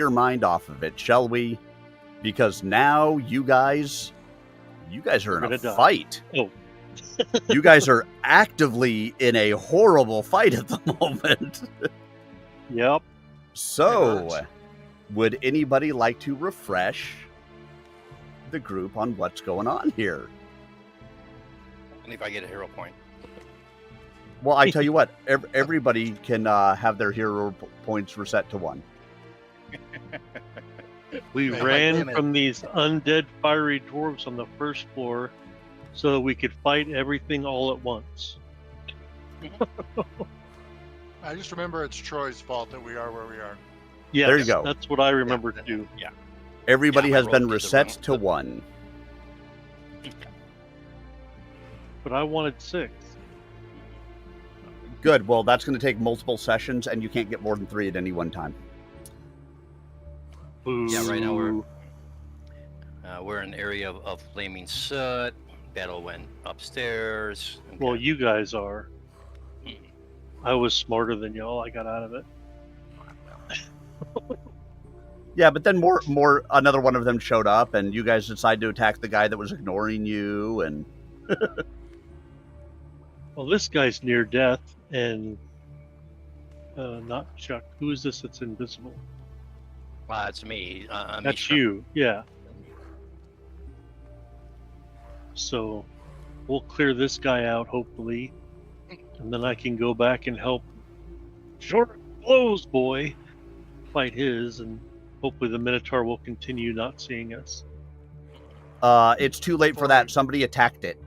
your mind off of it, shall we? Because now you guys are in a fight. Oh. You guys are actively in a horrible fight at the moment. Yep. So, would anybody like to refresh the group on what's going on here? Only if I get a hero point. Well, I tell you what, everybody can have their hero points reset to 1. We ran from these undead fiery dwarves on the first floor so that we could fight everything all at once. I just remember it's Troy's fault that we are where we are. Yes, there you go. That's what I remember too. Yeah. Everybody has been reset to 1. But I wanted 6. Good. Well, that's going to take multiple sessions, and you can't get more than 3 at any one time. Ooh. Yeah, right now we're in an area of flaming soot. Battle went upstairs. Okay. Well, you guys are. I was smarter than y'all. I got out of it. Yeah, but then another one of them showed up, and you guys decided to attack the guy that was ignoring you, and... Well, this guy's near death, and not Chuck. Who is this that's invisible? It's me. That's you, yeah. So we'll clear this guy out, hopefully, and then I can go back and help Short Blows Boy fight his, and hopefully the Minotaur will continue not seeing us. It's too late for that. Somebody attacked it.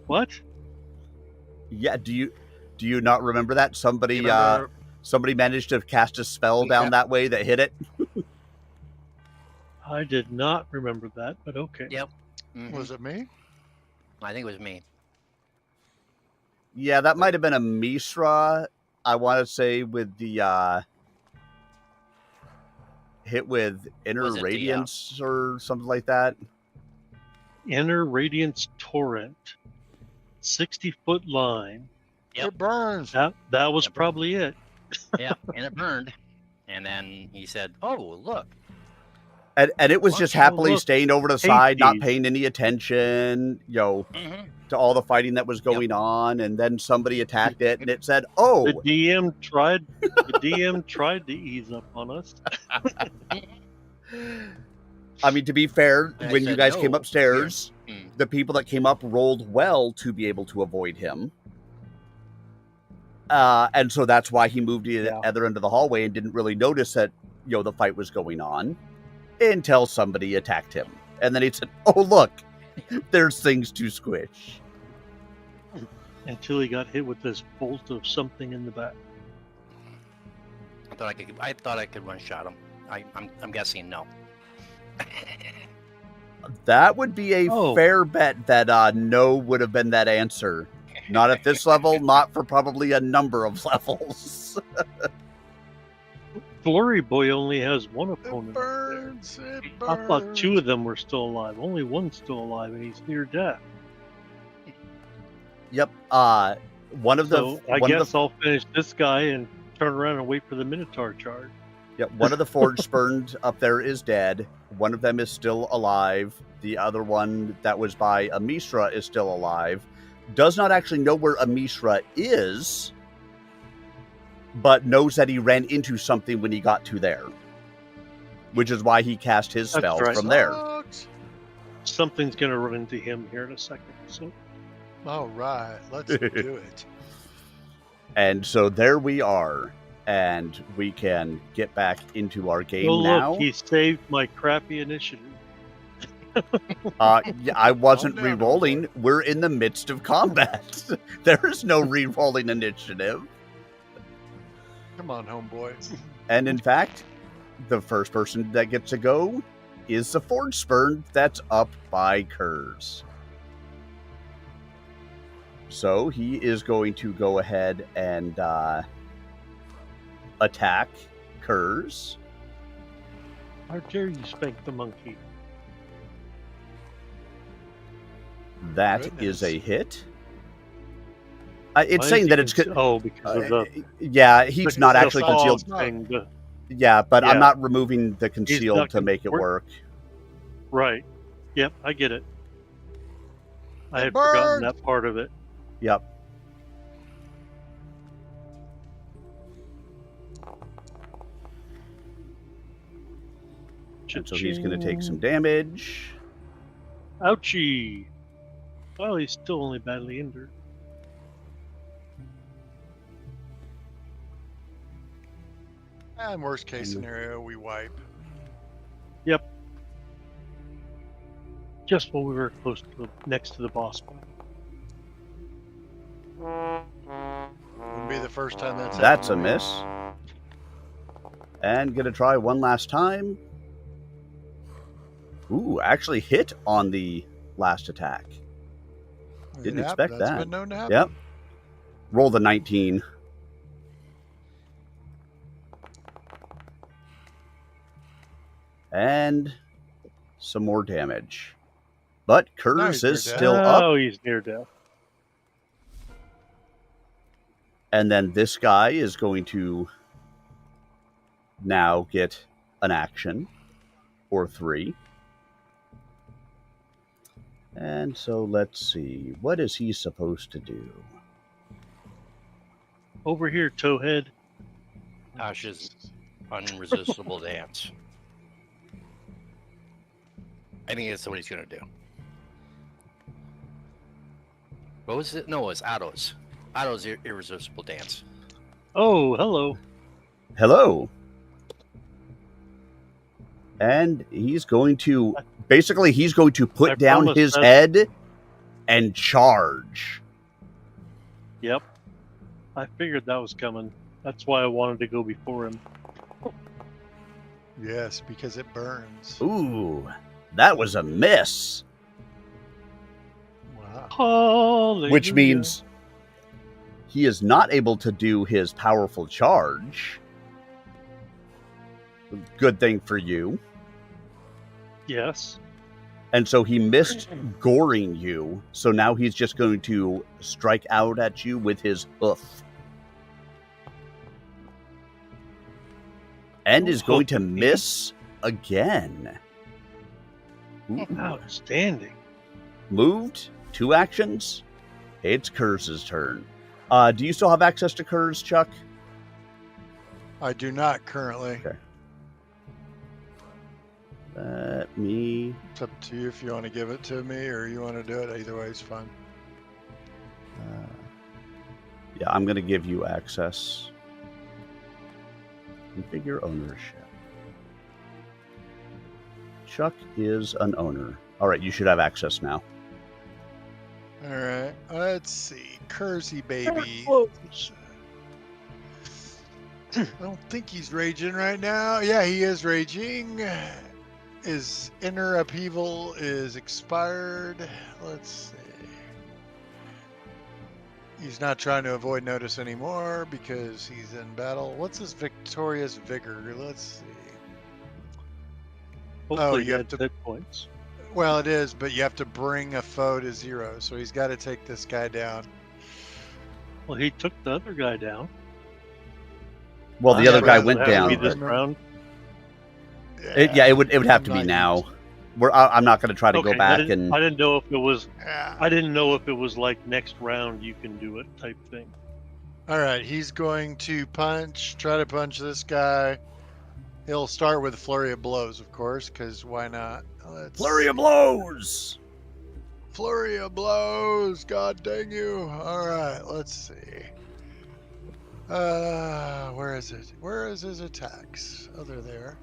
What? Yeah, do you not remember that? Somebody managed to cast a spell down that way that hit it. I did not remember that, but okay. Yep. Mm-hmm. Was it me? I think it was me. Yeah, that might have been a Misra, I want to say, with the hit with Inner Radiance or something like that. Inner Radiance Torrent. 60-foot line. Yep. It burns. That was probably it. Yeah, and it burned. And then he said, "Oh, look." And it was just happily staying over to the side, not Tasty. paying any attention, to all the fighting that was going on. And then somebody attacked it, and it said, "Oh." The DM tried to ease up on us. I mean, to be fair, And I when you said, guys "No, came upstairs, here." Mm. the people that came up rolled well to be able to avoid him. And so that's why he moved to the other end of the hallway and didn't really notice that, the fight was going on until somebody attacked him. And then he said, "Oh, look, there's things to squish." Until he got hit with this bolt of something in the back. I thought I could one-shot him. I'm guessing no. That would be a fair bet that no would have been that answer. Not at this level, not for probably a number of levels. Flurry Boy only has one opponent. It burns. I thought 2 of them were still alive. Only one's still alive, and he's near death. Yep. I guess I'll finish this guy and turn around and wait for the Minotaur charge. Yep. One of the Forge Spurned up there is dead. One of them is still alive. The other one that was by Amisra is still alive. Does not actually know where Amisra is, but knows that he ran into something when he got to there, which is why he cast his spell from there. Something's going to run into him here in a second. So, all right, let's do it. And so there we are, and we can get back into our game now. Look, he saved my crappy initiative. I wasn't re-rolling. We're in the midst of combat. There is no re-rolling initiative. Come on, homeboy. And in fact, the first person that gets to go is the Forge Spurn that's up by Kurz. So he is going to go ahead and attack Kurz. How dare you spank the monkey? That is a hit. It's saying that it's... because of the... yeah, he's not actually concealed. Yeah, but I'm Yeah. not removing the concealed not to make it we're- work. Right. Yep, I get it. I It had forgotten burned. that part of it. Yep. And so he's going to take some damage. Ouchie. Well, he's still only badly injured. And worst case scenario, we wipe. Just when we were close to next to the boss fight. Wouldn't be the first time that's That's a happened to me. miss. And going to try one last time. Ooh, actually hit on the last attack. Didn't Yep, expect that's that. been known to happen. Yep. Roll the 19. And some more damage. But Kurz Nice, is you're dead. still up. Oh, he's near death. And then this guy is going to now get an action. Or 3. And so let's see. What is he supposed to do? Over here, Towhead. Tasha's unresistible dance. I think that's what he's going to do. What was it? No, it was Otto's. Otto's irresistible dance. Oh, hello. Hello. And he's going to basically put I down promise his that- head and charge. Yep. I figured that was coming. That's why I wanted to go before him. Yes, because it burns. Ooh, that was a miss. Wow. Hallelujah. Which means he is not able to do his powerful charge. Good thing for you. Yes. And so he missed goring you. So now he's just going to strike out at you with his hoof. And is going to miss again. Ooh. Outstanding. Moved. 2 actions. It's Kurz's turn. Do you still have access to Kurz, Chuck? I do not currently. Okay. Let me... It's up to you if you want to give it to me or you want to do it. Either way is fine. Yeah, I'm going to give you access. Configure ownership. Chuck is an owner. All right, you should have access now. All right. Let's see. Cursey baby. Close. I don't think he's raging right now. Yeah, he is raging. His inner upheaval is expired. Let's see. He's not trying to avoid notice anymore because he's in battle. What's his victorious vigor? Let's see. Hopefully you you have had to- hit points. Well, it is, but you have to bring a foe to 0, so he's got to take this guy down. Well, he took the other guy down. Well, the Yeah, other but guy it went Has to down. be this but- round. it would have to be I'm not now. used- I'm not going to try to go Okay, back I didn't know if it was. Yeah. I didn't know if it was like next round you can do it type thing. All right, he's going to try to punch this guy. He'll start with a flurry of blows, of course, because why not? Flurry of blows! Flurry of blows! God dang you! All right, let's see. Where is it? Where is his attacks? Oh, they're there.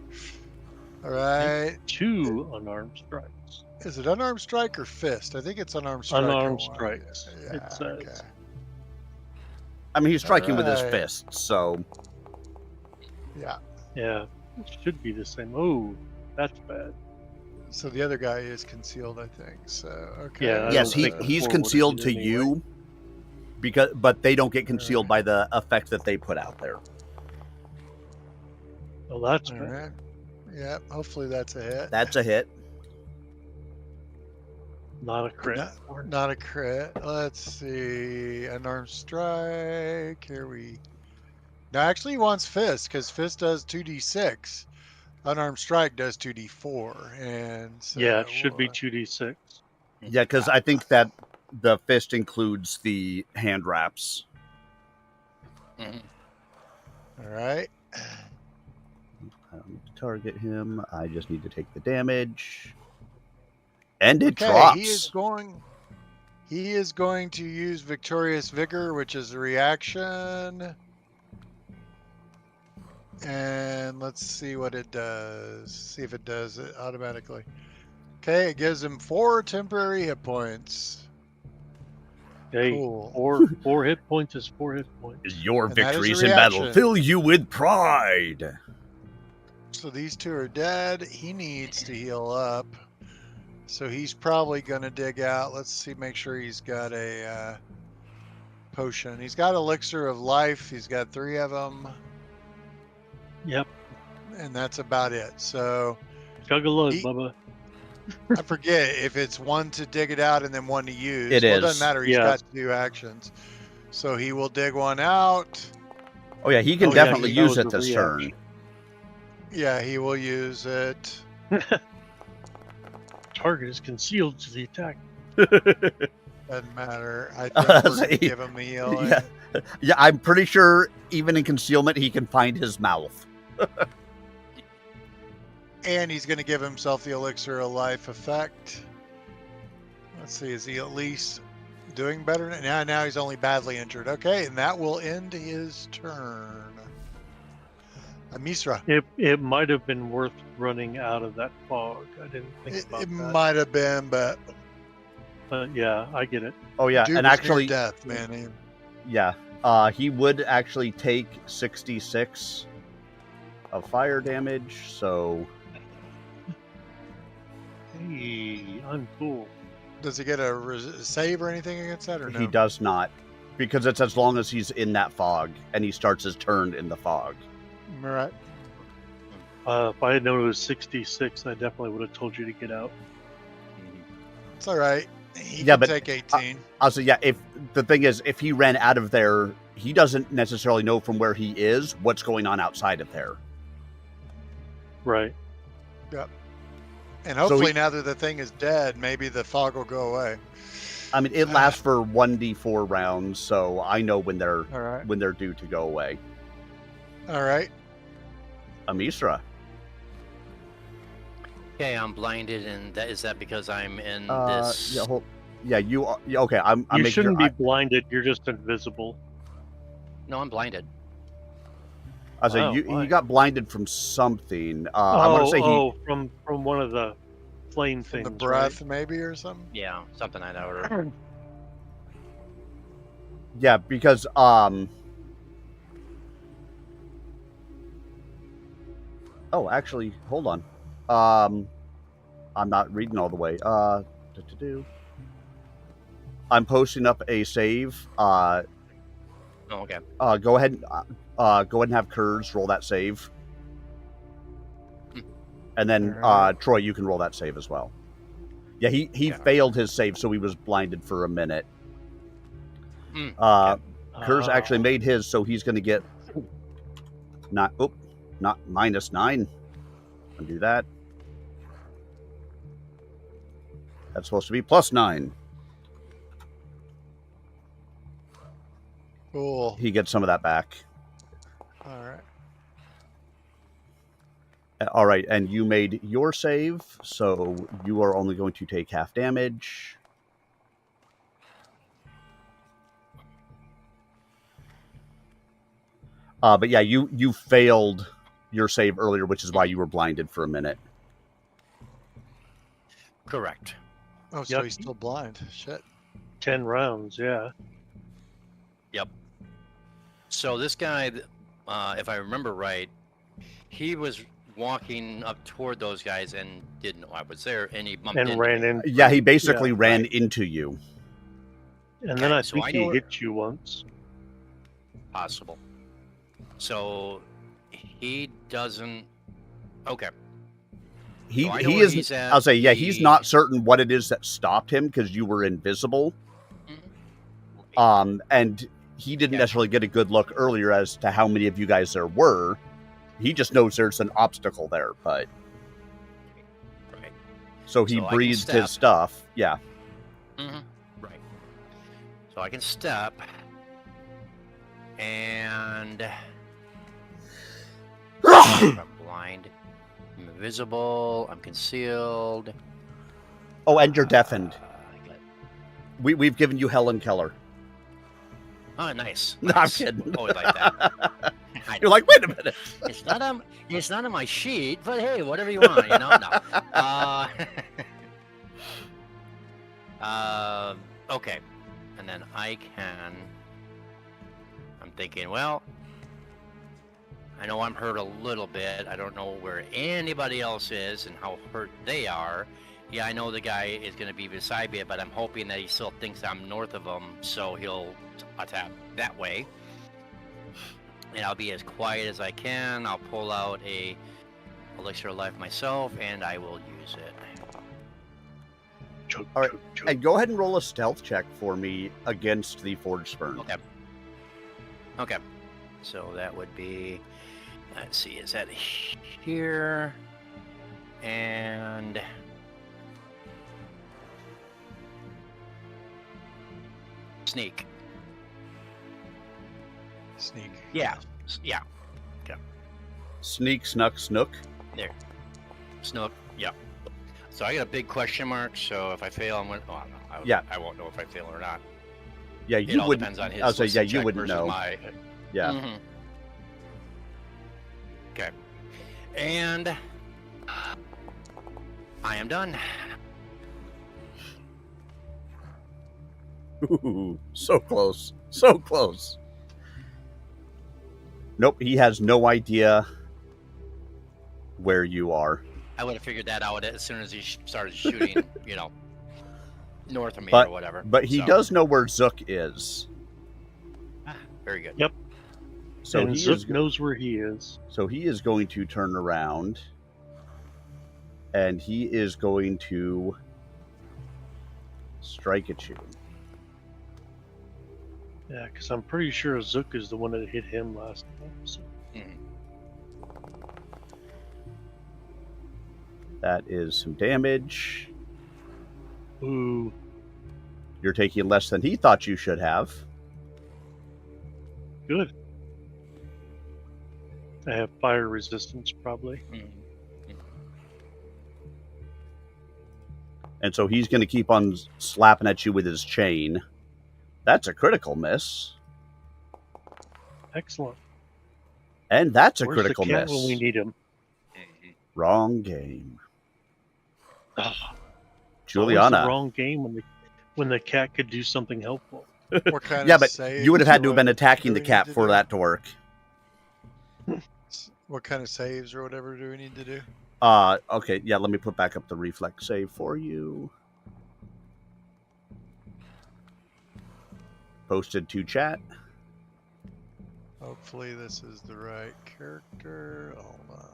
All right. 2 unarmed strikes. Is it unarmed strike or fist? I think it's unarmed strike. Unarmed or one. strikes, Yeah, it says. okay. I mean, he's striking with his Alright. fist, so... Yeah. Yeah, it should be the same. Oh, that's bad. So the other guy is concealed, I think. So okay. Yeah, I Yes, don't he, think he's before concealed would to have did anyway. you, but they don't get concealed by the effect that they put out there. Well, that's All bad. right. Yeah. Hopefully that's a hit. That's a hit. Not a crit. Not a crit. Let's see. Unarmed strike. Here we No, actually, he wants fist because fist does 2d6. Unarmed strike does 2d4, and so Yeah, it should be 2d6. Yeah, because I think that the fist includes the hand wraps. Mhm. All right. I don't need to target him. I just need to take the damage. And it Okay, drops. He is going to use Victorious Vigor, which is a reaction. And let's see what it does. See if it does it automatically. Okay, it gives him 4 temporary hit points. Hey, Cool. four hit points is 4 hit points. Your And that is a victories in battle reaction. fill you with pride. So these 2 are dead. He needs to heal up. So he's probably going to dig out. Let's see, make sure he's got a potion. He's got Elixir of Life. He's got 3 of them. Yep. And that's about it. So Chug a lug, He- Bubba. I forget if it's 1 to dig it out and then 1 to use. It Well, is. It doesn't matter. He's Yeah. got 2 actions. So he will dig 1 out. Oh yeah, he can Oh, yeah, definitely that use was it a this reaction. turn. Yeah, he will use it. Target is concealed to the attack. Doesn't matter. I think we're going to give him the healing. Yeah. Yeah, I'm pretty sure even in concealment he can find his mouth. And he's going to give himself the Elixir of Life effect. Let's see, is he at least doing better? Now he's only badly injured. Okay, and that will end his turn. Misra. It might have been worth running out of that fog. I didn't think about It that. might have been, but But yeah, I get it. Oh yeah, dude and was near actually, death, man. yeah, he would actually take 66 of fire damage. So Hey, I'm cool. Does he get a save or anything against that, or no? he does not, because it's as long as he's in that fog and he starts his turn in the fog. All right. If I had known it was 66, I definitely would have told you to get out. It's all right. He Yeah, can but, take 18. Also, yeah, if the thing is, if he ran out of there, he doesn't necessarily know from where he is what's going on outside of there. Right. And hopefully now that the thing is dead, maybe the fog will go away. I mean, it lasts for 1d4 rounds, so I know when they're All right. when they're due to go away. All right. Amisra. Okay, I'm blinded, and is that because I'm in this? Yeah, you are. Yeah, okay, I'm You making shouldn't sure. be blinded. You're just invisible. No, I'm blinded. I say Wow, you why? got blinded from something. I want to say from one of the flame From things. the breath, maybe, or something. Yeah, something like that order. Right? yeah, because Oh, actually, hold on. I'm not reading all the way. I'm posting up a save. Oh, okay. Go ahead and have Kurz roll that save. And then Alright. Troy, you can roll that save as well. Yeah, he failed his save, so he was blinded for a minute. Kurz actually made his, so he's going to get not -9. Undo that. That's supposed to be +9. Cool. He gets some of that back. All right. All right, and you made your save, so you are only going to take half damage. But yeah, you failed your save earlier, which is why you were blinded for a minute. Correct. Oh, so Yep. he's still blind. Shit. 10 rounds. Yeah. Yep. So this guy, if I remember right, he was walking up toward those guys and didn't know I was there, and he bumped And into ran me. in. Yeah, he basically ran right. into you. And then Okay, I so think I he know- hit you once. Possible. So he doesn't. Okay. He So I know he where is. he's at. I'll say, yeah, he's He- not certain what it is that stopped him because you were invisible. Mhm. And he didn't necessarily get a good look earlier as to how many of you guys there were. He just knows there's an obstacle there, but Right. so he So I can breathed step. his stuff. Yeah. Mm-hmm. Right. So I can step, and I'm blind. I'm invisible. I'm concealed. Oh, and you're deafened. I got- We've given you Helen Keller. Oh, nice. No, I'm nice. kidding. Always like that. You're like, wait a minute. It's not on my sheet, but hey, whatever you want, you know. No. Okay, and then I can. I'm thinking, well, I know I'm hurt a little bit. I don't know where anybody else is and how hurt they are. Yeah, I know the guy is going to be beside me, but I'm hoping that he still thinks I'm north of him, so he'll attack that way. And I'll be as quiet as I can. I'll pull out a elixir of life myself, and I will use it. Chug, All right, chug, chug. and go ahead and roll a stealth check for me against the Forge Spurn. Okay. Okay. So that would be, let's see, is that here? And sneak. Sneak. Yeah. Yeah. Sneak, snuck, snook. There. Snook. Yeah. So I got a big question mark. So if I fail, I'm gonna. Oh, no, Yeah. I won't know if I fail or not. Yeah, It you all would. depends on his. I'll say, yeah, wisdom you check wouldn't versus know. My, Yeah. Mhm. Okay. And I am done. Ooh, so close. So close. Nope, he has no idea where you are. I would have figured that out as soon as he started shooting, north of me But- or whatever. But he So, does know where Zook is. Very good. Yep. So and he Zook is knows where he is. So he is going to turn around and he is going to strike at you. Yeah, because I'm pretty sure Zook is the one that hit him last time. So. Mhm. That is some damage. Ooh, You're taking less than he thought you should have. good. I have fire resistance, probably. Mhm. And so he's going to keep on slapping at you with his chain. That's a critical miss. Excellent. And that's a Where's critical the cat miss. when we need him? Wrong game. Ah, always the Juliana. wrong game when the cat could do something helpful. What kind Yeah, of but saves you would have had to or have been what attacking do the we cat need to for do? that to work. What kind of saves or whatever do we need to do? Okay, yeah, let me put back up the reflex save for you. Posted to chat. Hopefully this is the right character. Hold on,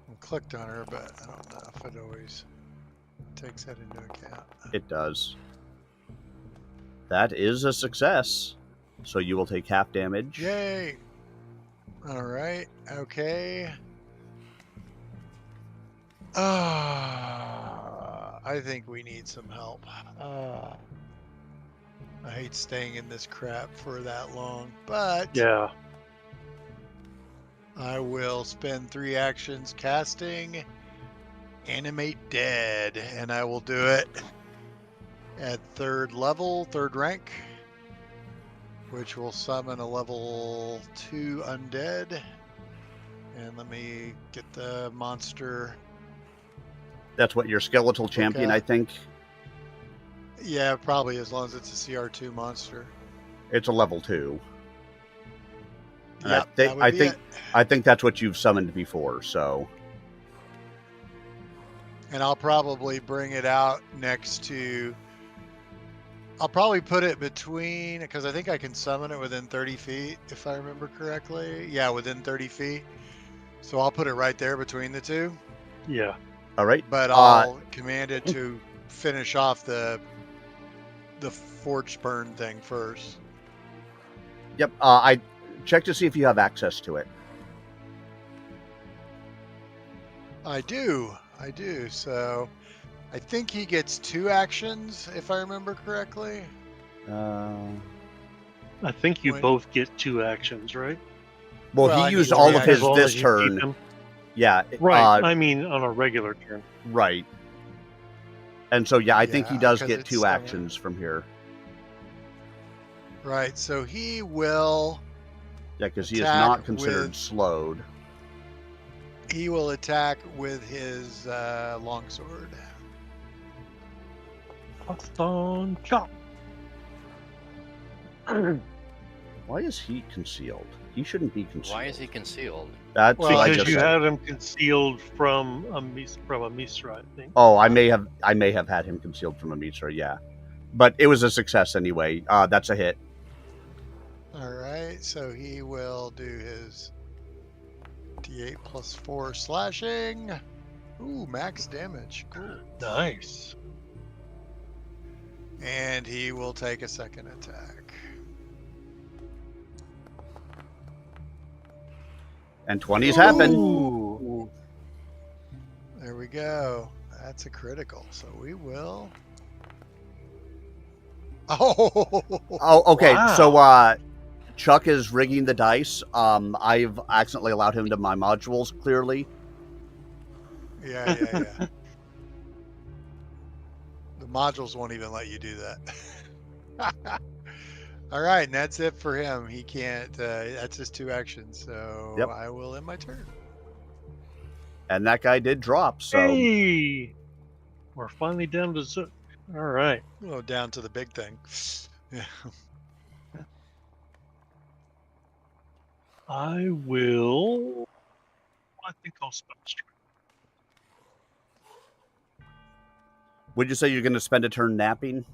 I clicked on her, but I don't know if it always takes that into account. It does. That is a success. So you will take half damage. Yay! Alright, okay. I think we need some help. I hate staying in this crap for that long, but Yeah. I will spend 3 actions casting Animate Dead, and I will do it at 3rd level, 3rd rank, which will summon a level 2 undead. And let me get the monster. That's what your skeletal champion, Okay. I think. Yeah, probably as long as it's a CR2 monster. It's a level 2. And Yep, that would be it. I think that's what you've summoned before, so And I'll probably bring it out next to. I'll probably put it between, because I think I can summon it within 30 feet, if I remember correctly. Yeah, within 30 feet. So I'll put it right there between the two. Yeah. all right. But I'll command it to finish off the Forge Burn thing first. Yep. I check to see if you have access to it. I do. So I think he gets 2 actions, if I remember correctly. I think you Wait. both get 2 actions, right? Well, Well, I he used mean, all three of his As long this as you keep turn. him. Yeah. Right. I mean, on a regular turn. Right. And so, yeah, I think he Yeah, does 'cause get it's 2 summer. actions from here. Right. So he will. Yeah, because he is Attack not considered with- slowed. He will attack with his longsword. Boston chop. Why is he concealed? He shouldn't be concealed. Why is he concealed? That's Well, what I Because just you said. had him concealed from a Misra, I think. Oh, I may have had him concealed from a Mitra, yeah. But it was a success anyway. That's a hit. All right. So he will do his D8 plus 4 slashing. Ooh, max damage. Cool. Nice. And he will take a second attack. And 20s happen. Ooh. There we go. That's a critical. So we will. Oh. Oh, okay. Wow. So Chuck is rigging the dice. I've accidentally allowed him to my modules, clearly. Yeah. The modules won't even let you do that. All right, and that's it for him. He can't. That's his 2 actions. So Yep. I will end my turn. And that guy did drop, so... Hey! We're finally down to Zook. All right. Oh, down to the big thing. Yeah. I will. I think I'll spell strike. Would you say you're going to spend a turn napping?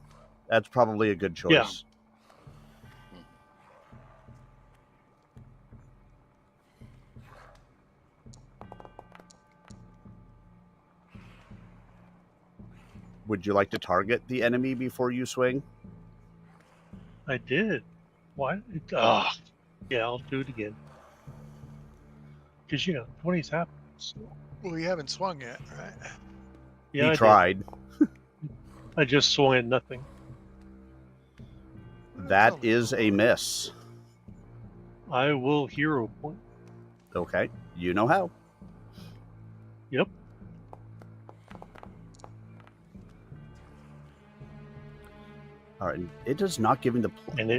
That's probably a good choice. Yeah. Would you like to target the enemy before you swing? I did. Why? Yeah, I'll do it again. Because, 20s happen. So. Well, you haven't swung yet, right? Yeah, He I tried. did. I just swung at nothing. That is a miss. I will hero point. Okay, you know how. Yep. All right, it does not give him the And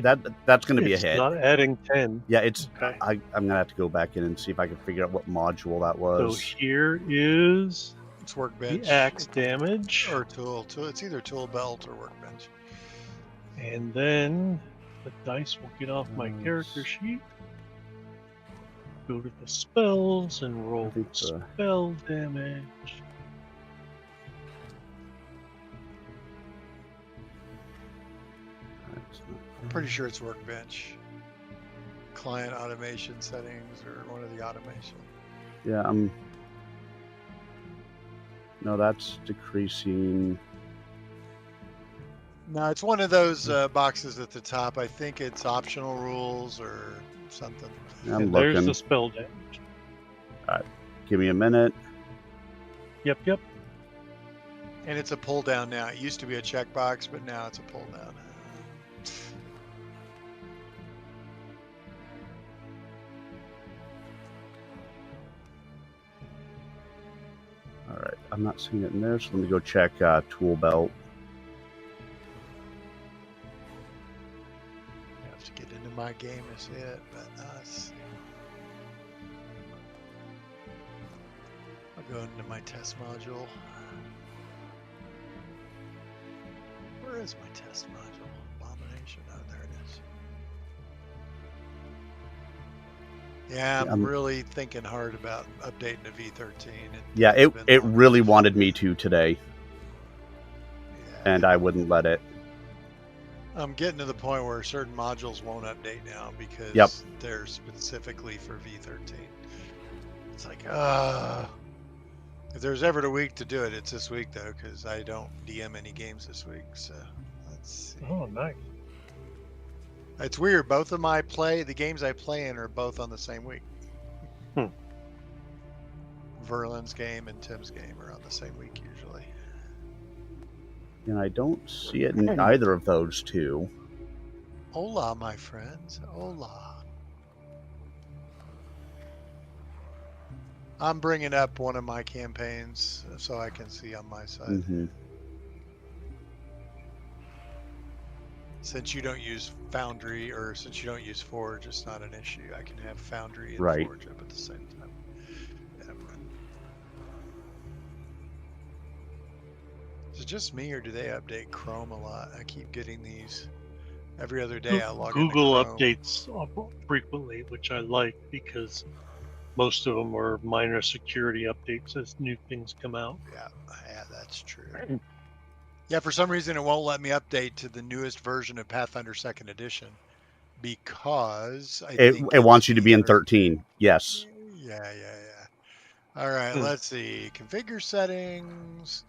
that's going to be a It's hit. not adding 10. Yeah, it's. Okay. I'm gonna have to go back in and see if I can figure out what module that So was. here is It's workbench. the axe damage. Or tool. It's either tool belt or workbench. And then the dice will get off my character sheet. Go to the spells and roll I think the- spell damage. I'm pretty sure it's workbench. Client automation settings or one of the automation. Yeah, no, that's decreasing. No, it's one of those boxes at the top. I think it's optional rules or something. I'm And there's looking. the spell damage. Give me a minute. Yep. And it's a pull down now. It used to be a checkbox, but now it's a pull down. All right, I'm not seeing it in there, so let me go check tool belt. I have to get into my game to see it, but let's see. I'll go into my test module. Where is my test module? Abomination. Oh, there it is. Yeah, I'm really thinking hard about updating to V13. Yeah, it really wanted me to today, Yeah. and I wouldn't let it. I'm getting to the point where certain modules won't update now because Yep. they're specifically for V13. It's like, if there's ever a week to do it, it's this week though, because I don't DM any games this week. So let's see. Oh, nice. It's weird. Both of the games I play in are both on the same week. Verlin's game and Tim's game are on the same week usually. And I don't see it in either of those two. Hola, my friends. Hola. I'm bringing up one of my campaigns so I can see on my side. Mm-hmm. Since you don't use Foundry, or since you don't use Forge, it's not an issue. I can have Foundry and Right. Forge up at the same time. Yeah. Is it just me, or do they update Chrome a lot? I keep getting these every other day. I log into Google Chrome. updates frequently, which I like because most of them are minor security updates as new things come out. Yeah, that's true. Yeah, for some reason it won't let me update to the newest version of Pathfinder 2nd Edition because It wants you to be in 13. Yes. Yeah. All right, let's see. Configure settings.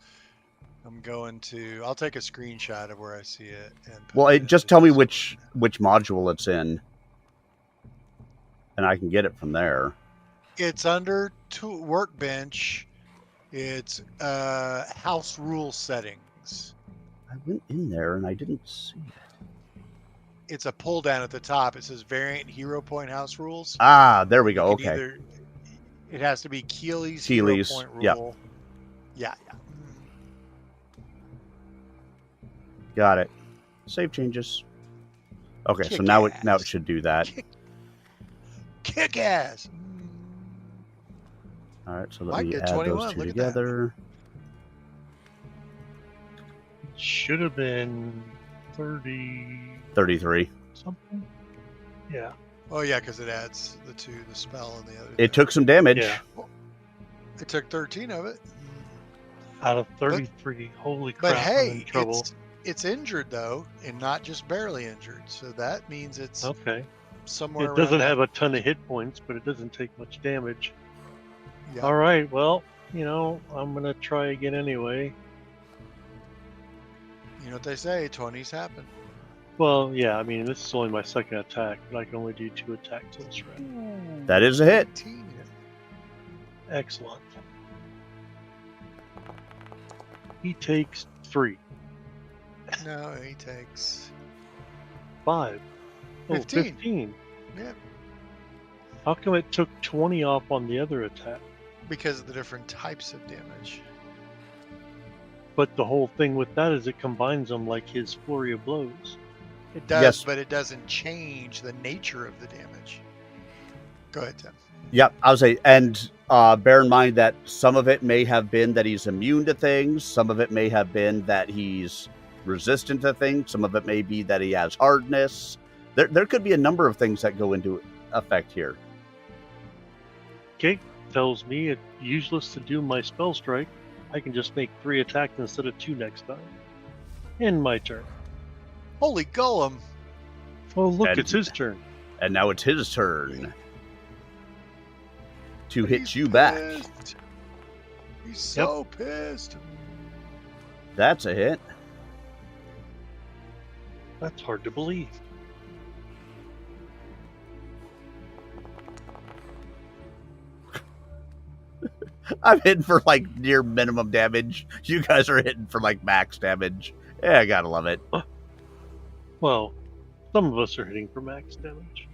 I'll take a screenshot of where I see it. And Just tell me which module it's in, and I can get it from there. It's under Workbench. It's house rule settings. I went in there and I didn't see it. It's a pull down at the top. It says variant hero point house rules. Ah, there we go. Okay. It has to be Keeley's hero point rule. Yeah. Got it. Save changes. Okay, so now it should do that. Kick ass. All right, so let me add those two together. Should have been 33. something. Yeah. Oh yeah, because it adds the spell and the other. It took some damage. Yeah. It took 13 of it. Out of 33. Holy crap! But hey, I'm in trouble. It's injured though, and not just barely injured. So that means it's okay. Somewhere. It doesn't have a ton of hit points, but it doesn't take much damage. Yeah. All right. Well, I'm gonna try again anyway. You know what they say, 20s happen. Well, yeah, I mean, this is only my second attack, but I can only do 2 attacks this round. That is a hit. 18. Excellent. He takes 3. No, he takes 5. 15. 15. Yeah. How come it took 20 off on the other attack? Because of the different types of damage. But the whole thing with that is it combines them like his flurry of blows. It does, Yes. but it doesn't change the nature of the damage. Go ahead, Tim. Yep, I would say, and bear in mind that some of it may have been that he's immune to things. Some of it may have been that he's resistant to things. Some of it may be that he has hardness. There could be a number of things that go into effect here. Okay, tells me it's useless to do my spell strike. I can just make 3 attacks instead of 2 next time. End my turn. Holy Golem! Oh, look, And- it's his turn. And now it's his turn to hit He's you back. pissed. He's so pissed. That's a hit. That's hard to believe. I'm hitting for like near minimum damage. You guys are hitting for like max damage. Yeah, I gotta love it. Well, some of us are hitting for max damage.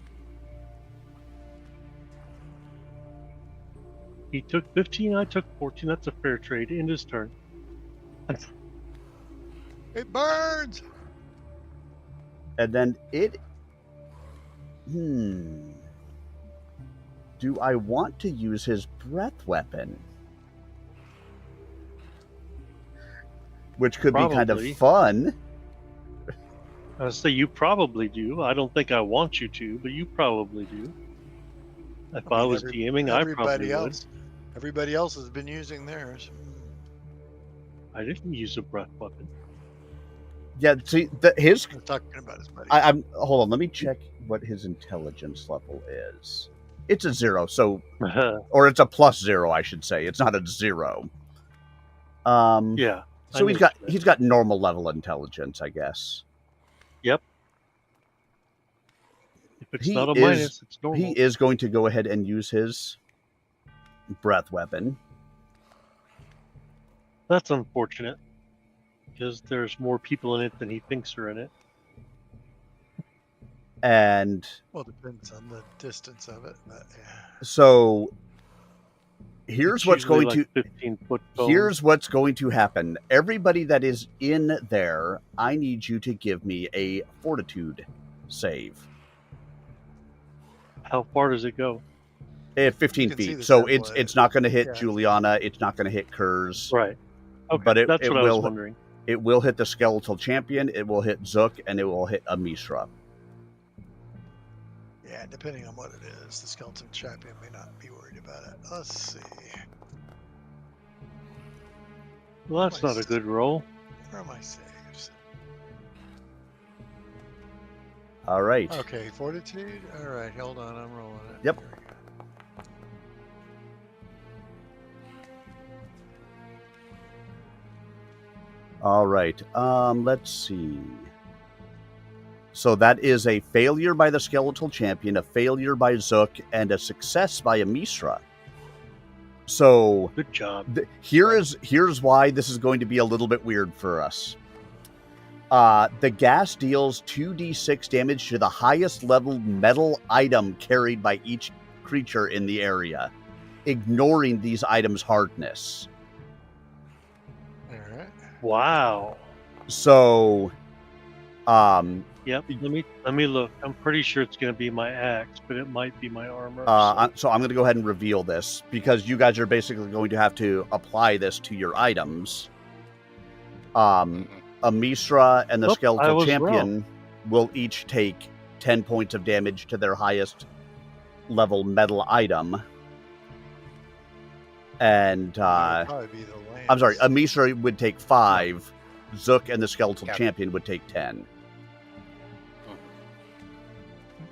He took 15, I took 14. That's a fair trade. End his turn. It burns. And then it... Do I want to use his breath weapon? Which could be kind of Probably. fun. I would say you probably do. I don't think I want you to, but you probably do. If I was DMing, I probably would. Everybody else has been using theirs. I didn't use a breath weapon. Yeah, see, his... I'm talking about his buddy. I'm hold on, let me check what his intelligence level is. It's a 0, so... Or it's a +0, I should say. It's not a 0. Yeah. So he's got normal level intelligence, I guess. Yep. it's He not a is- minus, it's normal. He is going to go ahead and use his breath weapon. That's unfortunate, because there's more people in it than he thinks are in it. And Well, depends on the distance of it, but yeah. so here's It's what's usually going like 15-foot cone. Here's what's going to happen. Everybody that is in there, I need you to give me a fortitude save. How far does it go? At 15 You can see feet. the So template. it's not going to hit Yeah. Juliana. It's not going to hit Kurz. Right. Okay, But that's it what I was will- wondering. It will hit the skeletal champion. It will hit Zook, and it will hit Amisra. Yeah, depending on what it is, the skeleton champion may not be worried about it. Let's see. Well, that's not a good roll. Where are my saves? All right. Okay, fortitude. All right, hold on, I'm rolling it. Yep. Here we go. All right. Let's see. So that is a failure by the skeletal champion, a failure by Zook, and a success by Amisra. So Good job. here's why this is going to be a little bit weird for us. The gas deals 2d6 damage to the highest level metal item carried by each creature in the area, ignoring these items' hardness. All right. Wow. So, Yep. Let me look. I'm pretty sure it's going to be my axe, but it might be my armor. so I'm going to go ahead and reveal this because you guys are basically going to have to apply this to your items. Amisra and the Oop, I skeletal was champion will each take 10 points of damage to their highest level metal item. And That'll probably be the lance. I'm sorry, Amisra would take 5. Zook and the skeletal Cap- champion would take 10.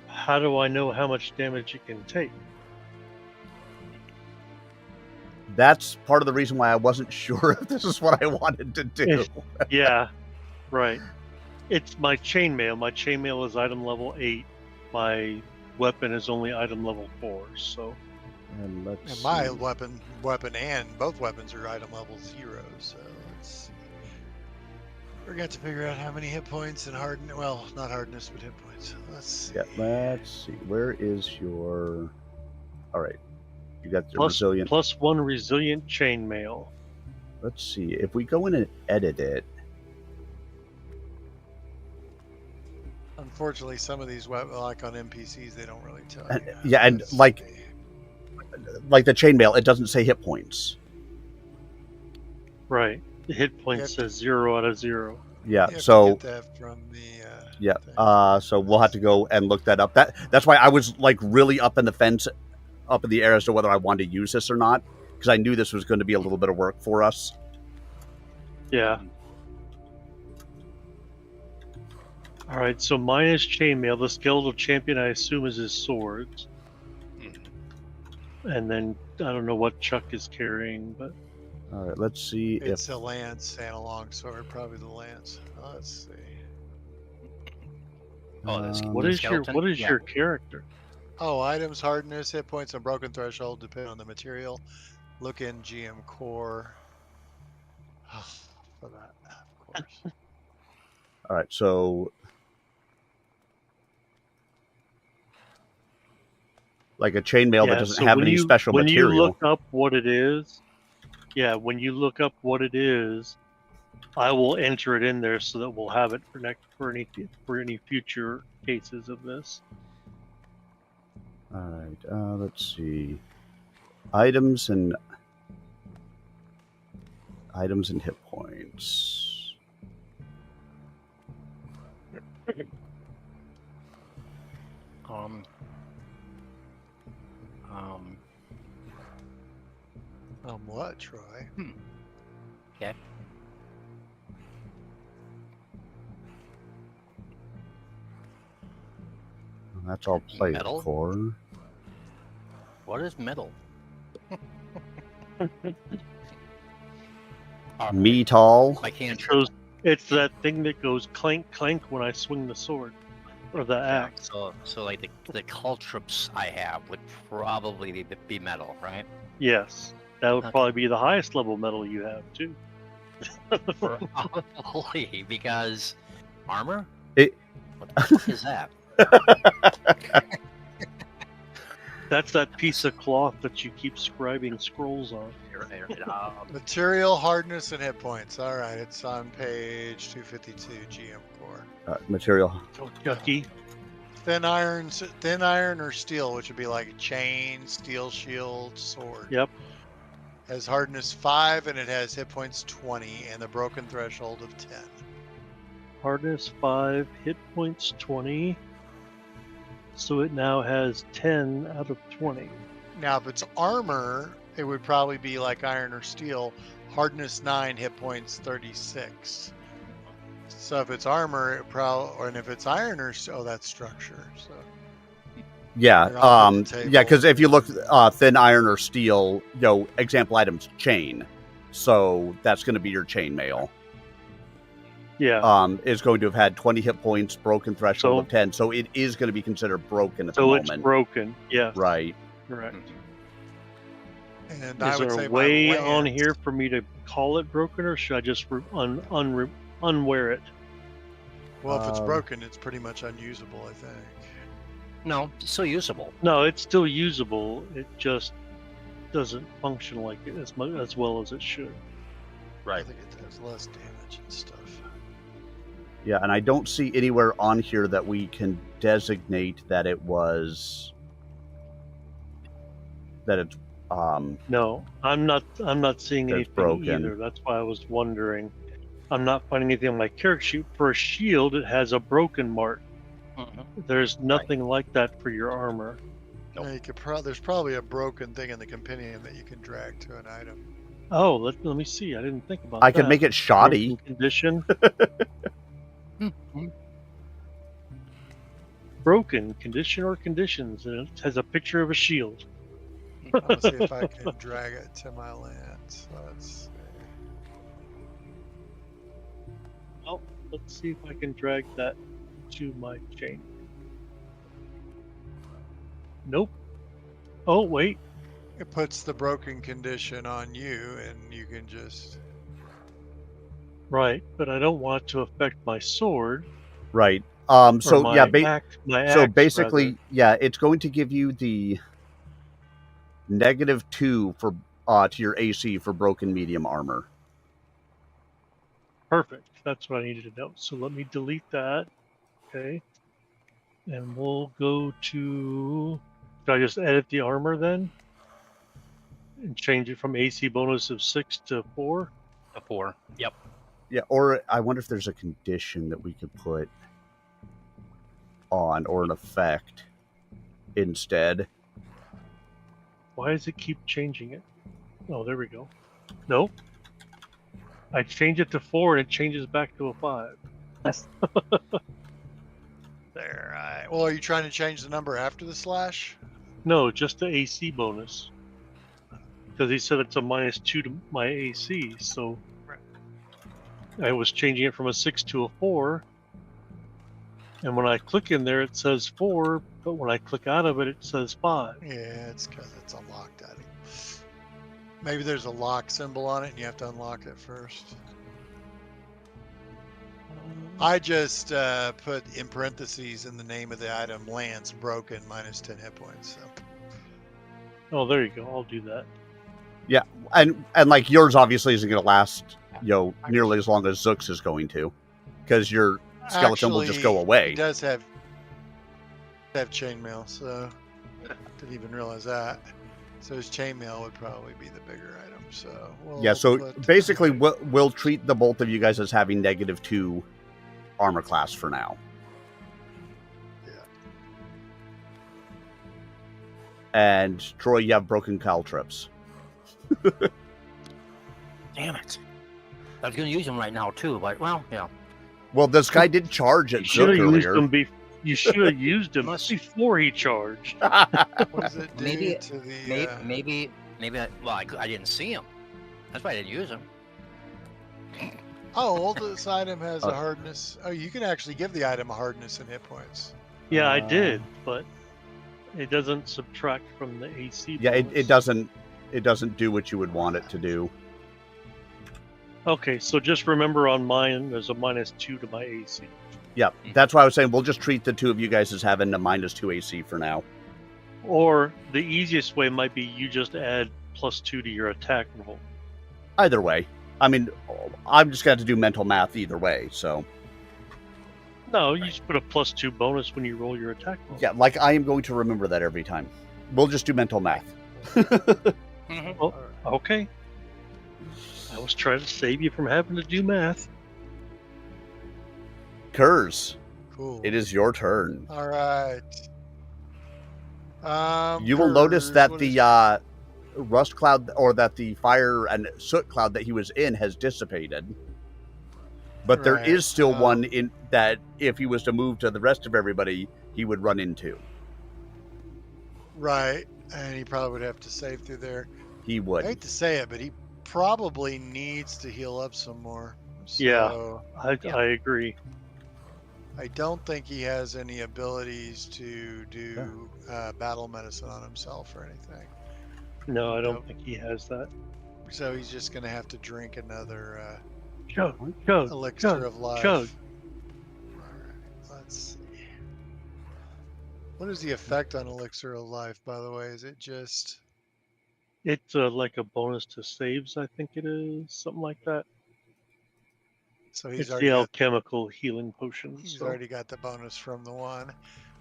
How do I know how much damage it can take? That's part of the reason why I wasn't sure if this is what I wanted to do. Yeah, right. It's my chainmail. My chainmail is item level 8. My weapon is only item level 4. So And let's And my see. weapon and both weapons are item level 0, so let's see. We're going to have to figure out how many hit points and hardness. Well, not hardness, but hit points. Let's see. Yeah, let's see. Where is your... All right. You got your resilient... plus 1 resilient chainmail. Let's see. If we go in and edit it... Unfortunately, some of these, like on NPCs, they don't really tell And- you. yeah, and Let's like- see. Like the chainmail, it doesn't say hit points. Right. The hit point Yep. says 0 out of 0. Yeah, You have to so... get that from the. Yeah, thing. so we'll have to go and look that up. That's why I was like really up in the fence, up in the air as to whether I wanted to use this or not, because I knew this was going to be a little bit of work for us. Yeah. All right. So mine is chainmail. The skeletal champion, I assume, is his swords. And then I don't know what Chuck is carrying, but All right, let's see if It's a lance and a long sword, probably the lance. Let's see. Oh, that's Um, what the is skeleton? your Yeah. your character? Oh, items, hardness, hit points, and broken threshold depend on the material. Look in GM core. For that, of course. All right, so like a chainmail that doesn't so have when any you- special when material. you look up what it is, when you look up what it is, I will enter it in there so that we'll have it for any future cases of this. All right, let's see. Items and hit points. What, Troy? Okay. That's all player Metal? core. What is metal? Metal. I can't. It's that thing that goes clank clank when I swing the sword. or the Yeah, axe. so like the caltrops I have would probably be metal, right? Yes, that would Okay. probably be the highest level metal you have too. Probably because armor. It- What the fuck is that? That's that piece of cloth that you keep scribing scrolls on. Right. Material, hardness, and hit points. All right, it's on page 252, GM Core. Material. Chucky. Thin iron or steel, which would be like a chain, steel shield, sword. Yep. Has hardness 5 and it has hit points 20 and the broken threshold of 10. Hardness 5, hit points 20. So it now has 10 out of 20. Now, if it's armor, it would probably be like iron or steel. Hardness 9, hit points 36. So if it's armor, it and if it's iron or oh, that's structure. So Yeah, You're on the table. yeah, because if you look thin iron or steel, example items chain, so that's going to be your chainmail. Yeah. Is going to have had 20 hit points, broken threshold So- of 10, so it is going to be considered broken at So the it's moment. broken. Yes. Right. Correct. and I Is would there say a my way on lance- here for me to call it broken, or should I just unwear it? Well, if it's Um, broken, it's pretty much unusable, I think. No, it's still usable. No, it's still usable. It just doesn't function like it as well as it should. I think it does less damage and stuff. Yeah, and I don't see anywhere on here that we can designate that it was that it's No, I'm not seeing It's anything broken. either. That's why I was wondering. I'm not finding anything on my character sheet. For a shield, it has a broken mark. Mhm. There's nothing like that for your armor. Nope. Yeah, you could there's probably a broken thing in the compendium that you can drag to an item. Oh, let me see. I didn't think about I that. could make it shoddy. Broken condition. Mhm. Broken condition or conditions, and it has a picture of a shield. I'll see if I can drag it to my lance. Let's see. Well, let's see if I can drag that to my chain. Nope. Oh, wait. It puts the broken condition on you, and you can just. Right, but I don't want it to affect my sword. Right. Or So my yeah, axe, basically, rather. yeah, it's going to give you the -2 for to your AC for broken medium armor. Perfect. That's what I needed to know. So let me delete that. Okay. And we'll go to. Should I just edit the armor then? And change it from AC bonus of 6 to 4? A 4. Yep. Yeah, or I wonder if there's a condition that we could put on or an effect instead. Why does it keep changing it? Oh, there we go. Nope. I change it to 4 and it changes back to a 5. There. Well, are you trying to change the number after the slash? No, just the AC bonus. Because he said it's a -2 to my AC, so Right. I was changing it from a 6 to a 4. And when I click in there, it says 4, but when I click out of it, it says 5. Yeah, it's because it's a locked item. Maybe there's a lock symbol on it, and you have to unlock it first. I just put in parentheses in the name of the item, lance broken, -10 hit points. So. Oh, there you go. I'll do that. Yeah, and like yours obviously isn't going to last, nearly as long as Zook's is going to, because your skeleton will just go Actually, away. It does have chainmail, so didn't even realize that. So his chainmail would probably be the bigger item. So Yeah, so put- basically we'll treat the both of you guys as having -2 armor class for now. Yeah. And Troy, you have broken caltrops. Damn it. I was going to use them right now, too, but, well, yeah. Well, this guy did charge at You should Zook have used earlier. them you should have used them Must- before he charged. What does it do Maybe- to the? Maybe I didn't see them. That's why I didn't use them. Oh, well, this item has Oh. a hardness. Oh, you can actually give the item a hardness and hit points. Yeah, I did, but it doesn't subtract from the AC. Yeah, bonus. it doesn't. It doesn't do what you would want it to do. Okay, so just remember on mine, there's a -2 to my AC. Yeah, that's why I was saying we'll just treat the two of you guys as having a -2 AC for now. Or the easiest way might be you just add +2 to your attack roll. Either way, I mean, I'm just going to do mental math either way. So No, you just put a +2 bonus when you roll your attack roll. yeah, like I am going to remember that every time. We'll just do mental math. Oh, okay. I was trying to save you from having to do math. Kurz, Cool. it is your turn. All right. You will notice Kurz, that what the is- rust cloud, or that the fire and soot cloud that he was in has dissipated. But there Right, is still one in that if he was to move to the rest of everybody, he would run into. right, and he probably would have to save through there. He I would. hate to say it, but he probably needs to heal up some more. Yeah. So I agree. I don't think he has any abilities to do battle medicine on himself or anything. No, I don't Nope. think he has that. So he's just going to have to drink another Chug. elixir of life. chug. All right, let's see. What is the effect on elixir of life, by the way? Is it just... It's like a bonus to saves, I think it is. Something like that. So he's It's already the got, alchemical healing potion. he's so- already got the bonus from the one.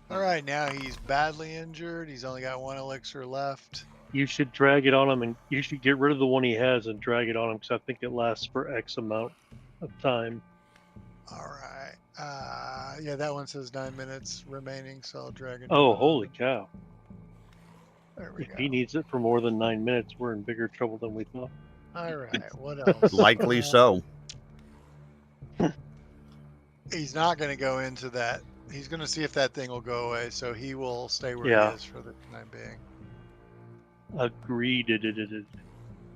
All right, now he's badly injured. He's only got one elixir left. You should drag it on him, and you should get rid of the one he has and drag it on him, because I think it lasts for X amount of time. All right. Yeah, that one says 9 minutes remaining, so I'll drag it. Oh, down. holy cow. There we If go. he needs it for more than 9 minutes, we're in bigger trouble than we thought. All right, what else? Likely so. He's not going to go into that. He's going to see if that thing will go away, so he will stay where Yeah. he is for the time being. Agreed.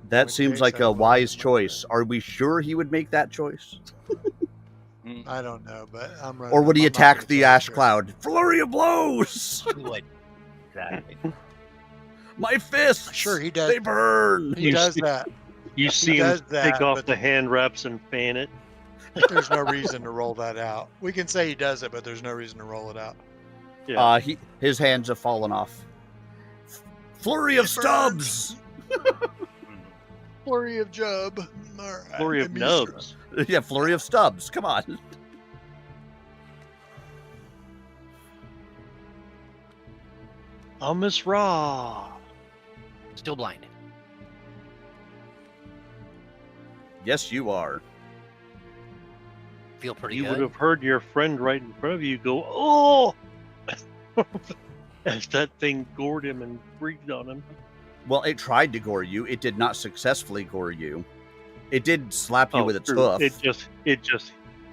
That which seems case like I a will wise remember choice. Are we sure he would make that choice? I don't know, but I'm running. Or would he I'm not attack gonna the tell ash you. cloud? Flurry of blows! He would. Exactly. My fists! Sure, he does. They burn! He You does see- that. You see him does that, take off but- the hand wraps and fan it. There's no reason to roll that out. We can say he does it, but there's no reason to roll it out. Yeah. His hands have fallen off. Flurry of It burns. stubs! Flurry of Job. All right. Flurry of Mistra. nubs. Yeah, flurry of stubs. Come on. I'll miss Ra. Still blind. Yes, you are. Feel pretty You would good. have heard your friend right in front of you go, "Oh!" as that thing gored him and breathed on him. Well, it tried to gore you. It did not successfully gore you. It did slap you with its true. hoof.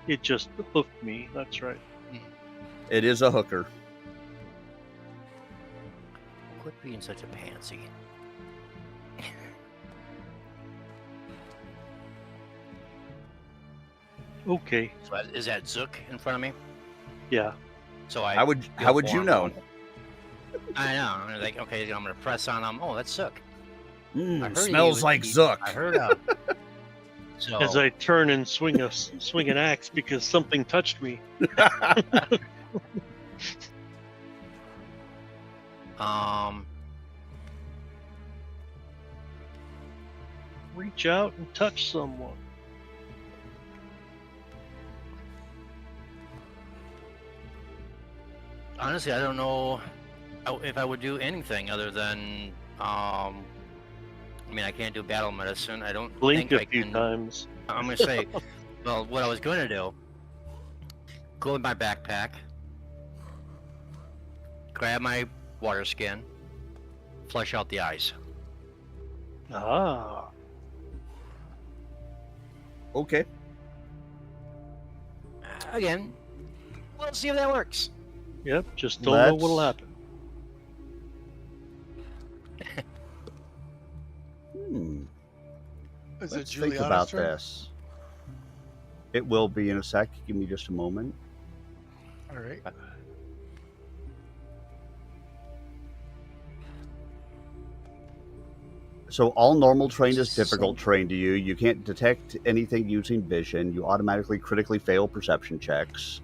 It just hooked me. That's right. It is a hooker. Quit being such a pansy. Okay. So is that Zook in front of me? Yeah. So I. How would you know? I know. I'm like, okay, I'm gonna press on him. Oh, that's Zook. I heard he Smells was- like he- Zook. I heard. So As I turn and swing an axe because something touched me. Reach out and touch someone. honestly, I don't know if I would do anything other than. I mean, I can't do battle medicine. I don't Blink think a I few can. times. I'm gonna say, well, what I was gonna do, go in my backpack, grab my water skin, flush out the eyes. Ah. Okay. Again, we'll see if that works. Yep. Just don't know what'll Let's- happen. Is it Let's think Juliana's about turn? this. It will be in a sec. Give me just a moment. All right. So all normal terrain is difficult terrain to you. You can't detect anything using vision. You automatically critically fail perception checks.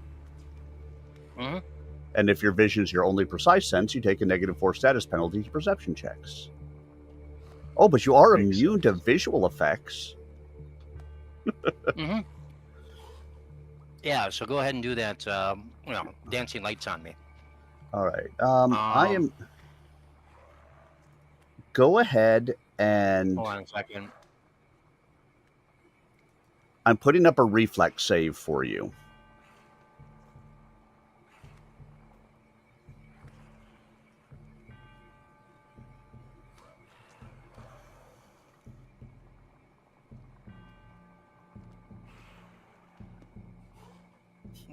Mhm. And if your vision is your only precise sense, you take a -4 status penalty to perception checks. Oh, but you are Makes immune to visual effects. Mhm. Yeah. So go ahead and do that. Dancing lights on me. All right. I am. Go ahead and Hold on a second. I'm putting up a reflex save for you.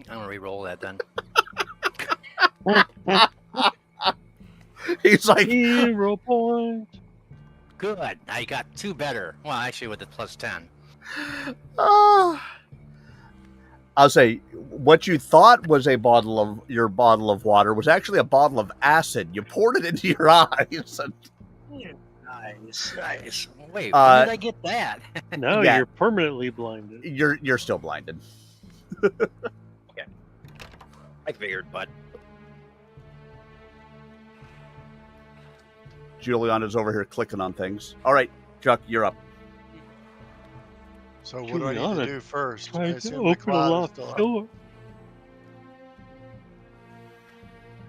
I'm gonna re-roll that then. He's like, 0 point. Good. I got 2 better. Well, actually, with the +10. I'll say what you thought was your bottle of water was actually a bottle of acid. You poured it into your eyes. Nice. Wait, when did I get that? Now Yeah. you're permanently blinded. You're still blinded. I figured, but Juliana's over here clicking on things. All right, Chuck, you're up. So what do I need Juliana, to do first? I Trying to assume the open a cloud is locked still up. door.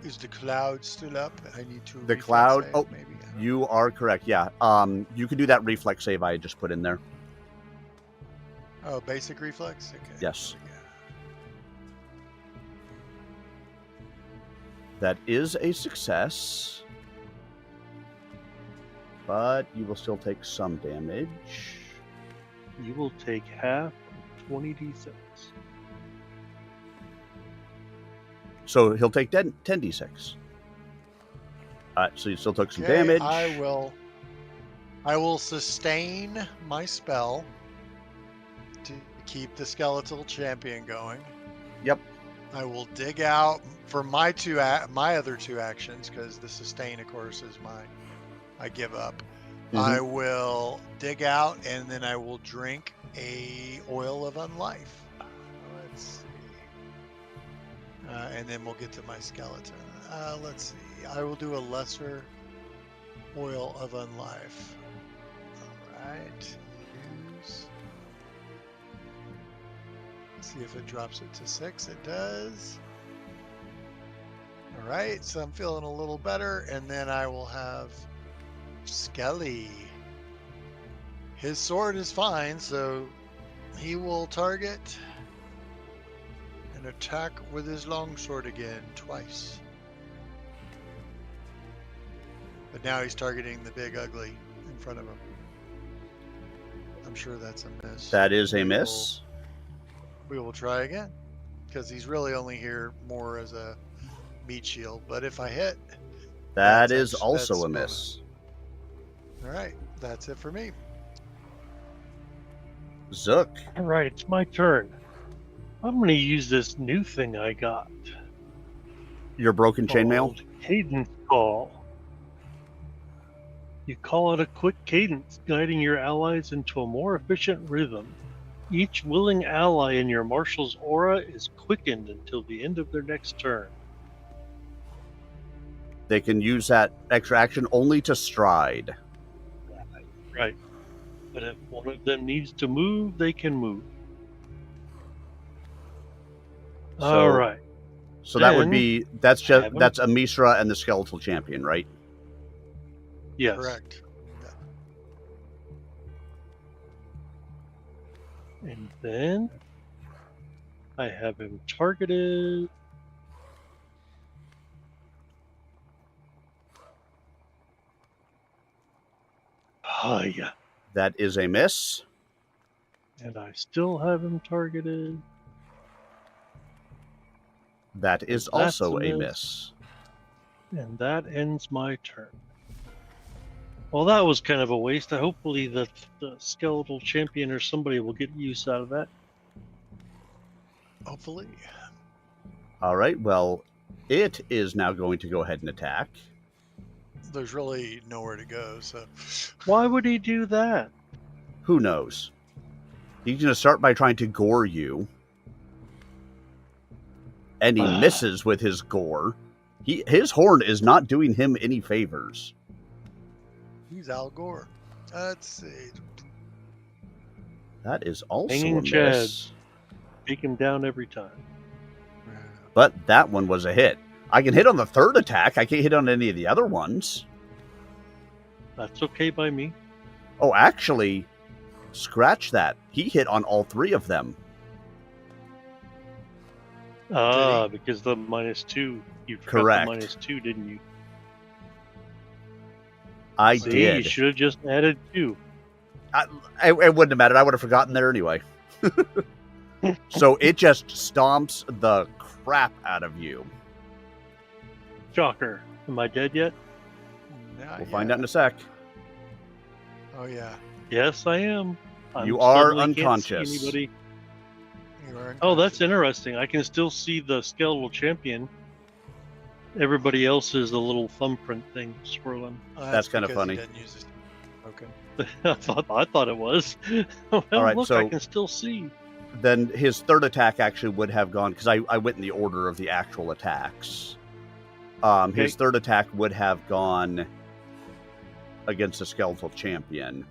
Is the cloud still up? I need to. The reflex cloud- save, oh, maybe. You are correct. Yeah. You can do that reflex save I just put in there. Oh, basic reflex. Okay. Yes. Yeah. That is a success, but you will still take some damage. You will take half of 20d6. So he'll take 10d6. So you still took some Okay, damage. I will sustain my spell to keep the skeletal champion going. Yep. I will dig out for my other 2 actions, because the sustain, of course, is I give up. I will dig out, and then I will drink a oil of unlife. Let's see. And then we'll get to my skeleton. Let's see. I will do a lesser oil of unlife. All right. Use. See if it drops it to 6. It does. All right, so I'm feeling a little better, and then I will have Skelly. His sword is fine, so he will target and attack with his longsword again twice. But now he's targeting the big ugly in front of him. I'm sure that's a miss. That is a miss. We will try again, because he's really only here more as a meat shield. But if I hit, That that's is also that's a miss. all right, that's it for me. Zook. All right, it's my turn. I'm going to use this new thing I got. Your broken chainmail? called Cadence Call. You call it a quick cadence, guiding your allies into a more efficient rhythm. Each willing ally in your marshal's aura is quickened until the end of their next turn. They can use that extra action only to stride. Right. But if one of them needs to move, they can move. So- All right. So that would Then, be that's Amisra and the skeletal champion, right? Yes. Correct. And then I have him targeted. Oh, yeah. That is a miss. And I still have him targeted. That is That's also a a miss. miss. And that ends my turn. Well, that was kind of a waste. Hopefully the skeletal champion or somebody will get use out of that. Hopefully. All right. Well, it is now going to go ahead and attack. there's really nowhere to go. So Why would he do that? Who knows? He's going to start by trying to gore you. And he misses with his gore. His horn is not doing him any favors. he's Al Gore. Let's see. That is also Hanging a miss. chads. Take him down every time. But that one was a hit. I can hit on the third attack. I can't hit on any of the other ones. That's okay by me. Oh, actually, scratch that. He hit on all three of them. Ah, because the -2. You forgot Correct. the -2, didn't you? I See, did. you should have just added 2. It wouldn't have mattered. I would have forgotten there anyway. So it just stomps the crap out of you. Shocker. Am I dead yet? We'll find out in a sec. Oh yeah. Yes, I am. You are suddenly can't see unconscious. anybody. You are Oh, that's unconscious. interesting. I can still see the skeletal champion. Everybody else is a little thumbprint thing swirling. That's kinda because funny. He didn't use his token. I thought it was. Well, All right, look, so- I can still see. Then his third attack actually would have gone, because I went in the order of the actual attacks. His third attack would have gone against the skeletal champion.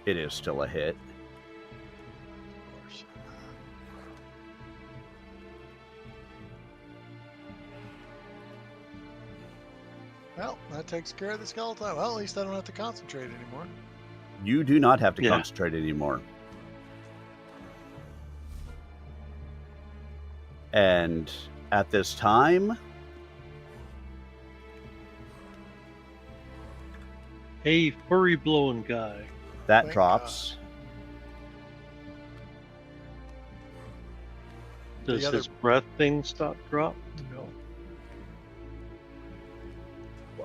It is still a hit. Of course. Well, that takes care of the skeleton. Well, at least I don't have to concentrate anymore. You do not have to Yeah. concentrate anymore. And at this time, Hey, furry blowing guy. that Thank drops. Does other- his breath thing stop drop? No.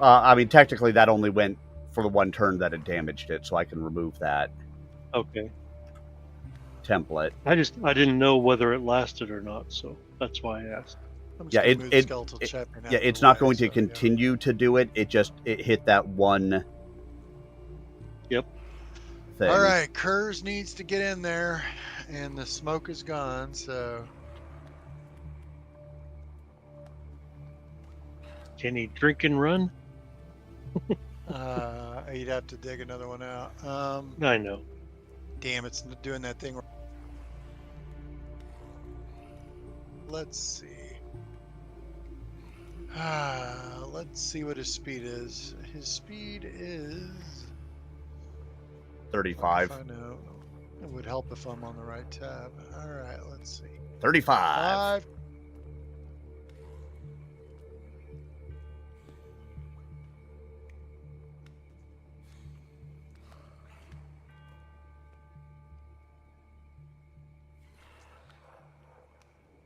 I mean, technically, that only went for the one turn that it damaged it, so I can remove that Okay. template. I didn't know whether it lasted or not, so that's why I asked. I'm just Yeah, gonna it- move the it- skeletal champion out Yeah, of it's the not way, going to so, yeah. continue to do it. It hit that one. Yep. Thing. All right, Kurz needs to get in there, and the smoke is gone. So Can he drink and run? you'd have to dig another one out. I know. Damn, it's doing that thing. Let's see. Let's see what his speed is. His speed is 35. I know. It would help if I'm on the right tab. All right, let's see. 35. 5.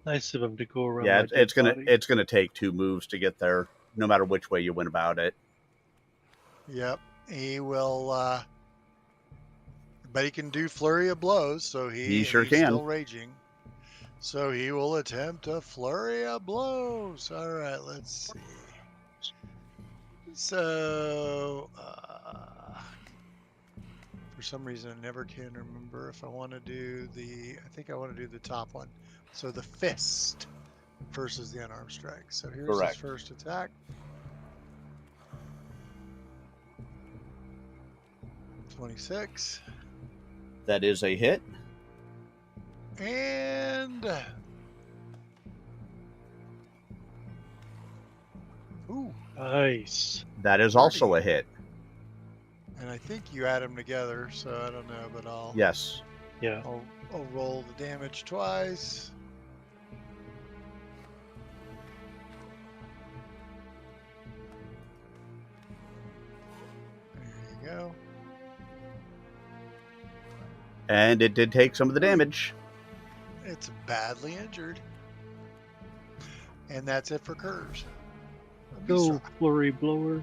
Nice of him to go around. Yeah, my dead body. it's gonna take 2 moves to get there, no matter which way you went about it. Yep, he will. But he can do flurry of blows, so He sure he's can. Still raging, so he will attempt a flurry of blows. All right, let's see. So, for some reason, I never can remember if I want to do the. I think I want to do the top one. So the fist versus the unarmed strike. So here's Correct. his first attack. 26. That is a hit. And ooh, Nice. That is also a hit. and I think you add them together, so I don't know, but I'll Yes. Yeah. I'll roll the damage twice. There you go. And it did take some of the damage. It's badly injured. And that's it for Kurz. Go, flurry blower.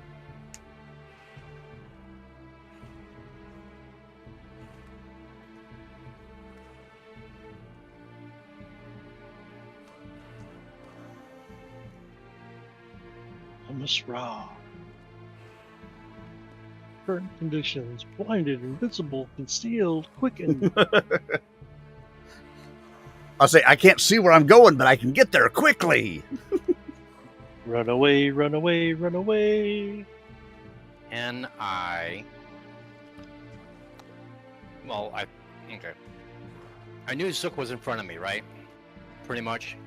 Darkness Ra. Current conditions: blinded, invisible, concealed, quickened. I'll say I can't see where I'm going, but I can get there quickly. Run away, run away, run away. And okay. I knew Zook was in front of me, right? Pretty much.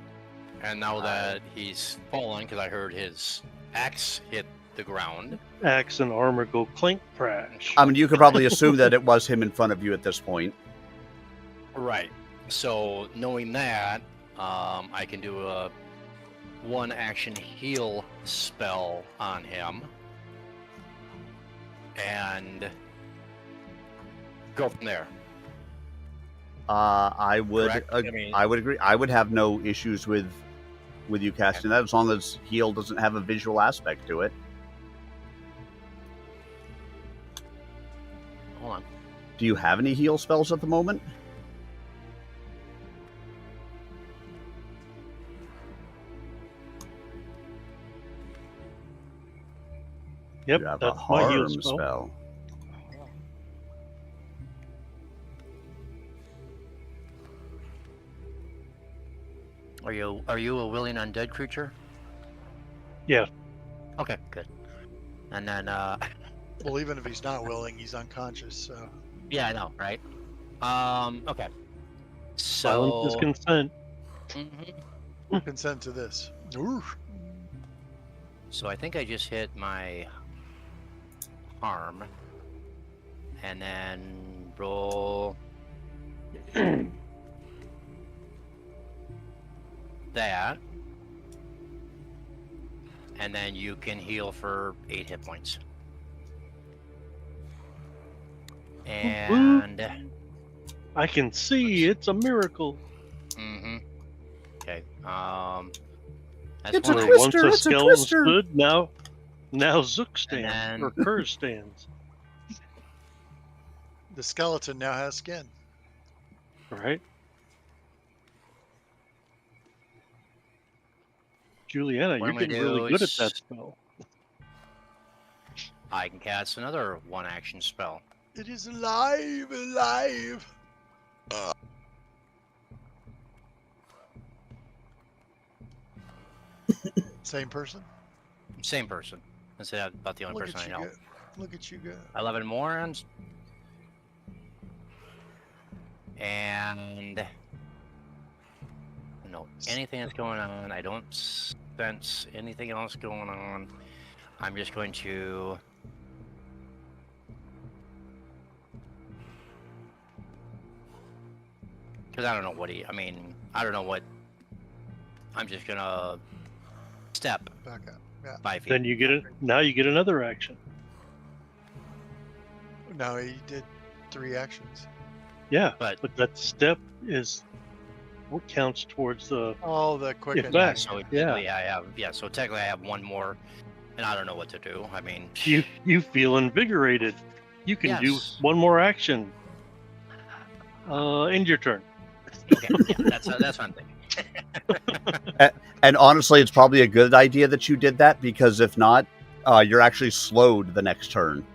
And now that he's fallen, because I heard his axe hit the ground. Axe and armor go clink crash. I mean, you could probably assume that it was him in front of you at this point. Right. So knowing that, I can do a 1-action heal spell on him. And go from there. I would Correct? I would agree. I would have no issues with you casting that as long as heal doesn't have a visual aspect to it. Hold on. Do you have any heal spells at the moment? Yep, You have that's a my heal harm spell. spell. Are you a willing undead creature? Yeah. Okay, good. And then Well, even if he's not willing, he's unconscious. So yeah, I know, right? Okay. Silence is So consent. consent to this. Ooh. So I think I just hit my harm, and then roll that, and then you can heal for 8 hit points. And I can see it's a miracle. okay, that's It's a one twister, Once a it's a skeleton twister. stood, now Zook stands, then- or Kerr stands. The skeleton now has skin. Right? Juliana, What you're I'm gonna getting really do good at is- that spell. I can cast another 1-action spell. It is alive, alive. Same person. Same person. That's about the only Look person at I you know. go. Look at you go. 11 more and no, anything that's going on. I don't sense anything else going on. I'm just going to because I don't know what I don't know what. I'm just gonna step Back up. Yeah. 5 feet. Then you get it. Now you get another action. No, he did 3 actions. Yeah, But- but that step is what counts towards the. Oh, the quick Yeah, back. So Yeah. technically I have So technically I have one more, and I don't know what to do. I mean, You feel invigorated. You can do Yes. one more action. End your turn. okay, yeah, that's what I'm thinking. And honestly, it's probably a good idea that you did that, because if not, you're actually slowed the next turn.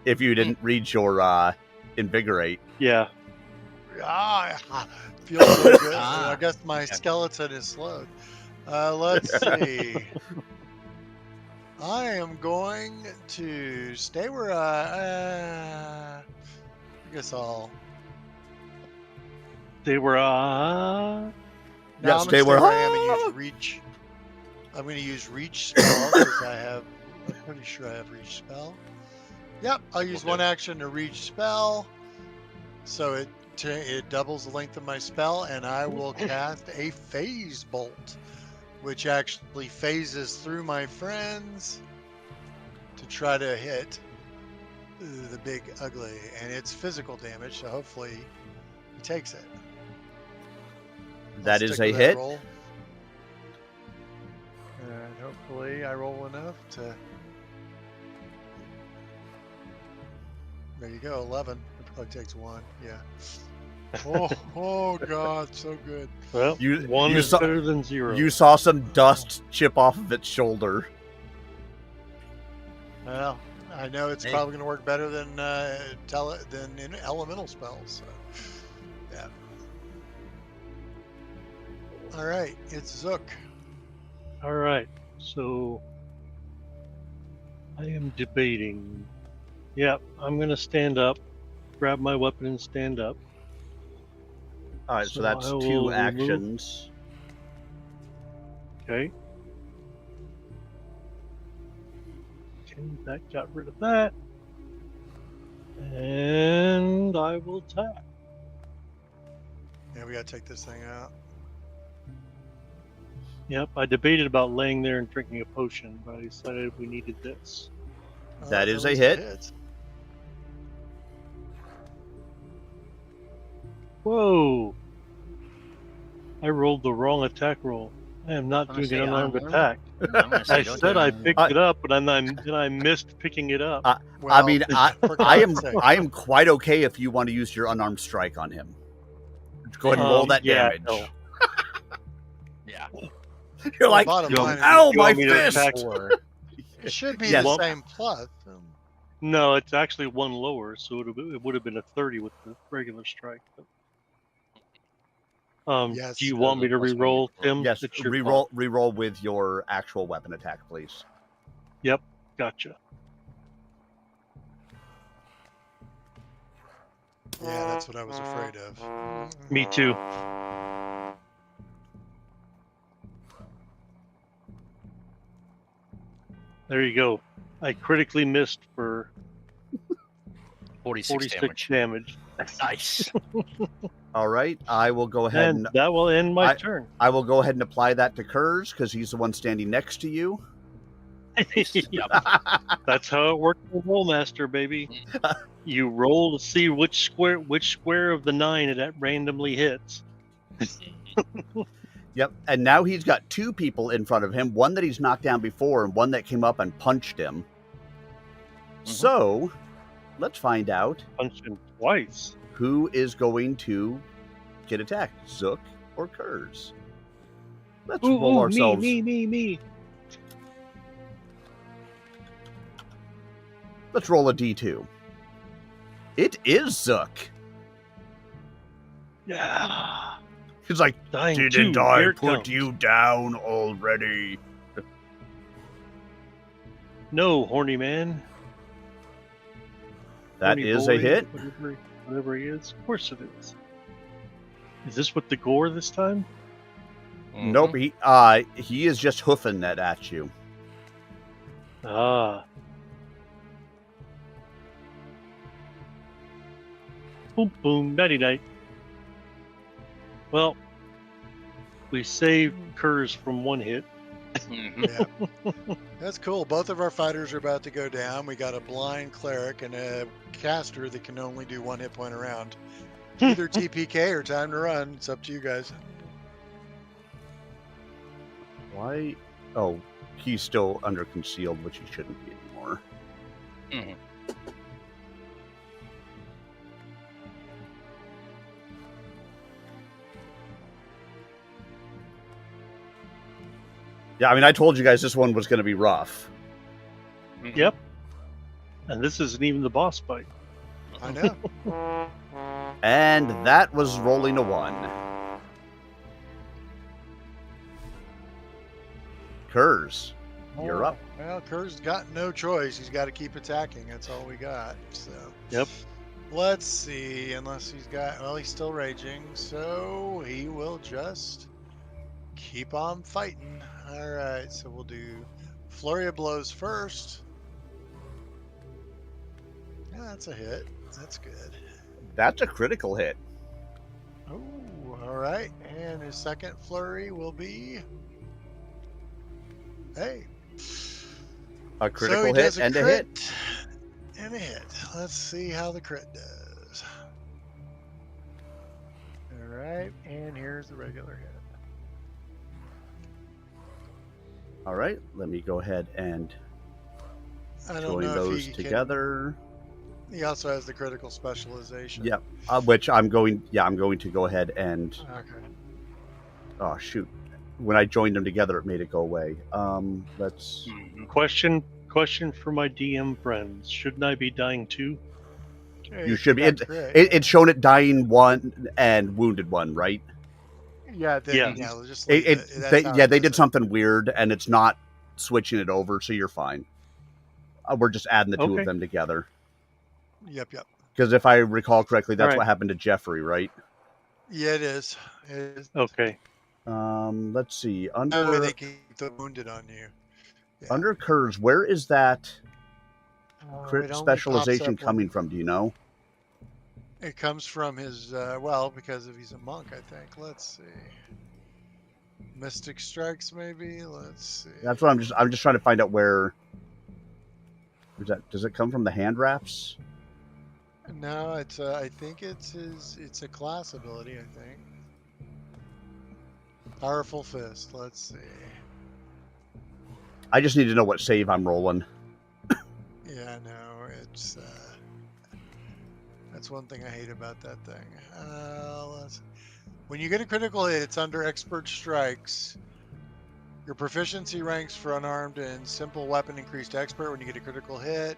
If you didn't read your invigorate. Yeah. Ah, feels so good. Ah, I guess my okay. skeleton is slowed. Let's see. I am going to stay where I guess I'll. They were. No, Yeah, I'm stay gonna where- I am and use reach. I'm going to use reach spell because I'm pretty sure I have reach spell. Yep, I'll use Will do. 1 action to reach spell, so it doubles the length of my spell, and I will cast a phase bolt, which actually phases through my friends to try to hit the big ugly, and it's physical damage, so hopefully he takes it. That I'll is stick a with that hit. roll. And hopefully I roll enough to. There you go, 11. It probably takes 1. Yeah. Oh God, so good. Well, You- one you is saw- better than 0. You saw some dust chip off of its shoulder. Well, I know it's Hey. probably going to work better than than in elemental spells. So. Yeah. All right, it's Zook. All right, so I am debating. Yeah, I'm gonna stand up, grab my weapon, and stand up. All right, so So that's I will 2 remove- actions. Okay. Okay, that got rid of that. And I will attack. Yeah, we got to take this thing out. Yep, I debated about laying there and drinking a potion, but I decided we needed this. That is at a least hit. it hits. Whoa! I rolled the wrong attack roll. I am not I'm gonna doing an say unarmed unarmed. attack. I'm gonna say I don't said do I it. picked it up, but then I missed picking it up. I Well, mean, for I am God's sake. I am quite okay if you want to use your unarmed strike on him. Go ahead and roll that yeah, damage. no. Yeah. You're like, bottom you line is ow, you my want me to fist! attack- it should be Yes. the same plus. No, it's actually one lower, so it would have been a 30 with the regular strike. But... Yes, do you there's want me a to plus one re-roll, before. Tim? Yes, It's your reroll fault. reroll with your actual weapon attack, please. Yep, gotcha. Yeah, that's what I was afraid of. Me too. There you go. I critically missed for 46 46 damage. damage. Nice. All right, I will go ahead And and that will end my turn. I will go ahead and apply that to Kurz because he's the one standing next to you. Yep. That's how it works with Rollmaster, baby. You roll to see which square of the 9 it randomly hits. Yep, and now he's got 2 people in front of him, one that he's knocked down before and one that came up and punched him. So, let's find out Punch him twice. who is going to get attacked, Zook or Kurz. Let's roll ourselves. Me. Let's roll a d2. It is Zook. Yeah. He's like, Dying didn't two. I Here it put comes. you down already? No, horny man. That Horny is boy, a hit. Whatever he is. Of course it is. Is this with the gore this time? Nope, he is just hoofing that at you. Ah. Boom, boom, nighty night. Well, we saved Kurz from one hit. Mhm. Yeah. That's cool. Both of our fighters are about to go down. We got a blind cleric and a caster that can only do 1 hit point around. Either TPK or time to run. It's up to you guys. Why? Oh, he's still under concealed, which he shouldn't be anymore. Mhm. Yeah, I mean, I told you guys this one was going to be rough. Mhm. Yep. And this isn't even the boss fight. I know. And that was rolling a 1. Kurz, you're up. Well, Kurt's got no choice. He's got to keep attacking. That's all we got. So. Yep. Let's see. Unless he's got. Well, he's still raging, so he will just keep on fighting. All right. So we'll do flurry of blows first. Yeah, that's a hit. That's good. That's a critical hit. Oh, all right. And his second flurry will be. Hey. A So critical he hit does and a crit hit. and a hit. Let's see how the crit does. All right, and here's the regular hit. All right, let me go ahead and I don't join know those if he together. He also has the critical specialization. Yeah, which I'm going. Yeah, I'm going to go ahead and. Okay. Oh shoot! When I joined them together, it made it go away. Let's. Question for my DM friends: shouldn't I be dying too? Okay, You should be. got crit. It's shown it dying 1 and wounded 1, right? Yeah. Then, Yeah. yeah. We'll just leave it. That's They, how yeah, it they does did it. something weird, and it's not switching it over, so you're fine. We're just adding the two Okay. of them together. Yep. Because if I recall correctly, that's Alright. what happened to Jeffrey, right? Yeah, it is. It is. Okay. Let's see. That way Under they keep the wounded on you. Yeah. under Kurz, where is that It crit only specialization pops up when- coming from? Do you know? It comes from his, well, because if he's a monk, I think. Let's see. Mystic Strikes, maybe? Let's see. That's what I'm just trying to find out where. Does it come from the hand wraps? No, it's, I think it's it's a class ability, I think. Powerful Fist, let's see. I just need to know what save I'm rolling. Yeah, no, it's, that's one thing I hate about that thing. When you get a critical hit, it's under Expert Strikes. Your proficiency ranks for unarmed and simple weapon increased to Expert when you get a critical hit.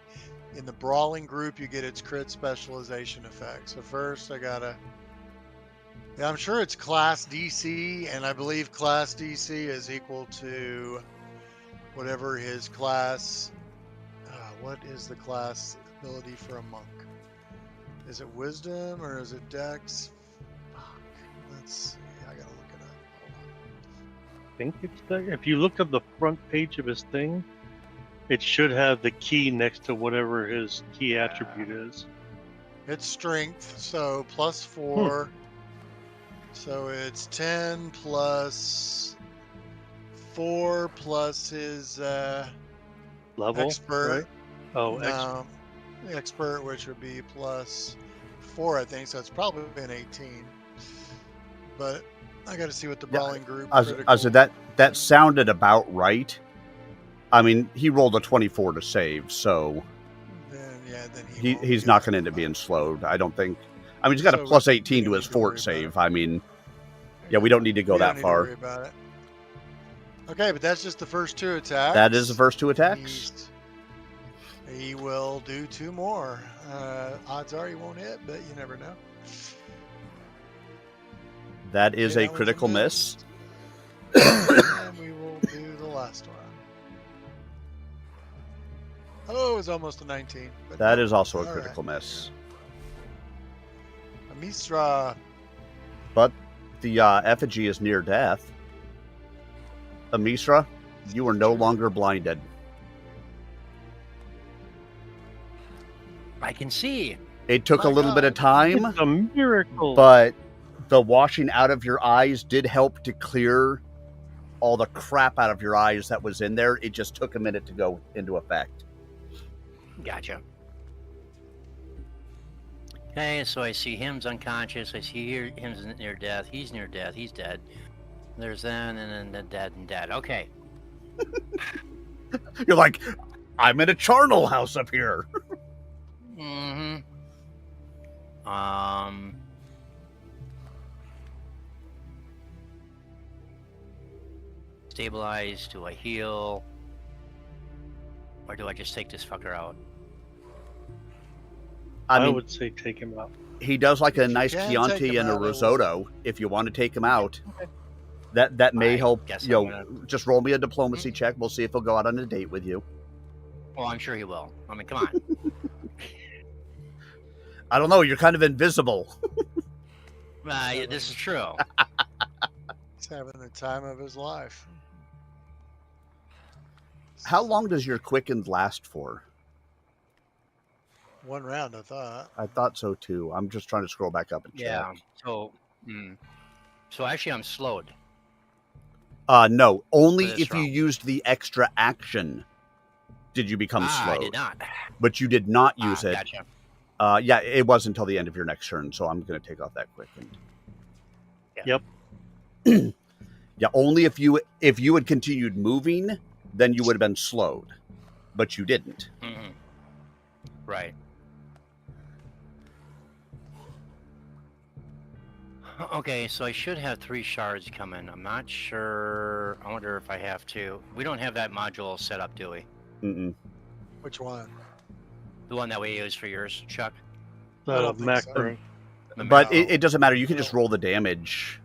In the Brawling group, you get its crit specialization effect. So first, I gotta... Yeah, I'm sure it's class DC, and I believe class DC is equal to whatever his class... what is the class ability for a monk? Is it Wisdom or is it Dex? Fuck. Let's see. I gotta look it up. Hold on. I think it's there. If you look at the front page of his thing, it should have the key next to whatever his key attribute is. It's Strength, so plus 4. So it's 10 plus 4 plus his Level? Expert. Right? Oh, No, Expert, which would be plus 4, I think. So it's probably an 18. But I got to see what the Brawling group. I said that sounded about right. I mean, he rolled a 24 to save, so Then he's not going to end up being slowed. I don't think. I mean, he's got a plus 18 to his fort save. I mean, yeah, we don't need to go that far. Worry about it. Okay, but that's just the first 2 attacks. That is the first 2 attacks. He will do 2 more. Odds are he won't hit, but you never know. That is Okay, a that was critical miss. And we will do the last one. Oh, it was almost a 19. But That no. is also a All critical right. miss. A Mistra. But the effigy is near death. Amisra, you are no longer blinded. I can see. It took My a little bit of time, It's a miracle. but the washing out of your eyes did help to clear all the crap out of your eyes that was in there. It just took a minute to go into effect. Gotcha. Okay, so I see him's unconscious. I see here him's near death. He's near death. He's dead. There's then and then the dead and dead. Okay. You're like, I'm in a charnel house up here. Mm-hmm. Stabilize. Do I heal? Or do I just take this fucker out? I I mean, would say take him out. he does like a If you nice can take Chianti him and a out, I will. risotto. If you want to take him out, that may I help. guess You I'm know, gonna- just roll me a diplomacy check. We'll see if he'll go out on a date with you. Well, I'm sure he will. I mean, come on. I don't know. You're kind of invisible. This is true. He's having the time of his life. How long does your quickened last for? 1 round, I thought. I thought so too. I'm just trying to scroll back up and check. Yeah. So, so actually, I'm slowed. No, only For this if you round. used the extra action did you become I slowed. did not. But you did not use it. Gotcha. Yeah, it was until the end of your next turn, so I'm going to take off that quicken. Yep. Yeah, only if you had continued moving, then you would have been slowed, but you didn't. Mm-hmm. Right. Okay, so I should have 3 shards coming. I'm not sure. I wonder if I have to. We don't have that module set up, do we? Mm-mm. Which one? The one that we use for yours, Chuck? I don't think so. macro. But No. it doesn't matter. You can just roll the damage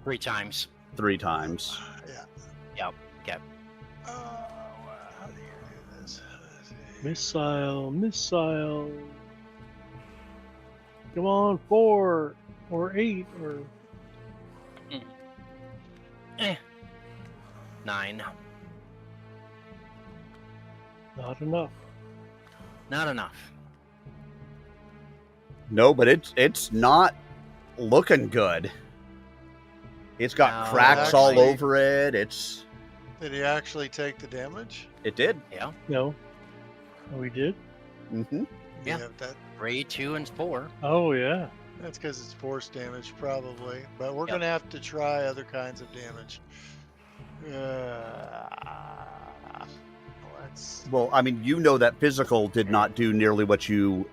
3 times. 3 times. Yeah. Yep. Okay. How do you do this? Let's see. Missile. Come on, 4 or 8 or 9. not enough. Not enough. No, but it's not looking good. It's got No, cracks all actually- over it. Did he actually take the damage? It did. Yeah. No. Oh, we did? Mm-hmm. Yeah. That 3, 2, and 4. Oh, yeah. that's because it's force damage, probably. But we're Yep. gonna have to try other kinds of damage. Let's. Well, I mean, you know that physical did not do nearly what you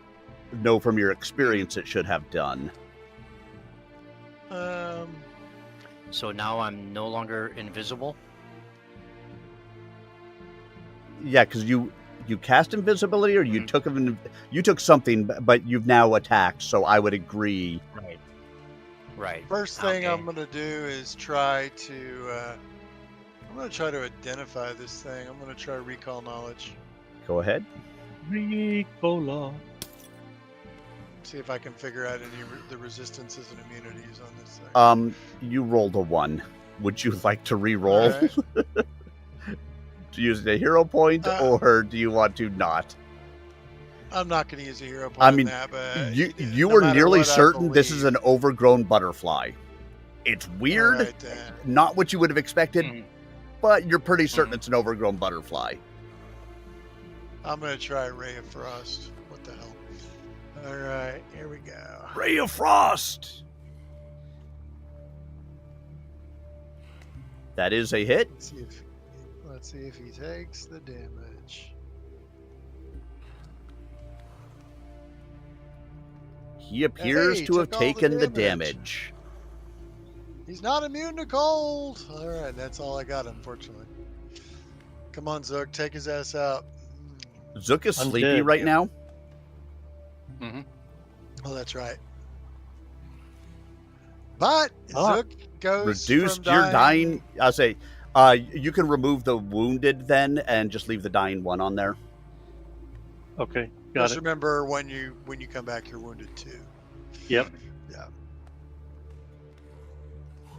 know from your experience it should have done. So now I'm no longer invisible. Yeah, because you cast invisibility, or you Mhm. took something, but you've now attacked. So I would agree. Right. Right. First thing Okay. I'm gonna do is try to. I'm gonna try to identify this thing. I'm gonna try recall knowledge. Go ahead. Ricola. See if I can figure out any the resistances and immunities on this thing. You rolled a 1. Would you like to re-roll? Alright. To use a hero point, or do you want to not? I'm not going to use a hero point I on mean, that, but you no were matter nearly what, I certain this is believe. an overgrown butterfly. It's weird, Alright, then. not what you would have expected, Mhm. but you're pretty certain it's an overgrown butterfly. I'm going to try Ray of Frost. What the hell? All right, here we go. Ray of Frost! That is a hit. Let's see if he takes the damage. He appears Hey, to have took all the taken the damage. damage. He's not immune to cold. All right, that's all I got, unfortunately. Come on, Zook, take his ass out. Zook is Undead, sleepy right yeah. now. Mm-hmm. Oh, that's right. But Ah. Zook goes Reduced from your dying. I'll say, you can remove the wounded then, and just leave the dying 1 on there. Okay, got Just it. remember when you come back, you're wounded too. Yep. Yeah.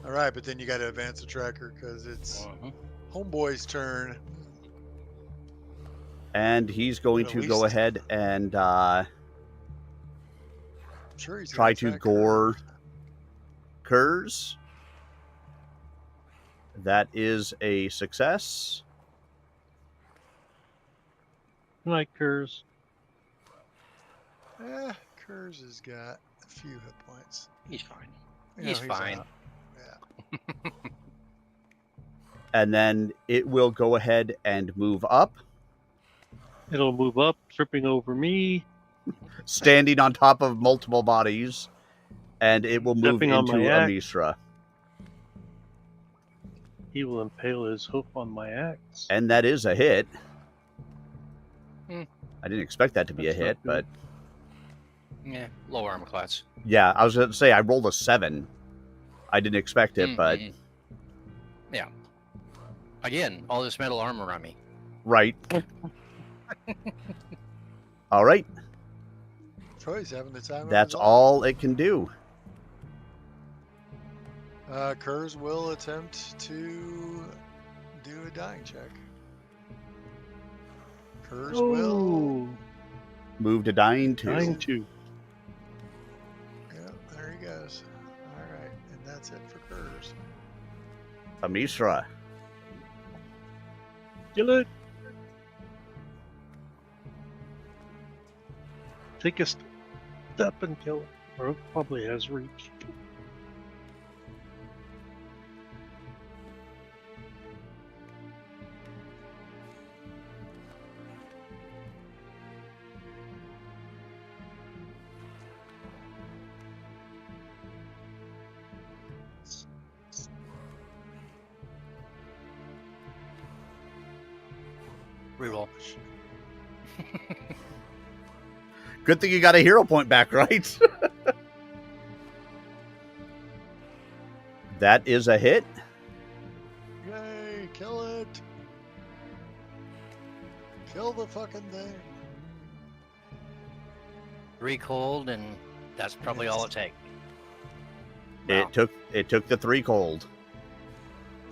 All right, but then you got to advance the tracker because it's Mhm. Homeboy's turn. And he's going At to least- go ahead and I'm sure he's try gonna to attack gore her. Kurz. That is a success. Good night, Kurz. Kurz has got a few hit points. He's fine. You know, He's fine. out. Yeah. And then it will go ahead and move up, It'll move up, tripping over me. standing on top of multiple bodies, and it will move Stepping on into my axe. Amisra. He will impale his hoof on my axe. And that is a hit. Hmm. I didn't expect that to be That's a not hit, good. but Yeah. Low armor class. yeah, I was going to say I rolled a 7. I didn't expect it, but Mhm. Yeah. Again, all this metal armor on me. right. All right, Troy's having the time of that's his life. all it can do. Kurz will attempt to do a dying check. Kurz will. Oh, Move to dying 2. dying 2. Yeah, there he goes. All right, and that's it for Kurz. Amisra. Kill it. Take a step and kill it. Or it probably has reach. Reroll. Good thing you got a hero point back, right? That is a hit. Yay, kill it. Kill the fucking thing. 3 cold, and that's probably all it takes. It took the 3 cold.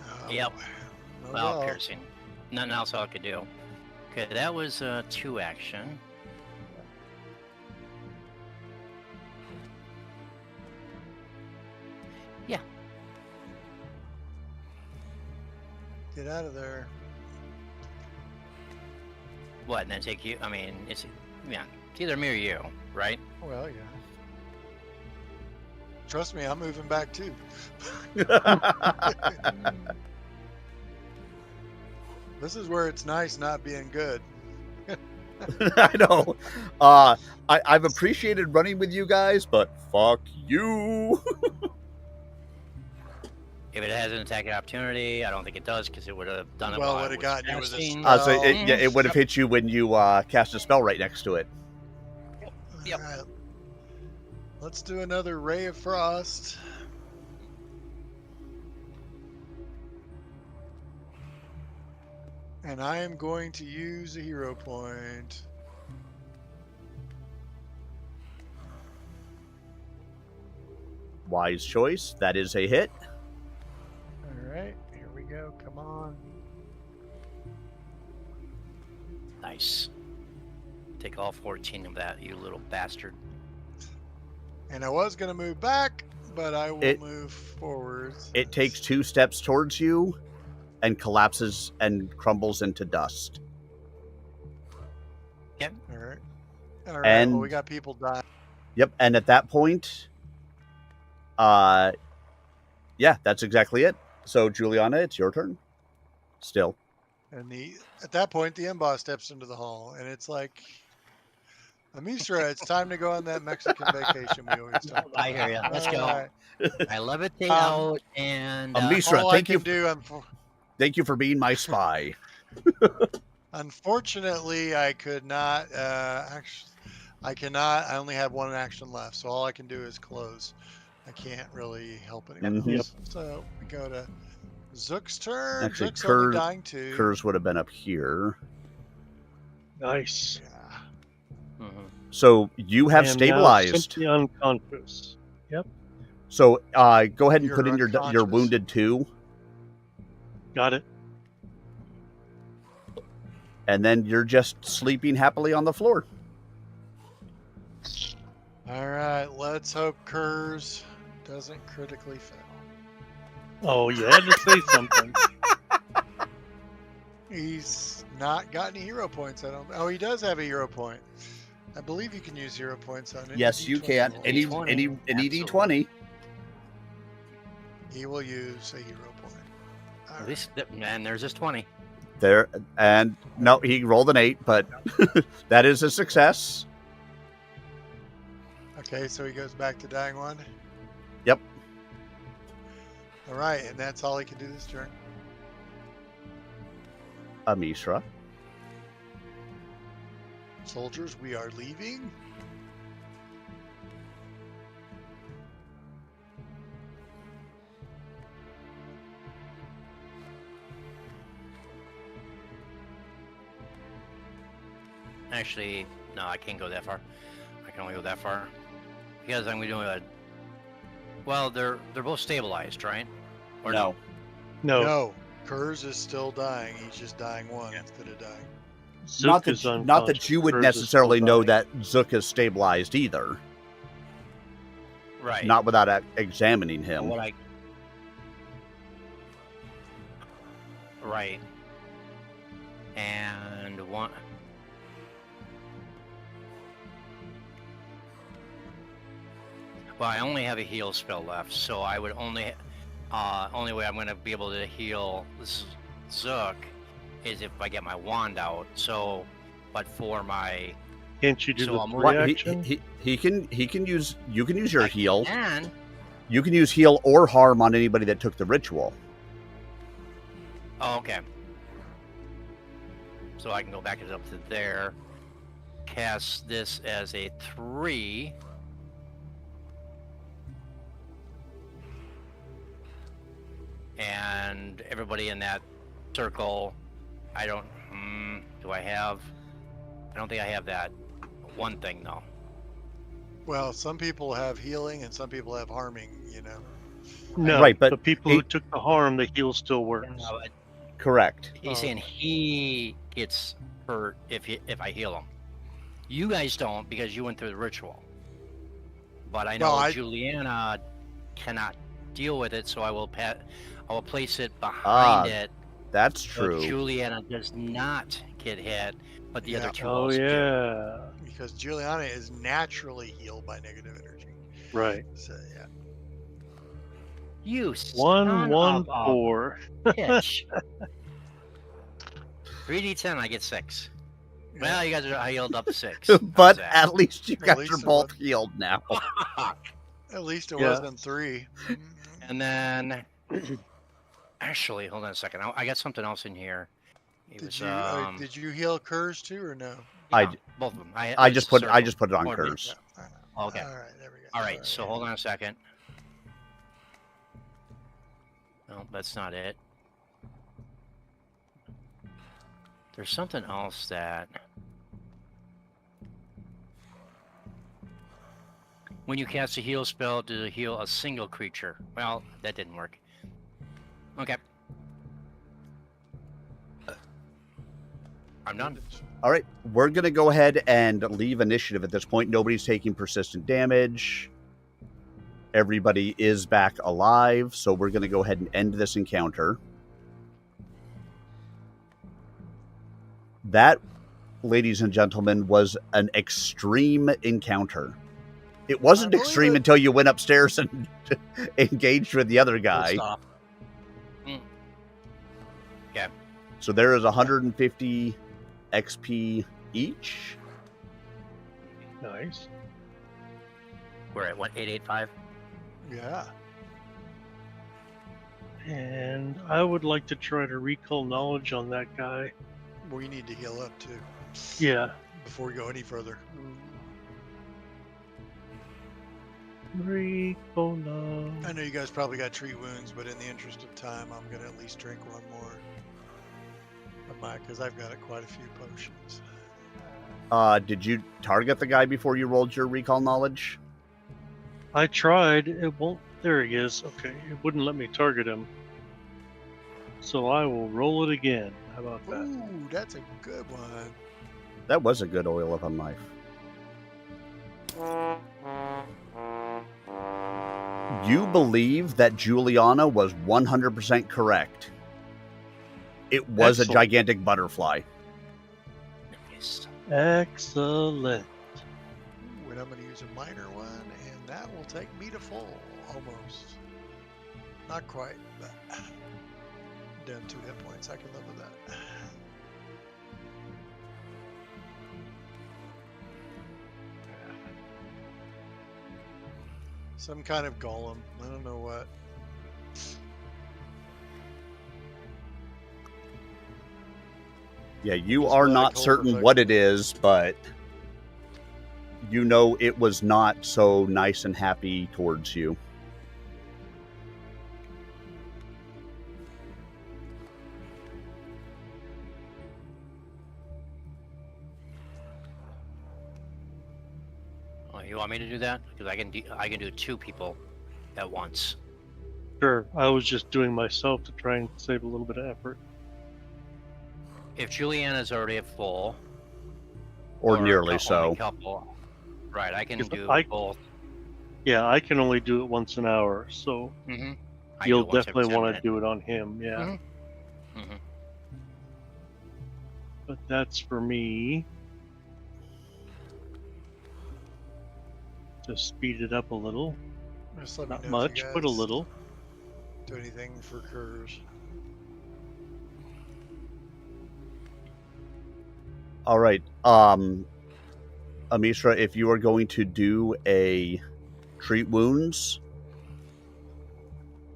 Oh, Yep. oh Well, piercing. Nothing else I could do. Okay, that was 2 action. Yeah. Get out of there. What, and then take you? I mean, it's either me or you, right? Well, yeah. Trust me, I'm moving back too. This is where it's nice not being good. I know. I've appreciated running with you guys, but fuck you. If it has an attacking opportunity, I don't think it does because it would have done it. Well, while would I have was gotten you with a casting. spell. So it would have hit you when you cast a spell right next to it. Yep. All right. Let's do another Ray of Frost. And I am going to use a hero point. Wise choice. That is a hit. All right, here we go. Come on. Nice. Take all 14 of that, you little bastard. And I was going to move back, but I will move forward. It takes 2 steps towards you and collapses and crumbles into dust. Yep. All right. All right. And- well, we got people dying. Yep, and at that point, yeah, that's exactly it. So, Juliana, it's your turn. Still. And at that point, the M-Boss steps into the hall, and it's like, Amistra, it's time to go on that Mexican vacation we always talk about. I hear ya. Let's go. All right. I levitate out and Amistra, All thank I you. can do, Thank you for being my spy. unfortunately, I could not. Actually, I cannot. I only have 1 action left, so all I can do is close. I can't really help anyone Mhm. else. So we go to Zook's turn. Actually, Zook's only Kerr- dying 2. Kurz would have been up here. Nice. Yeah. Mhm. So you have I am now stabilized. simply unconscious. So go ahead and You're put in your unconscious. wounded 2, Got it. and then you're just sleeping happily on the floor. All right. Let's hope Kurz doesn't critically fail. Oh, you had to say something. He's not got any hero points. I don't. Oh, he does have a hero point. I believe you can use hero points on it. Yes, you can. Any D20. He will use a hero point. All At right. least, and there's his 20. There, and no, he rolled an 8, but that is a success. Okay, so he goes back to dying 1. Yep. All right, and that's all he can do this turn. Amisra. Soldiers, we are leaving. Actually, no, I can't go that far. I can only go that far because I'm doing a. Well, they're both stabilized, right? Or No. No. No, Kurz is still dying. He's just dying 1 instead of dying. Not Zook is that unconscious. you would Kurz is necessarily still know dying. that Zook is stabilized either. Right. Not without examining him. What I. Right. And one. Well, I only have a heal spell left, so I would only way I'm going to be able to heal Zook is if I get my wand out. So, but for my Can't you do So the I'm free What, action? he can use. You can use your heal. and You can use heal or harm on anybody that took the ritual. oh, okay. So I can go back it up to there. Cast this as a 3. And everybody in that circle, I don't, do I have, I don't think I have that one thing though. Well, some people have healing and some people have harming, you know. No, Right, but the people who took the harm, the heal still works. No, Correct. he's saying he gets hurt if I heal him. You guys don't because you went through the ritual. But I know Juliana cannot deal with it, so I will place it behind it. That's So true. Juliana does not get hit, but the other two Oh also do. yeah, Because Juliana is naturally healed by negative energy. right. So yeah. You son of a 114. bitch. 3d10, I get 6. Well, you guys are healed up to 6. But How's that? at least you guys least are it both was- healed now. Fuck. At least it Yeah. wasn't 3. And then, actually, hold on a second. I got something else in here. It was, Did you heal Kurz too or no? yeah, both of them. I just put it on Or- Curse. Yeah. Okay. All right, there we go. All right, so hold on a second. No, that's not it. There's something else that... When you cast a heal spell, does it heal a single creature? Well, that didn't work. Okay. I'm done. All right, we're going to go ahead and leave initiative at this point. Nobody's taking persistent damage. Everybody is back alive, so we're going to go ahead and end this encounter. That, ladies and gentlemen, was an extreme encounter. It wasn't I believe extreme it. until you went upstairs and engaged with the other guy. Stop. Okay. So there is 150 XP each. Nice. We're at what, 885? Yeah. And I would like to try to recall knowledge on that guy. We need to heal up too Yeah. before we go any further. Recall knowledge. I know you guys probably got treat wounds, but in the interest of time, I'm gonna at least drink one more of my, because I've got quite a few potions. Did you target the guy before you rolled your recall knowledge? I tried. It won't. There he is. Okay. It wouldn't let me target him. So I will roll it again. How about that? Ooh, that's a good one. That was a good oil of unlife. You believe that Juliana was 100% correct. It was Excellent. a gigantic butterfly. Nice. Excellent. Ooh, and I'm gonna use a minor one, and that will take me to full, almost. Not quite, but down 2 hit points. I can live with that. Some kind of golem. I don't know what. Yeah, you Just are black not hole certain effect. what it is, but you know it was not so nice and happy towards you. Oh, you want me to do that? Because I can do 2 people at once. Sure. I was just doing myself to try and save a little bit of effort. If Juliana's already at full, Or a nearly only so. couple, right? I can If do I- both. Yeah, I can only do it once an hour, so Mm-hmm. you'll definitely want to do it on him. Yeah. Mhm. Mm-hmm. But that's for me. To speed it up a little. Just let me Not know if much, you but a guys little. Do anything for Kurz. All right. Amisra, if you are going to do a treat wounds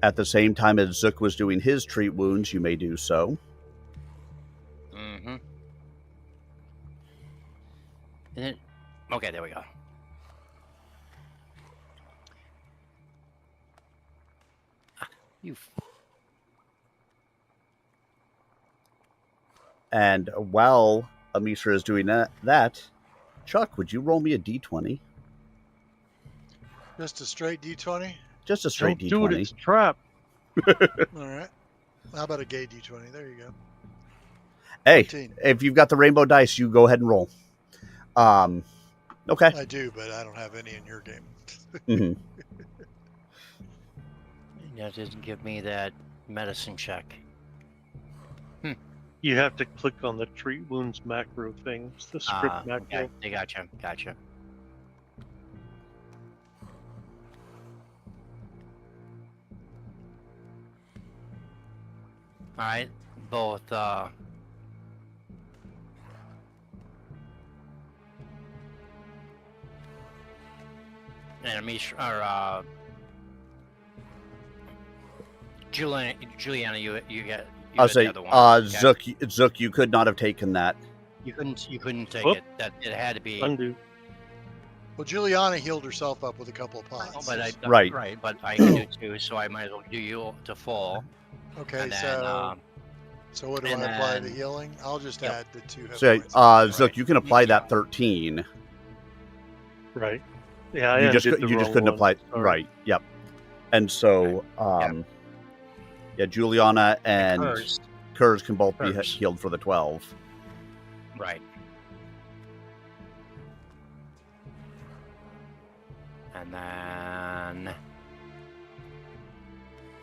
at the same time as Zook was doing his treat wounds, you may do so. Mm-hmm. And then, okay, there we go. You. And while Amisha is doing that, Chuck, would you roll me a d20? Just a straight D20? Just a straight Don't d20. do it, it's a trap. All right. How about a gay D20? There you go. Hey, 15. if you've got the rainbow dice, you go ahead and roll. Okay. I do, but I don't have any in your game. hmm That doesn't give me that medicine check. You have to click on the treat wounds macro thing. It's the script macro. Okay, they gotcha. All right, both and Amish or Juliana, you get. I'll say, the other one. Okay. Zook, you could not have taken that. You couldn't take Whoop. it. That it had to be. Undo. Well, Juliana healed herself up with a couple of Oh, pots. but Right. but I can do two, so I might as well do you to full. Okay, And then, so what do I and apply the then- healing? I'll just Yep. add the 2 hit So, points. Zook, you can apply You that can. 13. Right. Yeah, I You just undid the wrong couldn't one. apply. Sorry. Right. Yep. And so, yeah, Juliana and Curse. Kurz can both be Curse. healed for the 12. Right. And then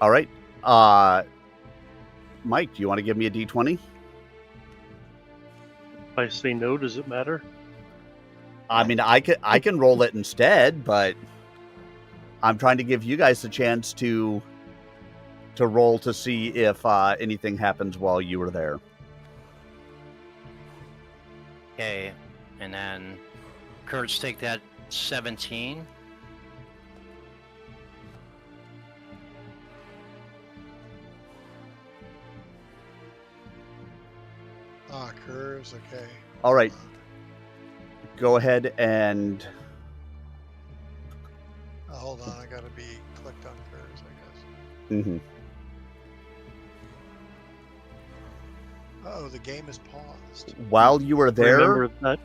All right. Mike, do you want to give me a d20? If I say no, does it matter? I mean, I can roll it instead, but I'm trying to give you guys the chance to roll to see if anything happens while you were there. okay, and then Kurtz take that 17. Curves, okay. All right. Go ahead and Hold on, I gotta be clicked on curves, I guess. mhm. Oh, the game is paused. While you were there, Remember that.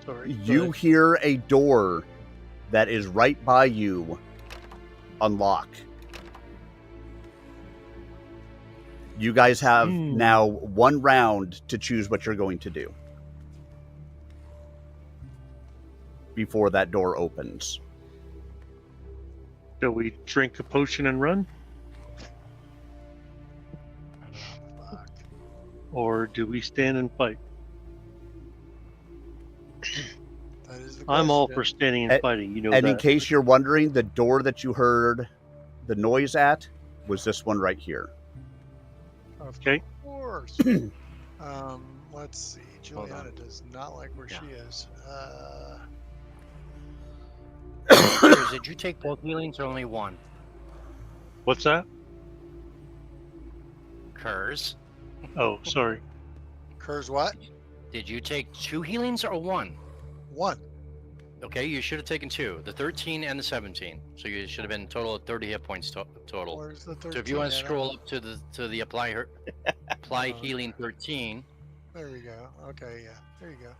Sorry. go you ahead. hear a door that is right by you unlock. You guys have now 1 round to choose what you're going to do before that door opens. Shall we drink a potion and run? Fuck. Or do we stand and fight? That is the I'm all question. for standing and And- fighting. You know And that. in case you're wondering, the door that you heard the noise at was this one right here. Of Okay. course. Let's see. Juliana does not like where she is. Kurtz, did you take both healings or only one? What's that? Kurz, Oh, sorry. Curves what? did you take 2 healings or 1? 1. Okay, you should have taken 2, the 13 and the 17. So you should have been total of 30 hit points total. Where's the 13? So if you want to Yeah, scroll up to the apply healing 13, There we go. Okay, yeah. There you go.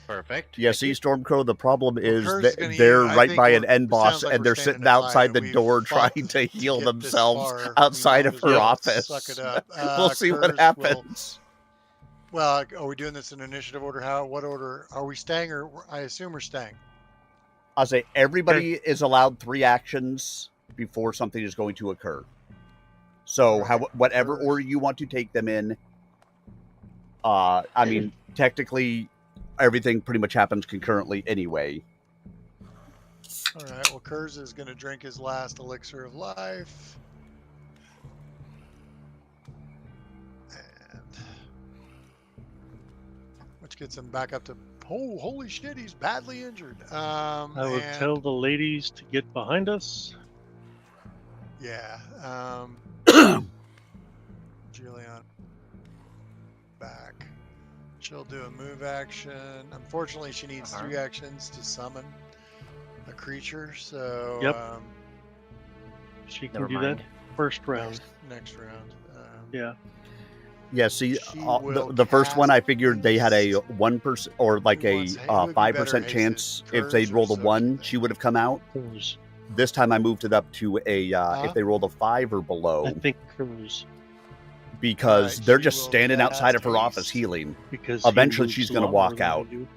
perfect. Yeah, see, Stormcrow, the problem is Kurz that is gonna they're use- I right think by an we're- end it boss, sounds like and we're they're standing sitting in a outside fight, the and door we've fought trying to heal get this themselves far. outside We of might her as well office. Suck it up. We'll see what Kurz will- happens. Well, are we doing this in initiative order? What order? Are we staying or I assume we're staying? I'll say everybody is allowed 3 actions before something is going to occur. So, Right. whatever Kurz. order you want to take them in. I mean, technically, everything pretty much happens concurrently anyway. All right. Well, Kurz is going to drink his last elixir of life. And which gets him back up to, oh, holy shit, he's badly injured. I will and- tell the ladies to get behind us. Yeah. Julian back. She'll do a move action. Unfortunately, she needs 3 actions to summon a creature. So Yep. She can Never do mind. that first round. next round. Yeah. Yeah, see, She will the first one I cast figured they had a haste. 1% or like Who a wants- who would be better 5% hasted, chance if Kurz they'd or rolled a Zook, 1, you think? she would have come out. Curse. This time I moved it up to a if they rolled a 5 or I below think Curse. because Right, they're she just will standing outside of cast her office haste. healing. Because he Eventually moves she's a gonna lot walk more than I out. do.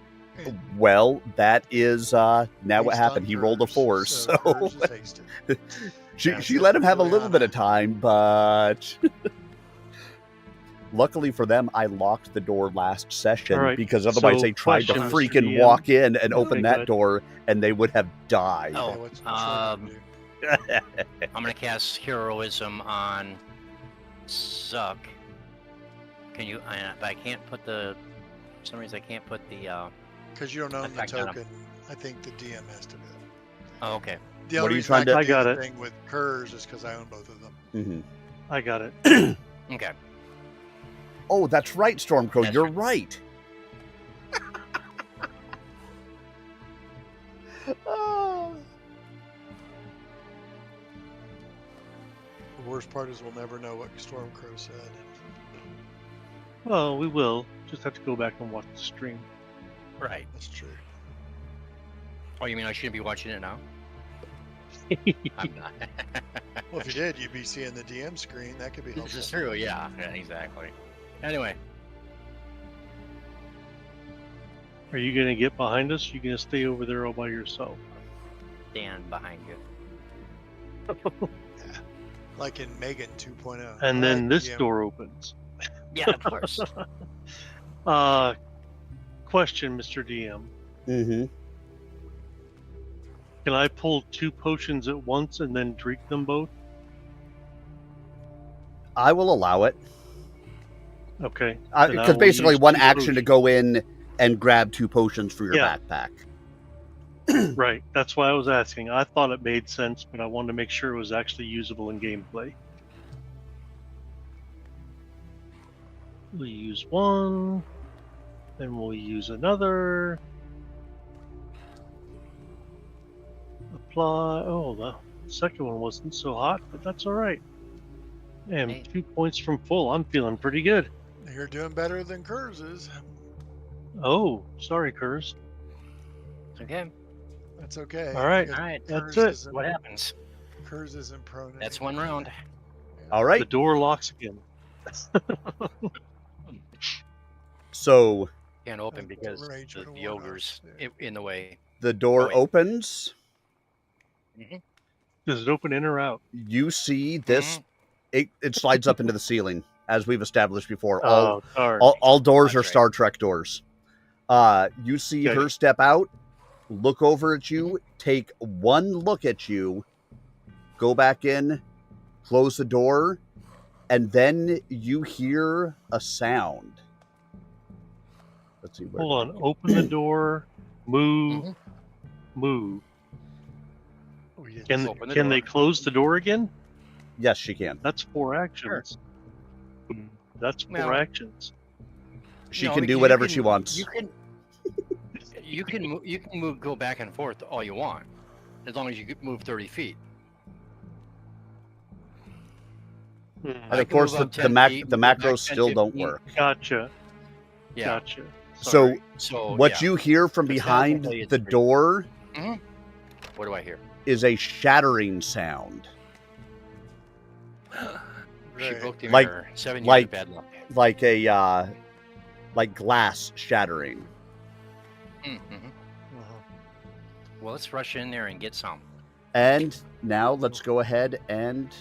Well, that is now what Based happened. on He rolled a Kurz, 4, so Kurz is hasted. she let him have a little bit of Juliana. time, but luckily for them, I locked the door last session All right, because otherwise so they tried to question, Mr. freaking DM. walk in and Okay, open that good. door, and they would have died. Oh, Okay, what's what gonna do? I'm gonna cast heroism on Zuck. Can you? But I can't put the. For some reason, I can't put the. Because you don't own the effect on him. token, I think the DM has to do it. Oh, okay. The What only are you reason I trying to- can I do got the it. thing with Kurz is because I own both of them. Mhm. I got it. Okay. Oh, that's right, Stormcrow. That's You're right. right. Ah. The worst part is we'll never know what Stormcrow said. Well, we will. Just have to go back and watch the stream. Right. That's true. Oh, you mean I shouldn't be watching it now? I'm not. Well, if you did, you'd be seeing the DM screen. That could be This helpful. is true. Yeah. Exactly. Anyway. Are you going to get behind us? Or you going to stay over there all by yourself? Stand behind you. Like in Megan 2.0. And then this DM. door opens. Yeah, of course. Question, Mr. DM. Mm-hmm. Can I pull 2 potions at once and then drink them both? I will allow it. Okay. Then I Because will basically use one 2 action to potions. go in and grab 2 potions for your Yeah. backpack. Right. That's why I was asking. I thought it made sense, but I wanted to make sure it was actually usable in gameplay. We'll use 1, then we'll use another. Apply. Oh, the second one wasn't so hot, but that's all right. And Hey. 2 points from full. I'm feeling pretty good. You're doing better than Kurz is. Oh, sorry, Kurz. Okay. That's okay. All right. because All right. That's Kurz it. isn't- What happens? Kurz isn't prone. That's anymore. one round. All right. The door locks again. So Can't open That's because rage the with a warlock, ogre's yeah. in the way. the door Going. opens. Does it open in or out? You see this. It slides up into the ceiling, as we've established before. Oh, darn. All doors are That's right. Star Trek doors. You see Okay. her step out, look over at you, take one look at you, go back in, close the door, and then you hear a sound. Let's see. Where Hold on. Open the door. Move. Mhm. Move. We didn't Can Open the can they door. close the door again? Yes, she can. That's 4 actions. That's 4 Well, actions. She No, can do you whatever can- she wants. You can. You can move, go back and forth all you want, as long as you could move 30 feet. And I of can course, move up the 10 feet, the move back macros 10, still don't 15. work. Gotcha. Yeah. Gotcha. So Sorry. So what yeah. you hear from But behind technically it's the free. door What do I hear? is a shattering sound, She Right. broke the Like- mirror. 7 years like- of bad luck. like a like glass shattering. Mm-hmm. Uh-huh. Well, let's rush in there and get some. And now let's go ahead and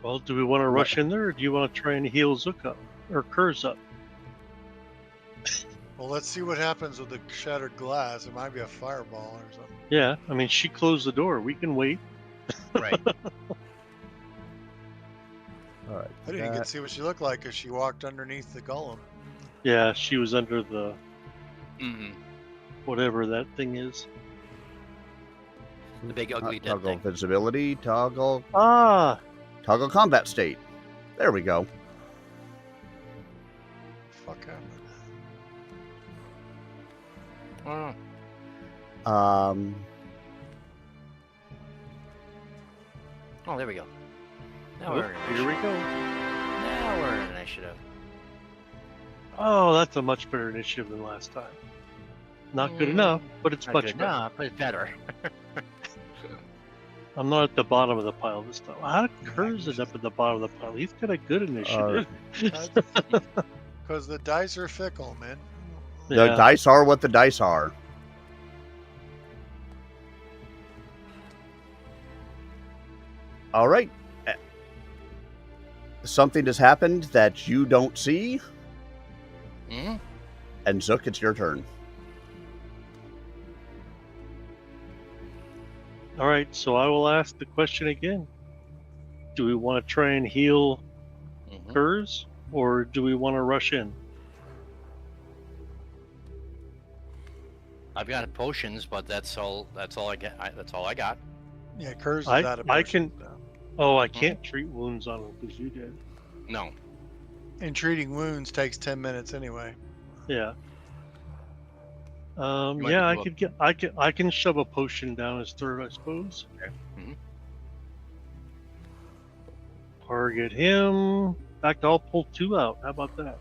Well, do we want to rush in there, or do you want to try and heal Zook up or Kurz up? Well, let's see what happens with the shattered glass. It might be a fireball or something. Yeah. I mean, she closed the door. We can wait. Right. all right. I didn't even get to see what she looked like because she walked underneath the golem. Yeah, she was under the Mm-hmm. whatever that thing is. The big ugly dead Toggle thing. visibility, toggle Ah, combat state. There we go. Oh, oh, there we go. Now Oh, we're in here we initiative. go. Now we're in initiative. Oh, that's a much better initiative than last time. Not good Mm, enough, but it's Not much good better. enough, but it's better. I'm not at the bottom of the pile this time. How did Yeah, Kurz end up at the bottom of the pile? He's got a good initiative. Because the dice are fickle, man. The Yeah. dice are what the dice are. All right. Something has happened that you don't see, Hmm? and Zook, it's your turn. All right, so I will ask the question again. Do we want to try and heal Mhm. Kurz, or do we want to rush in? I've got potions, but that's all. That's all I get. That's all I got. Yeah, Kurz is I- out of I potions can- now. Oh, I can't treat wounds on him because you did. No. And treating wounds takes 10 minutes anyway. Yeah. might Yeah, do I can shove a potion down his throat, I suppose. Okay. Mhm. Target him. In fact, I'll pull 2 out. How about that?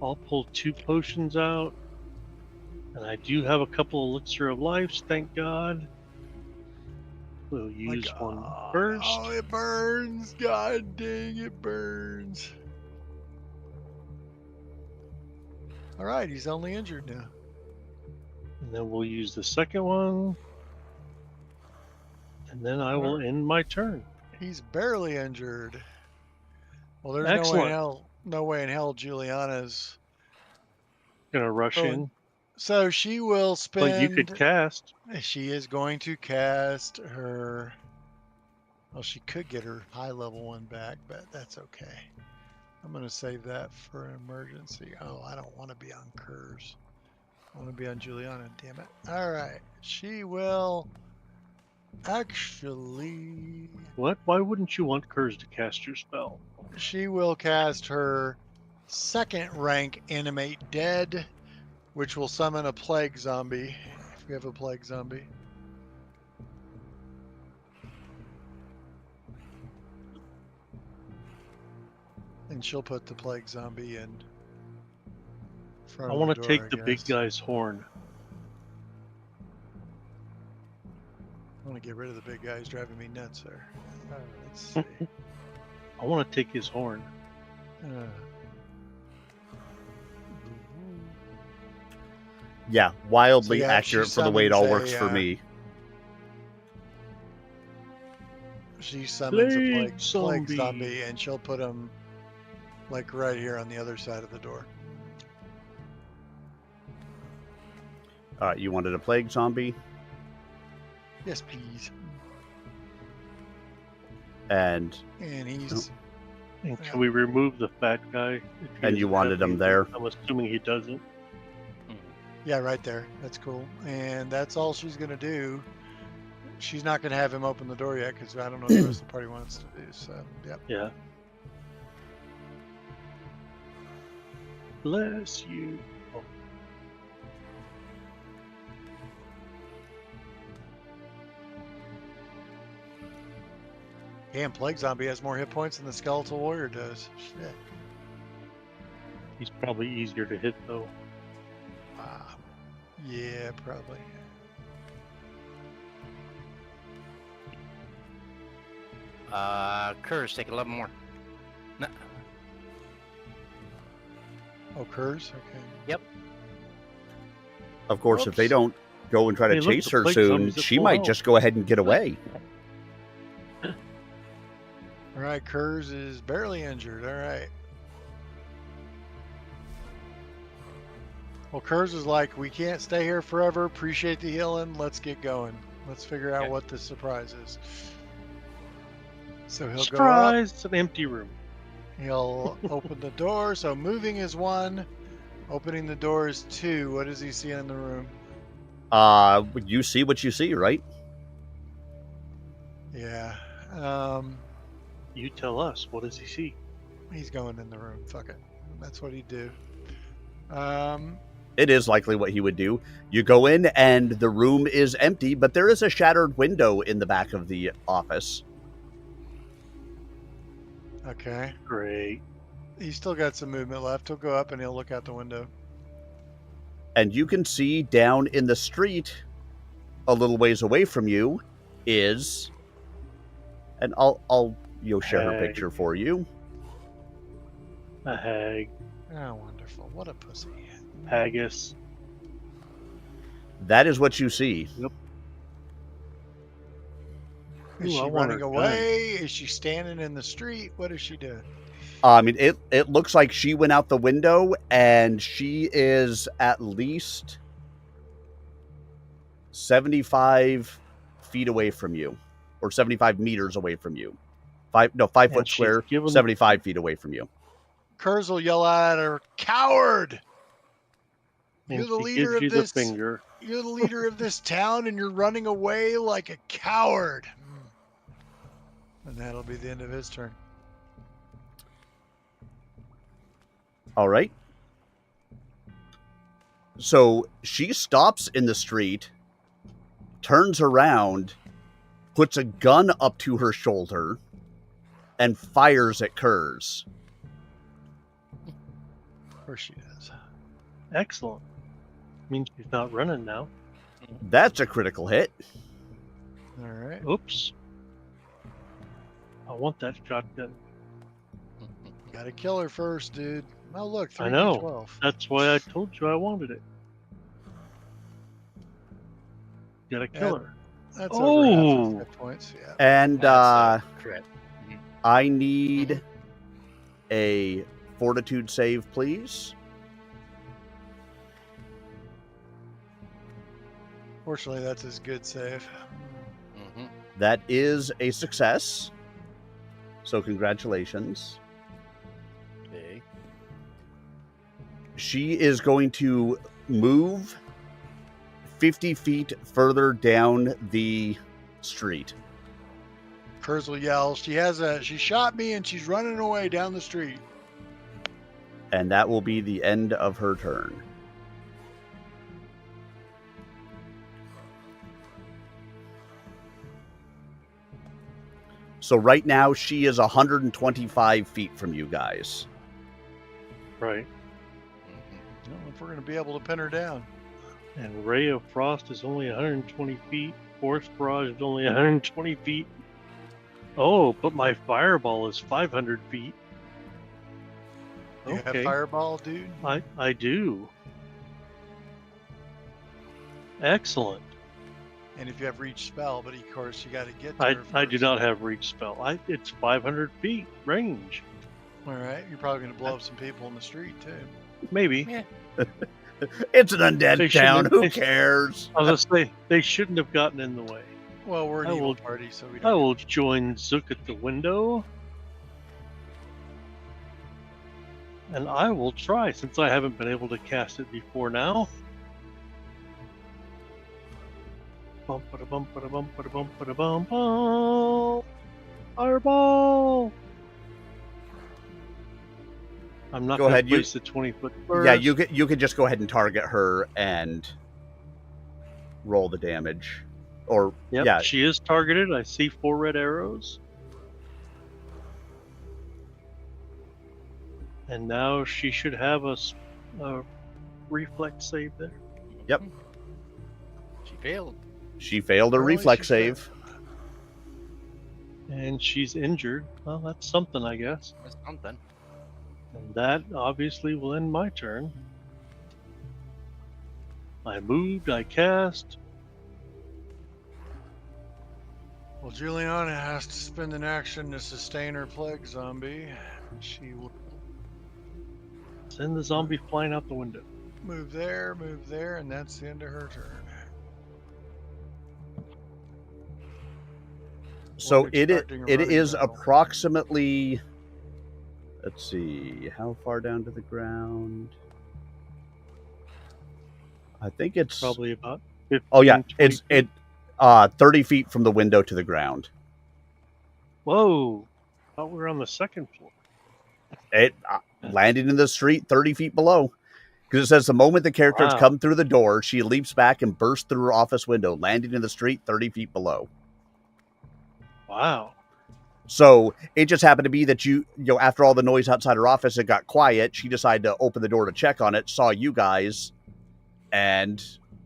I'll pull 2 potions out. And I do have a couple elixir of lives, thank God. We'll use one first. Oh, it burns. God dang, it burns. All right, he's only injured now. And then we'll use the second one. And then I will end my turn. He's barely injured. Well, there's Excellent. no way in hell Juliana's. Gonna rush Oh, in. So she will spend. But you could cast. She is going to cast her. Well, she could get her high level one back, but that's okay. I'm going to save that for an emergency. Oh, I don't want to be on Kurz. I want to be on Juliana, damn it. All right. She will actually. What? Why wouldn't you want Kurz to cast your spell? She will cast her second rank Animate Dead, which will summon a plague zombie. If we have a plague zombie. And she'll put the plague zombie in front I of want the to door, take I the big guess. guy's horn. I want to get rid of the big guy. He's driving me nuts there. Let's see. I want to take his horn. Yeah, wildly So, yeah, accurate she for the way it all summons works a, for me. She summons a plague zombie. zombie, and she'll put him like right here on the other side of the door. All right, you wanted a plague zombie, Yes, please. and And And can we remove the fat guy? if he And you doesn't wanted have him any- there? I'm assuming he doesn't. yeah, right there. That's cool. And that's all she's gonna do. She's not gonna have him open the door yet because I don't know what the rest of the party wants to do. So, yep. Yeah. Bless you. Oh, Damn, plague zombie has more hit points than the skeletal warrior does. Shit. he's probably easier to hit though. Yeah, probably. Kurz, take 11 more. No, Oh, Kurz? Okay. of course, if they Whoops. don't go and try to Hey, look, chase the her plague soon, zombie's at she full might health. just go ahead and get away. All right, Kurz is barely injured. All right. Well, Kurz is like, we can't stay here forever. Appreciate the healing. Let's get going. Let's figure out Okay. what the surprise is. So he'll go up. Surprise! It's an empty room. He'll open the door. So moving is 1. Opening the door is 2. What does he see in the room? You see what you see, right? Yeah. You tell us. What does he see? He's going in the room. Fuck it. That's what he'd do. It is likely what he would do. You go in and the room is empty, but there is a shattered window in the back of the office. Okay. Great. He's still got some movement left. He'll go up and he'll look out the window. And you can see down in the street, a little ways away from you, is, and I'll share her Hag. picture for you. A hag. Oh, wonderful. What a pussy. Haggis. That is what you see. Yep. Is Ooh, she I want running her away? Is she standing in the street? What is she doing? I mean, it looks like she went out the window, and she is at least 75 feet away from you, or 75 meters away from you. 5 And foot she's square, given- 75 feet away from you. Kurz will yell at her, "Coward! And You're the she leader gives of you this. the finger. You're the leader of this town, and you're running away like a coward." And that'll be the end of his turn. All right. So she stops in the street, turns around, puts a gun up to her shoulder, and fires at Kurz. Of course she does. Excellent. Means she's not running now. That's a critical hit. All right. Oops. I want that shotgun. Gotta kill her first, dude. Oh, look. 3 I know. 12. That's why I told you I wanted it. Gotta kill her. That's over half Oh. of 5 points. Yeah. And That's a crit. I need a fortitude save, please. Fortunately, that's his good save. Mm-hmm. That is a success. So congratulations. Okay. She is going to move 50 feet further down the street. Kurz will yell, she shot me and she's running away down the street. And that will be the end of her turn. So right now, she is 125 feet from you guys. Right. Mm-hmm. Well, if we're going to be able to pin her down. And Ray of Frost is only 120 feet. Force Barrage is only 120 feet. Oh, but my Fireball is 500 feet. You have Okay. Fireball, dude? I do. Excellent. And if you have Reach Spell, but of course you got to get to her I do first. not have Reach Spell. It's 500 feet range. All right. You're probably going to blow up some people in the street, too. Maybe. Yeah. It's an undead They town. shouldn't- Who they- cares? I was gonna say, they shouldn't have gotten in the way. Well, we're an I evil will- party, so we I don't. will join Zook at the window. And I will try, since I haven't been able to cast it before now. Bum ba bum ba bum ba bum ba bum bum. Fireball. I'm not Go going ahead, to you- place the 20-foot burst. Yeah, you can just go ahead and target her and roll the damage. Or, Yep, yeah, she is targeted. I see 4 red arrows. And now she should have a reflex save there. Yep. She failed. she failed a Apparently reflex she save. And she's injured. Well, that's something, I guess. That's something. And that obviously will end my turn. I moved, I cast. Well, Juliana has to spend an action to sustain her plague zombie. She will Send the zombie flying out the window. move there, and that's the end of her turn. So Wasn't it expecting a it running is battle. approximately, let's see, how far down to the ground? I think it's Probably about 15, oh yeah, 20 it's feet. 30 feet from the window to the ground. Whoa! Thought we were on the second floor. It landed in the street 30 feet below. Because it says the moment the characters Wow. come through the door, she leaps back and bursts through her office window, landing in the street 30 feet below. Wow. So it just happened to be that after all the noise outside her office, it got quiet. She decided to open the door to check on it, saw you guys, and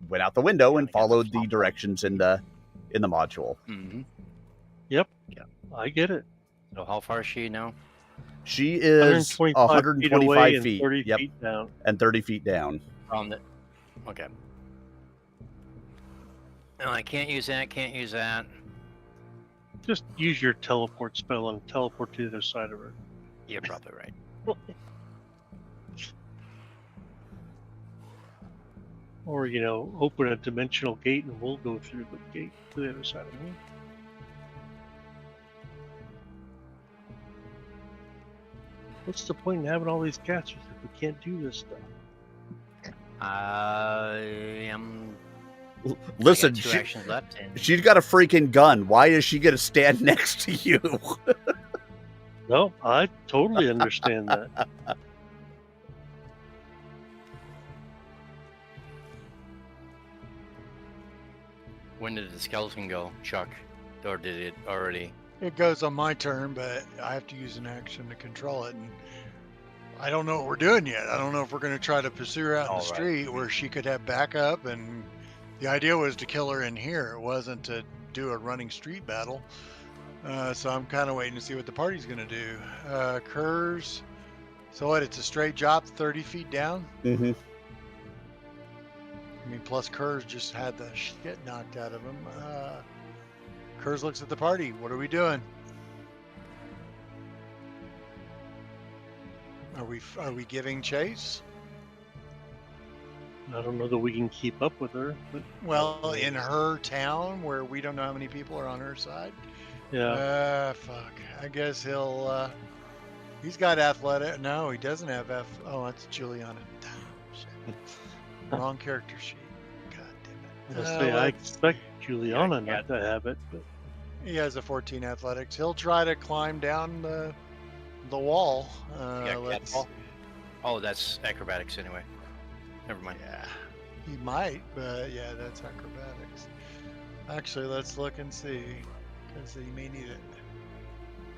went out the window and followed the directions in the module. Mm-hmm. Yep. Yeah. I get it. So how far is she now? She is 125 away feet, and 30 yep, feet down. and 30 feet down. From the. Okay. No, I can't use that. Can't use that. Just use your teleport spell and teleport to the other side of her. You're probably right. Or, open a dimensional gate and we'll go through the gate to the other side of her. What's the point in having all these casters if we can't do this stuff? I am. Listen, I got two actions left. And she's got a freaking gun. Why is she going to stand next to you? No, I totally understand that. when did the skeleton go, Chuck? Or did it already? It goes on my turn, but I have to use an action to control it. And I don't know what we're doing yet. I don't know if we're going to try to pursue her out in the street where she could have backup. And the idea was to kill her in here. It wasn't to do a running street battle. So I'm kind of waiting to see what the party's going to do. Kurz. So what? It's a straight drop 30 feet down? Mm-hmm. I mean, plus Kurz just had the shit knocked out of him. Kurz looks at the party. What are we doing? Are we giving chase? I don't know that we can keep up with her. But Well, in her town where we don't know how many people are on her side. yeah, Fuck. I guess he's got athletic. No, he doesn't have oh, that's Juliana. Shit. Wrong character sheet. God damn it. I expect Juliana not to have it. But He has a 14 athletics. He'll try to climb down the wall. Let's... Oh, that's acrobatics anyway. Never mind. Yeah, he might, but yeah, that's acrobatics. Actually, let's look and see, because he may need it.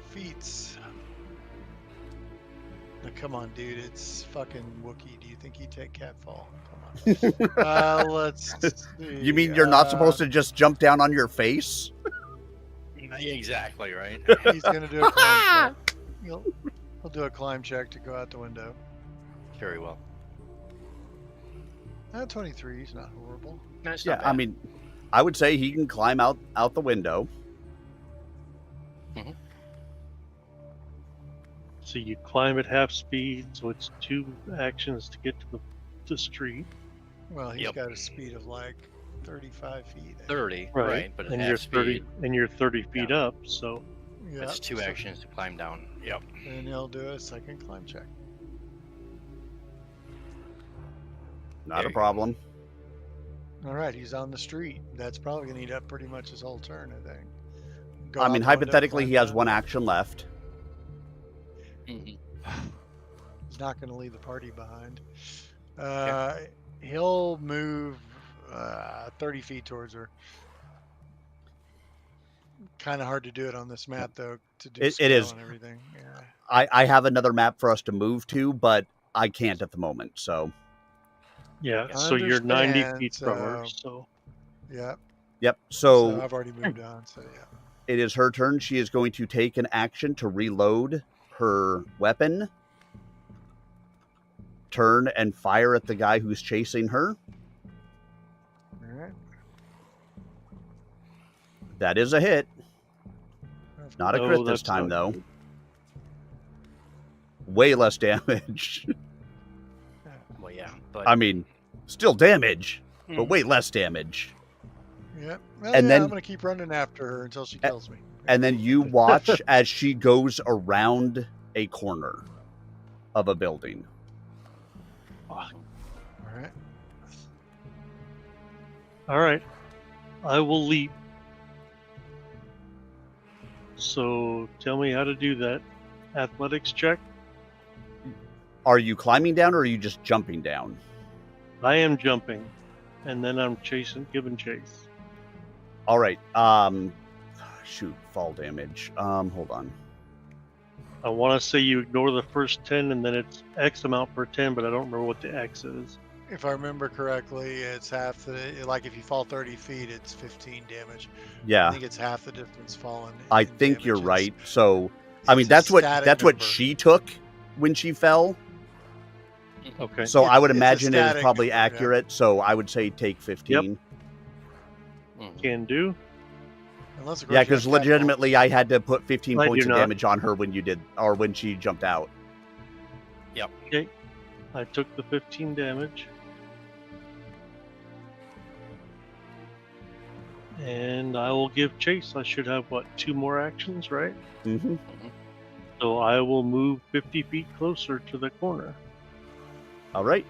Feats. Now, come on, dude. It's fucking Wookiee. Do you think he'd take Catfall? Come on. Let's see. You mean you're not supposed to just jump down on your face? Exactly right. He's gonna do a climb check. He'll do a climb check to go out the window. Very well. 23 is not horrible. That's Yeah, not I bad. mean, I would say he can climb out the window. so you climb at half speed, so it's 2 actions to get to the street. Well, he's Yep. got a speed of like 35 feet. 30, Right. right? But at And half you're speed, 30 feet up, so Yeah, that's 2 so- actions to climb down. Yep. And he'll do a second climb check. Not There a you go. problem. All right, he's on the street. That's probably going to eat up pretty much his whole turn, I think. Go I out mean, the window, hypothetically, climb he has down. 1 action left. Mhm. He's not going to leave the party behind. He'll move 30 feet towards her. Kind of hard to do it on this map, though, to do It scale is. and everything. Yeah. I have another map for us to move to, but I can't at the moment. So, yeah. I So you're 90 understand, feet from her. so- So Yeah. yep. So So I've already moved on. So yeah. it is her turn. She is going to take an action to reload her weapon, turn and fire at the guy who's chasing her. All right. That is a hit. Not a No, crit this that's time, not though. good. Way less damage. Well, yeah, but I mean, still damage, but Mm. way less damage. Yeah. Well, And yeah, then- I'm going to keep running after her until she kills me. And then you watch as she goes around a corner of a building. All right. All right. I will leap. So tell me how to do that. Athletics check. Are you climbing down or are you just jumping down? I am jumping, and then I'm giving chase. All right. Shoot, fall damage. Hold on. I want to say you ignore the first 10, and then it's X amount per 10, but I don't remember what the X is. If I remember correctly, it's half the, like if you fall 30 feet, it's 15 damage. I Yeah, think it's half the distance fallen. I in think damage. you're It's- right. So, I mean, it's a that's what static that's what number. she took when she fell. Okay. So I would It's a imagine it is static probably number, yeah. accurate. So I would say take 15. Mhm. Can do. Unless, of course, Yeah, you because have catapult. legitimately, I had to put 15 I points do of not. damage on her when you did, or when she jumped out. Okay. I took the 15 damage. And I will give chase. I should have, what, 2 more actions, right? Mm-hmm. So I will move 50 feet closer to the corner. All right.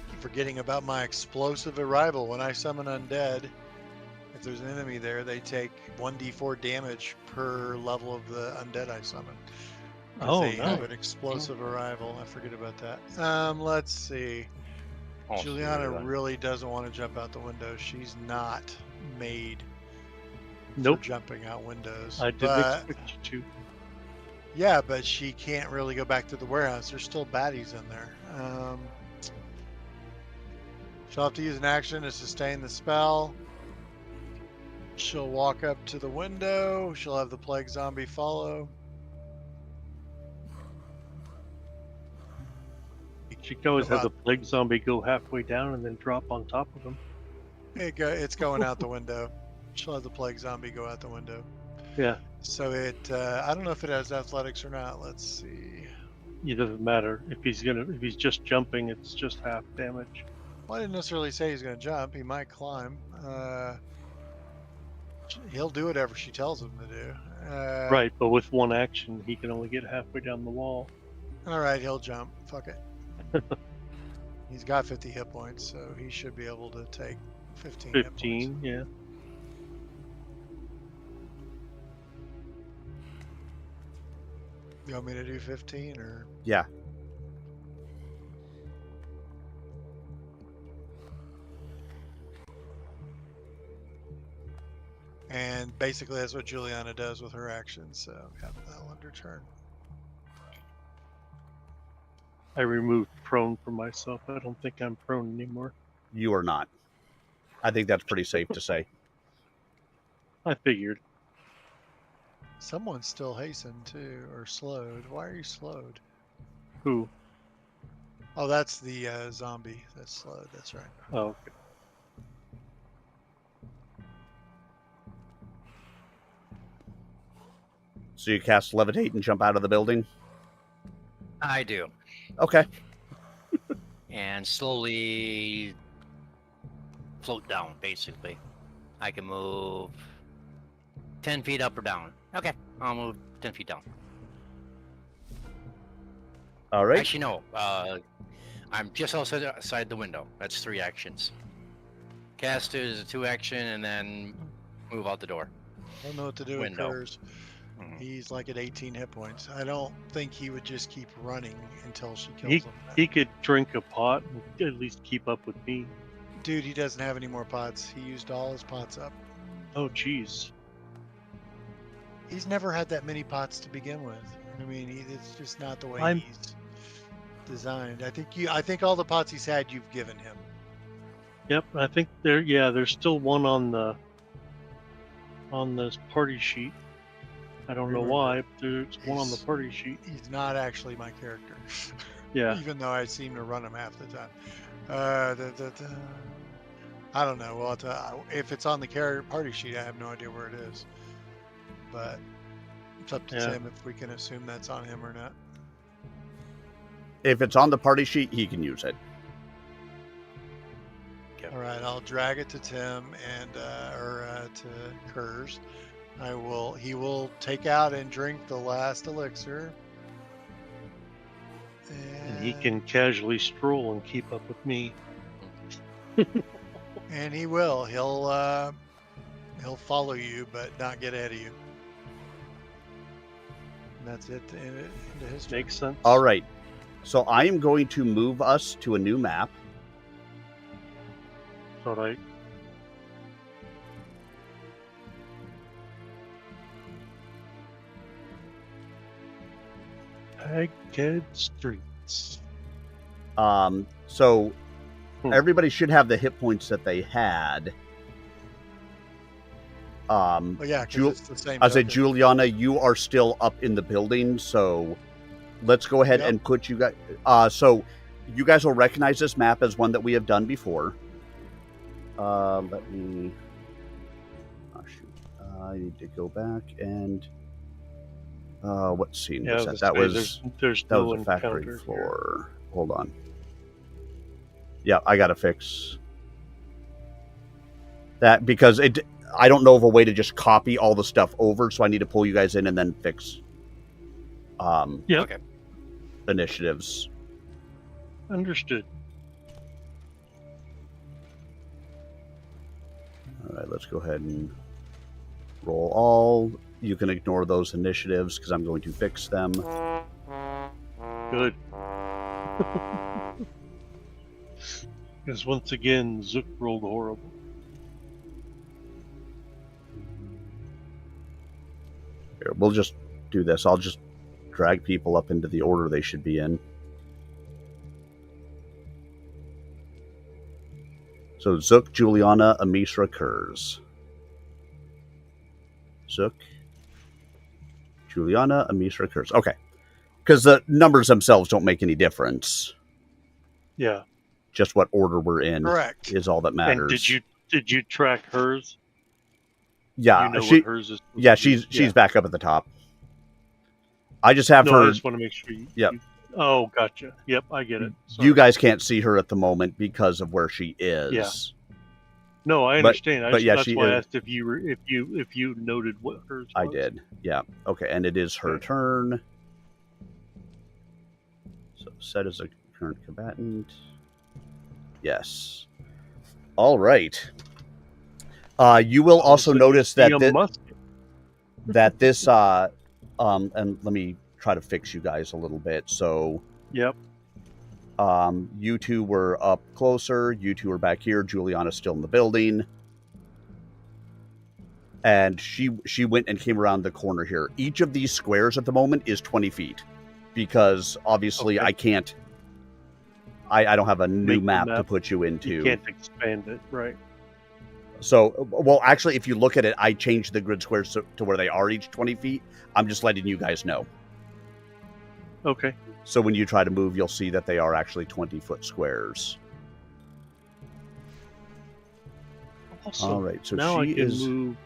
Keep forgetting about my explosive arrival. When I summon undead, if there's an enemy there, they take 1d4 damage per level of the undead I summon. 'Cause Oh, they have nice. an explosive arrival. I forget about that. Let's see. Also, Juliana right. really doesn't want to jump out the window. She's not made Nope. for jumping out windows. I didn't But expect you to. yeah, but she can't really go back to the warehouse. There's still baddies in there. She'll have to use an action to sustain the spell. She'll walk up to the window. She'll have the plague zombie follow. She could always Come have on. the plague zombie go halfway down and then drop on top of him. It's going out the window. She'll have the plague zombie go out the window. Yeah, So I don't know if it has athletics or not. Let's see. it doesn't matter. If he's just jumping, it's just half damage. Well, I didn't necessarily say he's going to jump. He might climb. He'll do whatever she tells him to do. Right, but with one action, he can only get halfway down the wall. All right, he'll jump. Fuck it. He's got 50 hit points, so he should be able to take 15 hit points. 15, yeah. You want me to do 15 or? Yeah. And basically that's what Juliana does with her actions, so that'll end her turn. I removed prone for myself. I don't think I'm prone anymore. You are not. I think that's pretty safe to say. I figured. Someone's still hastened too, or slowed. Why are you slowed? Who? Oh, that's the zombie that's slowed. That's right. Oh, okay. So you cast levitate and jump out of the building? I do. Okay. And slowly float down, basically. I can move 10 feet up or down. Okay, I'll move 10 feet down. All right. Actually, no. I'm just outside the window. That's 3 actions. Cast is a 2 action, and then move out the door. I don't know what to do with Window. Kurz. He's like at 18 hit points. I don't think he would just keep running until she kills him. He could drink a pot and at least keep up with me. Dude, he doesn't have any more pots. He used all his pots up. Oh, jeez. He's never had that many pots to begin with. I mean, it's just not the way I'm- he's designed. I think all the pots he's had, you've given him. Yep, I think there's still one on this party sheet. I don't know Remember, where, but there's one on the he's- party sheet. He's not actually my character. Yeah. Even though I seem to run him half the time. I don't know. Well, if it's on the party sheet, I have no idea where it is. But it's up to Yeah. Tim if we can assume that's on him or not. If it's on the party sheet, he can use it. All right, I'll drag it to Tim and to Kurz. He will take out and drink the last elixir. And he can casually stroll and keep up with me. And he will. He'll follow you, but not get ahead of you. And that's it into his turn. Makes sense. All right. So I am going to move us to a new map. All right. Egghead Streets. So Hmm. everybody should have the hit points that they had. Well, yeah, because Ju- it's the same. I said, token. Juliana, you are still up in the building, so let's go ahead Yep. and put you guys. So you guys will recognize this map as one that we have done before. Let me. Oh shoot! I need to go back and. What scene Yeah, was that? That was there's that no was the factory encounter floor. Hold on. Yeah, I gotta fix that because it. I don't know of a way to just copy all the stuff over, so I need to pull you guys in and then fix. Yep. Okay. Initiatives. here. Understood. All right, let's go ahead and roll all. You can ignore those initiatives because I'm going to fix them. Good. Because once again, Zook rolled horrible. Here, we'll just do this. I'll just drag people up into the order they should be in. So Zook, Juliana, Amisra, Kurz. Zook, Juliana, Amisra, Kurz. Okay. Because the numbers themselves don't make any difference. Yeah. Just what order we're in Correct. is all that matters. And did you track hers? Yeah, You know she. what hers is. supposed Yeah, to be? she's back up at the top. I just have No, her. I just want to make sure you. Yep. Oh, gotcha. Yep, I get it. You Sorry. guys can't see her at the moment because of where she is. Yeah. No, I But- understand. but yeah, that's she why I is- asked if you noted what hers was. I did. Yeah. Okay, and it is her Okay. turn. So set as a current combatant. Yes. All right. You will also notice that that this and let me try to fix you guys a little bit. So Yep. you two were up closer, you two are back here, Juliana's still in the building. And she went and came around the corner here. Each of these squares at the moment is 20 feet. Because obviously Okay. I can't I don't have a new Make the map to map. put you into. You can't expand it, right? So, well, actually, if you look at it, I changed the grid squares to where they are each 20 feet. I'm just letting you guys know. Okay. So when you try to move, you'll see that they are actually 20-foot squares. Also, All right, so now she I can is... move.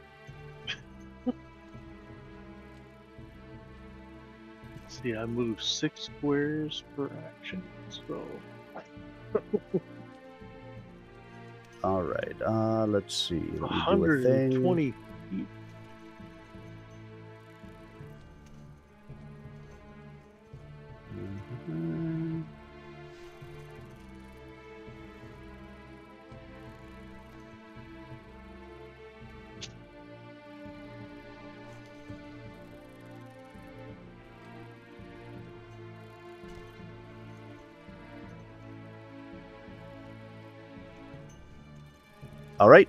Let's see, I move 6 squares per action. So All right, let's see. Let me do a thing. 120 feet. Mhm. All right.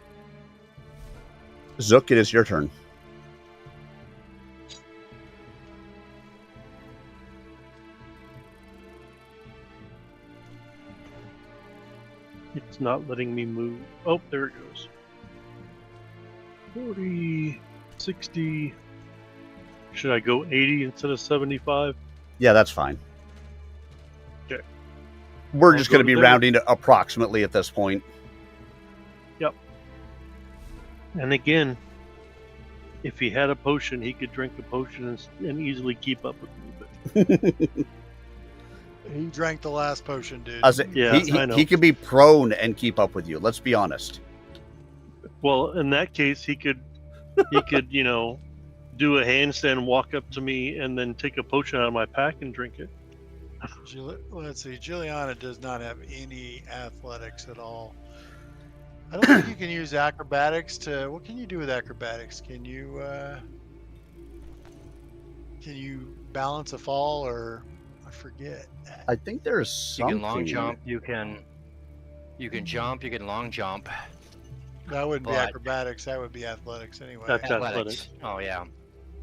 Zook, it is your turn. It's not letting me move. Oh, there it goes. 40, 60. Should I go 80 instead of 75? Yeah, that's fine. Okay. We're I'll just go going to be there. rounding to approximately at this point. And again, if he had a potion, he could drink a potion and easily keep up with me. But He drank the last potion, dude. I was saying, Yeah, I know. he can be prone and keep up with you. Let's be honest. well, in that case, he could, you know, do a handstand, walk up to me, and then take a potion out of my pack and drink it. Let's see. Juliana does not have any athletics at all. I don't think you can use acrobatics to. What can you do with acrobatics? Can you balance a fall, or I forget. I think there's You something. can long jump. You can jump. You can long jump. That wouldn't be But- acrobatics. That would be athletics anyway. That's Athletics. Oh yeah.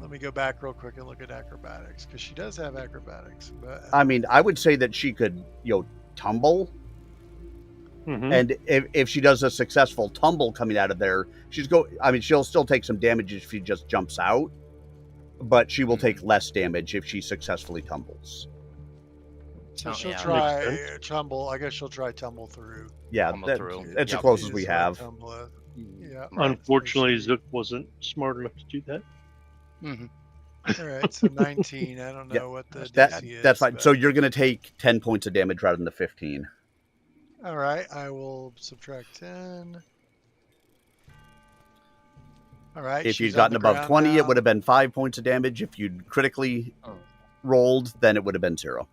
Let me go back real quick and look at acrobatics, because she does have acrobatics. But I mean, I would say that she could, tumble. Mm-hmm. And if she does a successful tumble coming out of there, she'll still take some damage if she just jumps out, but she will take less damage if she successfully tumbles. so Oh, she'll yeah. try Makes tumble. I guess she'll try tumble through. Yeah, Tumble through. it's the Yep. closest She we just like have. tumble it. Yeah. Unfortunately, So Zook wasn't smart enough to do that. Mm-hmm. All right, so 19. I don't know Yeah, what the That DC is. that's fine. but- So you're gonna take 10 points of damage rather than the 15. all right, I will subtract 10. All right. If she's you'd on gotten the above ground 20, it now. would have been 5 points of damage. If you'd critically Oh. rolled, then it would have been 0.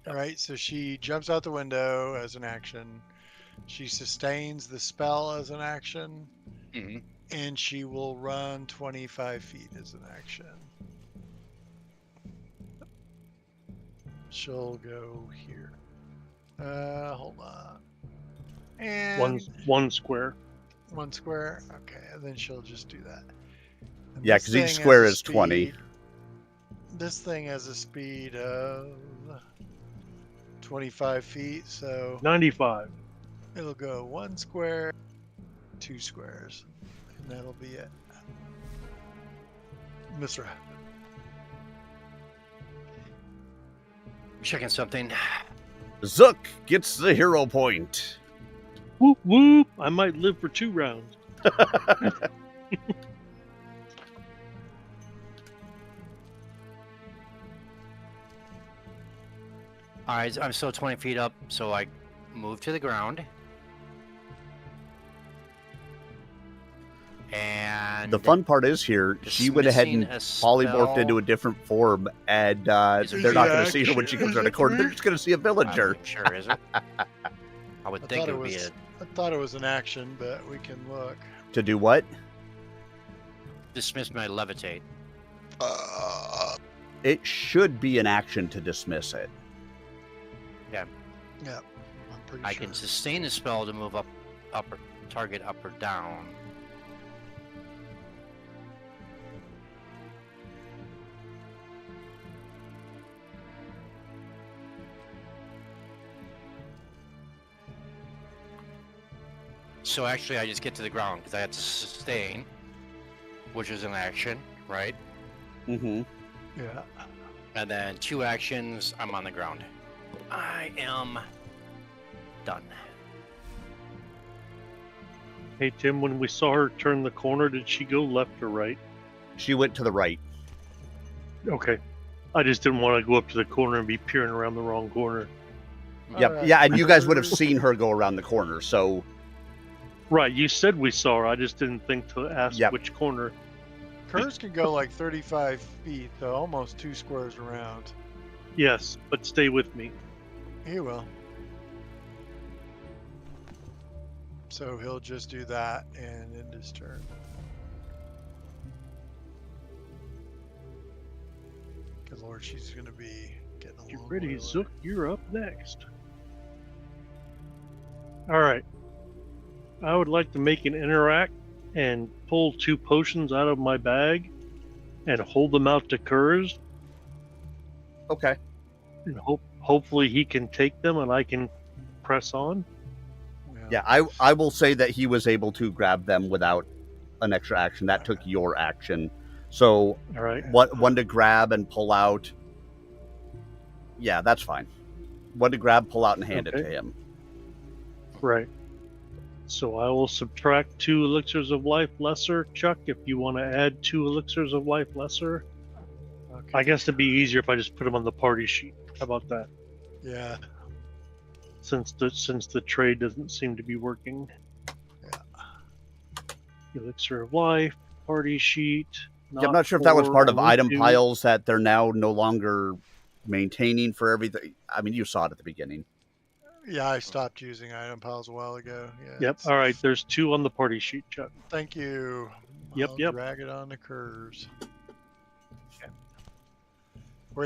All right, so she jumps out the window as an action. She sustains the spell as an action, Mm-hmm. and she will run 25 feet as an action. She'll go here. Hold on. And One square. one square. Okay, and then she'll just do that. And Yeah, this 'cause each thing square has a is 20. speed- This thing has a speed of 25 feet, so 95. it'll go 1 square, 2 squares, and that'll be it. Mr. Checking something. Zook gets the hero point. Whoop whoop! I might live for 2 rounds. All right, I'm still 20 feet up, so I move to the ground. And The fun part is here, she went ahead and dismissing a polymorphed into spell. a different form, and Is it they're not going to action? see her when she comes Is around the it corner. They're free? just going to see a villager. I'm sure, is it? I would I think thought it it would be was. a I thought it was an action, but we can look. To do what? dismiss my levitate. It should be an action to dismiss it. Yeah, I'm pretty I sure. can sustain the spell to move up or target up or down. So actually, I just get to the ground because I had to sustain, which is an action, right? Mm-hmm. Yeah. And then 2 actions, I'm on the ground. I am done. Hey Tim, when we saw her turn the corner, did she go left or right? She went to the right. Okay. I just didn't want to go up to the corner and be peering around the wrong corner. Yep. Alright. Yeah, and you guys would have seen her go around the corner. So Right, you said we saw her. I just didn't think to ask Yep. which corner. Curse can go like 35 feet, though, almost 2 squares around. Yes, but stay with me. He will. So he'll just do that and end his turn. Good lord, she's gonna be getting a Get long ready, way away. Zook. You're up next. All right. I would like to make an interact and pull 2 potions out of my bag and hold them out to Kurz, okay. and hopefully he can take them and I can press on. Yeah, I will say that he was able to grab them without an extra action. That took your action. So All right. one to grab and pull out. Yeah, that's fine. One to grab, pull out, and hand it Okay. to him. Right. So I will subtract 2 elixirs of life lesser. Chuck, if you want to add 2 elixirs of life lesser, Okay. I guess it'd be easier if I just put them on the party sheet. How about that? Yeah. Since the trade doesn't seem to be working. Yeah. Elixir of life, party sheet. Yeah, I'm not sure if that was for part of item Ubuntu. piles that they're now no longer maintaining for everything. I mean, you saw it at the beginning. Yeah, I stopped using item piles a while ago. Yeah. Yep. it's- All right. There's 2 on the party sheet, Chuck. Thank you. Yep, I'll yep. drag it on the curves.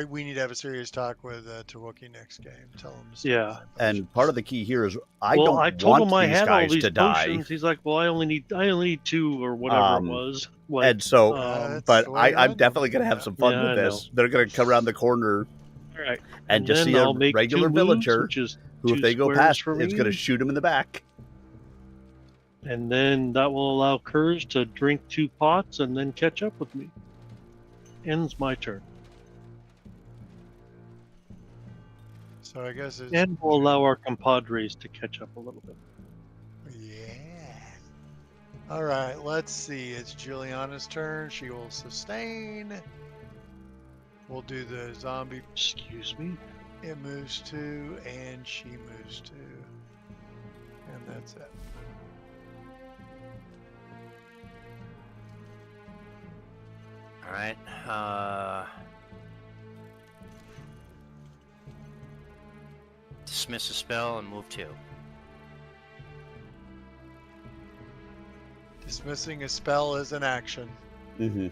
We need to have a serious talk with Tawookie next game. Tell him to stop Yeah. buying And potions. part of the key here is I well, don't I told want him I these had all guys these to die. potions. He's like, "Well, I only need 2 or whatever it was." Like, And so, That's but the way I'm I definitely normally going to do have that. some fun Yeah, with I know. this. They're going to come around the corner all right, and just then see a I'll make regular 2 moves, villager which is who, if 2 they go squares past, for is going to me. shoot him in the back. And then that will allow Kurz to drink 2 pots and then catch up with me. Ends my turn. So I guess it's And will allow our compadres to catch up a little bit. yeah. All right, let's see. It's Juliana's turn. She will sustain. We'll do the zombie. Excuse me. It moves 2, and she moves 2, and that's it. All right. Dismiss a spell and move 2. Dismissing a spell is an action. Mm-hmm.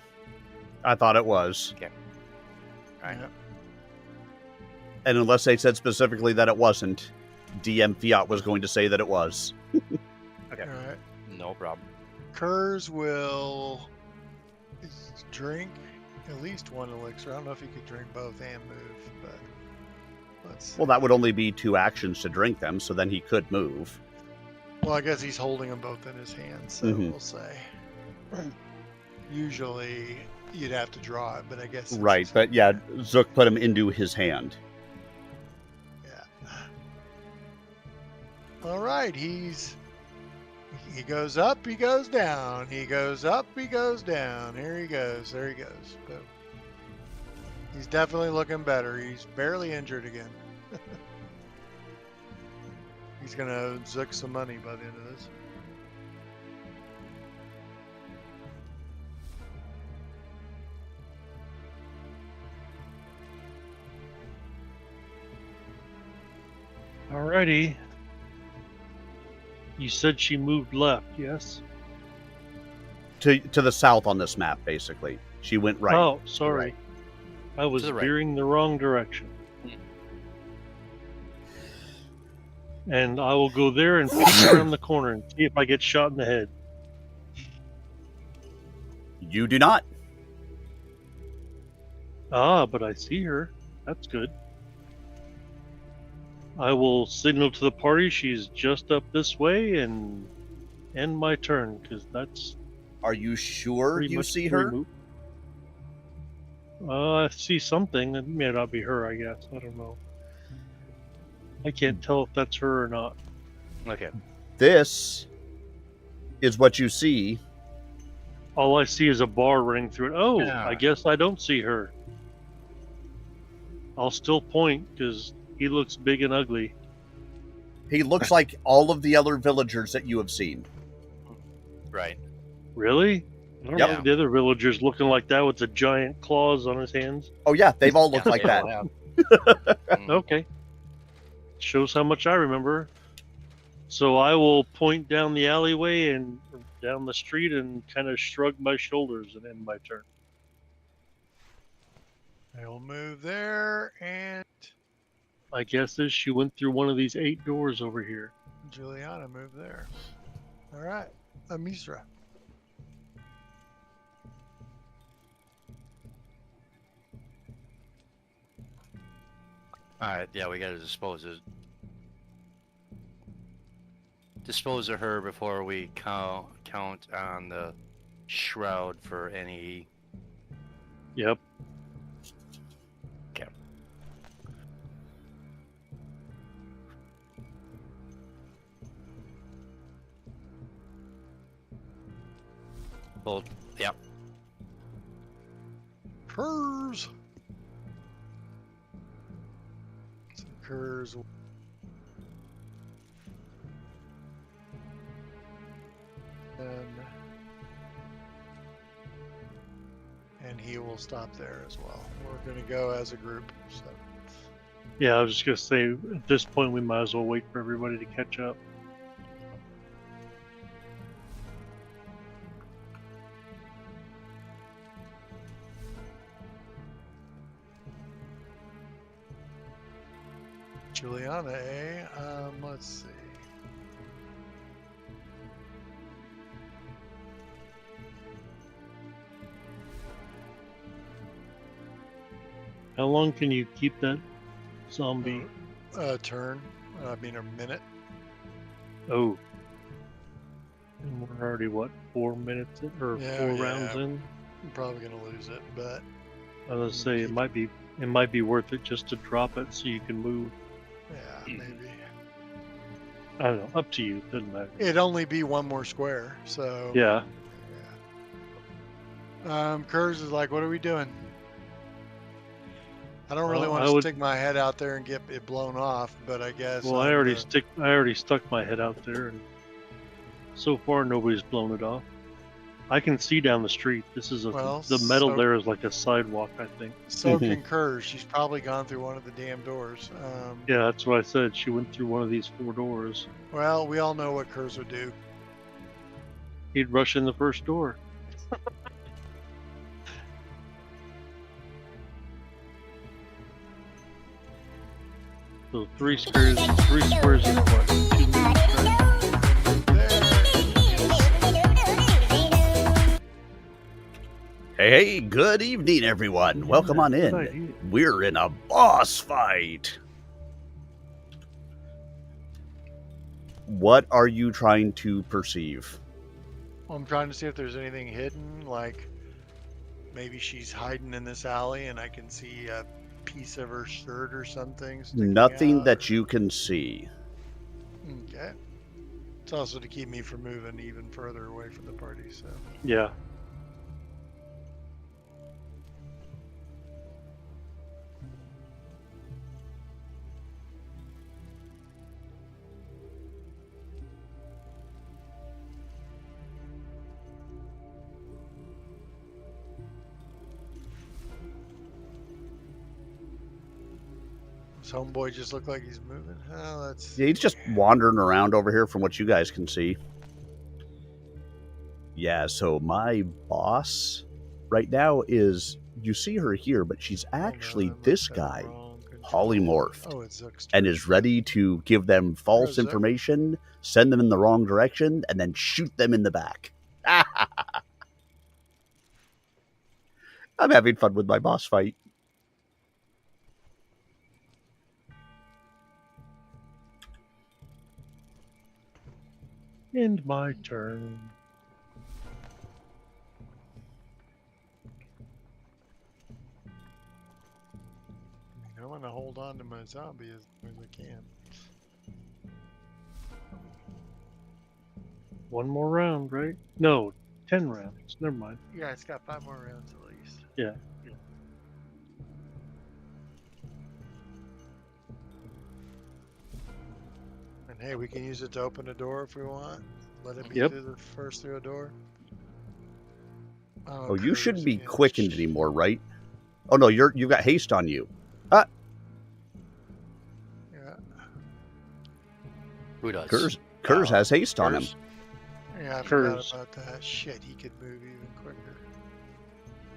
I thought it was. All right. Yep. And unless they said specifically that it wasn't, DM Fiat was going to say that it was. Okay. All right. No problem. Kurz will drink at least 1 elixir. I don't know if he could drink both and move, but let's see. Well, that would only be 2 actions to drink them, so then he could move. Well, I guess he's holding them both in his hands, so Mhm. we'll say. Usually you'd have to draw it, but I guess. since Right, it's- but yeah, Zook put him into his hand. Yeah. All right, he goes up, he goes down, he goes up, he goes down. Here he goes, there he goes. Boom. He's definitely looking better. He's barely injured again. He's gonna zook some money by the end of this. Alrighty. You said she moved left, yes? To the south on this map, basically. She went right. Oh, sorry. Right. I was To the right. veering the wrong direction. And I will go there and peek around the corner and see if I get shot in the head. You do not. Ah, but I see her. That's good. I will signal to the party she's just up this way and end my turn, because that's Are you sure pretty you much see the her? move. I see something. It may not be her, I guess. I don't know. I can't tell if that's her or not. Okay. This is what you see. All I see is a bar running through it. Oh, Yeah. I guess I don't see her. I'll still point because he looks big and ugly. He looks like all of the other villagers that you have seen. Right. Really? I don't Yep. remember the other villagers looking like that with the giant claws on his hands. Oh yeah, they've all looked Yeah, like they that. all have. Mm. Okay. Shows how much I remember. So I will point down the alleyway and down the street and kind of shrug my shoulders and end my turn. I'll move there, and My guess is she went through one of these 8 doors over here. Juliana move there. All right, Amisra. All right. Yeah, we got to dispose of her before we count on the shroud for any. Yep. Okay. Bolt. Yep. Curse. Curse. And he will stop there as well. We're going to go as a group. So. Yeah, I was just going to say, at this point, we might as well wait for everybody to catch up. Juliana, eh? Let's see. How long can you keep that zombie? Turn. I mean, a minute. Oh. And we're already, what, 4 minutes in, or Yeah, 4 yeah. rounds in? I'm probably gonna lose it, but I was gonna say it might be worth it just to drop it so you can move. yeah, maybe. I don't know. Up to you. Doesn't matter. It'd only be one more square, so. Yeah. Kurz is like, what are we doing? I don't really Well, want I to would- stick my head out there and get it blown off, but I guess. Well, I already stuck my head out there, and so far nobody's blown it off. I can see down the street. This is the metal there is like a sidewalk, I think. So can Kurz. She's probably gone through one of the damn doors. Yeah, that's what I said. She went through one of these 4 doors. Well, we all know what Kurz would do. He'd rush in the first door. So 3 squares is what? 2 minutes, right? Hey, good evening, everyone. Welcome on Good in. idea. We're in a boss fight. What are you trying to perceive? I'm trying to see if there's anything hidden, like maybe she's hiding in this alley and I can see a piece of her shirt or something. Nothing out. that you can see. Okay. It's also to keep me from moving even further away from the party, so. Yeah. Does homeboy just look like he's moving? Oh, that's. Yeah, he's just wandering around over here from what you guys can see. Yeah, so my boss right now is, you see her here, but she's actually this guy, polymorphed, Oh, it's Zook's and turn. is ready to give them false Zook. information, send them in the wrong direction, and then shoot them in the back. I'm having fun with my boss fight. End my turn. I want to hold on to my zombie as long as I can. 1 more round, right? No, 10 rounds. Never mind. Yeah, it's got 5 more rounds at least. Yeah. And hey, we can use it to open a door if we want. Let it be Yep. through through a door. Oh, you shouldn't be Kurz, yeah. quickened anymore, right? Oh no, you've got haste on you. Ah, Yeah, Who does? Kurz has haste on him. Kurz? yeah, I Kurz. forgot about that. Shit, he could move even quicker.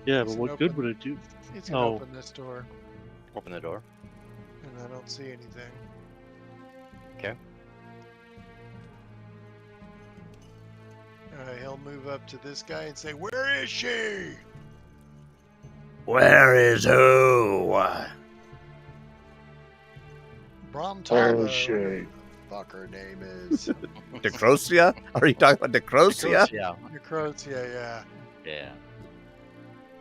Yeah, Is but it what good open? would it do? He's gonna Oh. open this door, Open the door. and I don't see anything. Okay. He'll move up to this guy and say, "Where is she?" Where is who? Bromtala. Fuck her name is. Necrocia? Are you talking about Necrocia? Yeah. Necrotia, yeah. Yeah.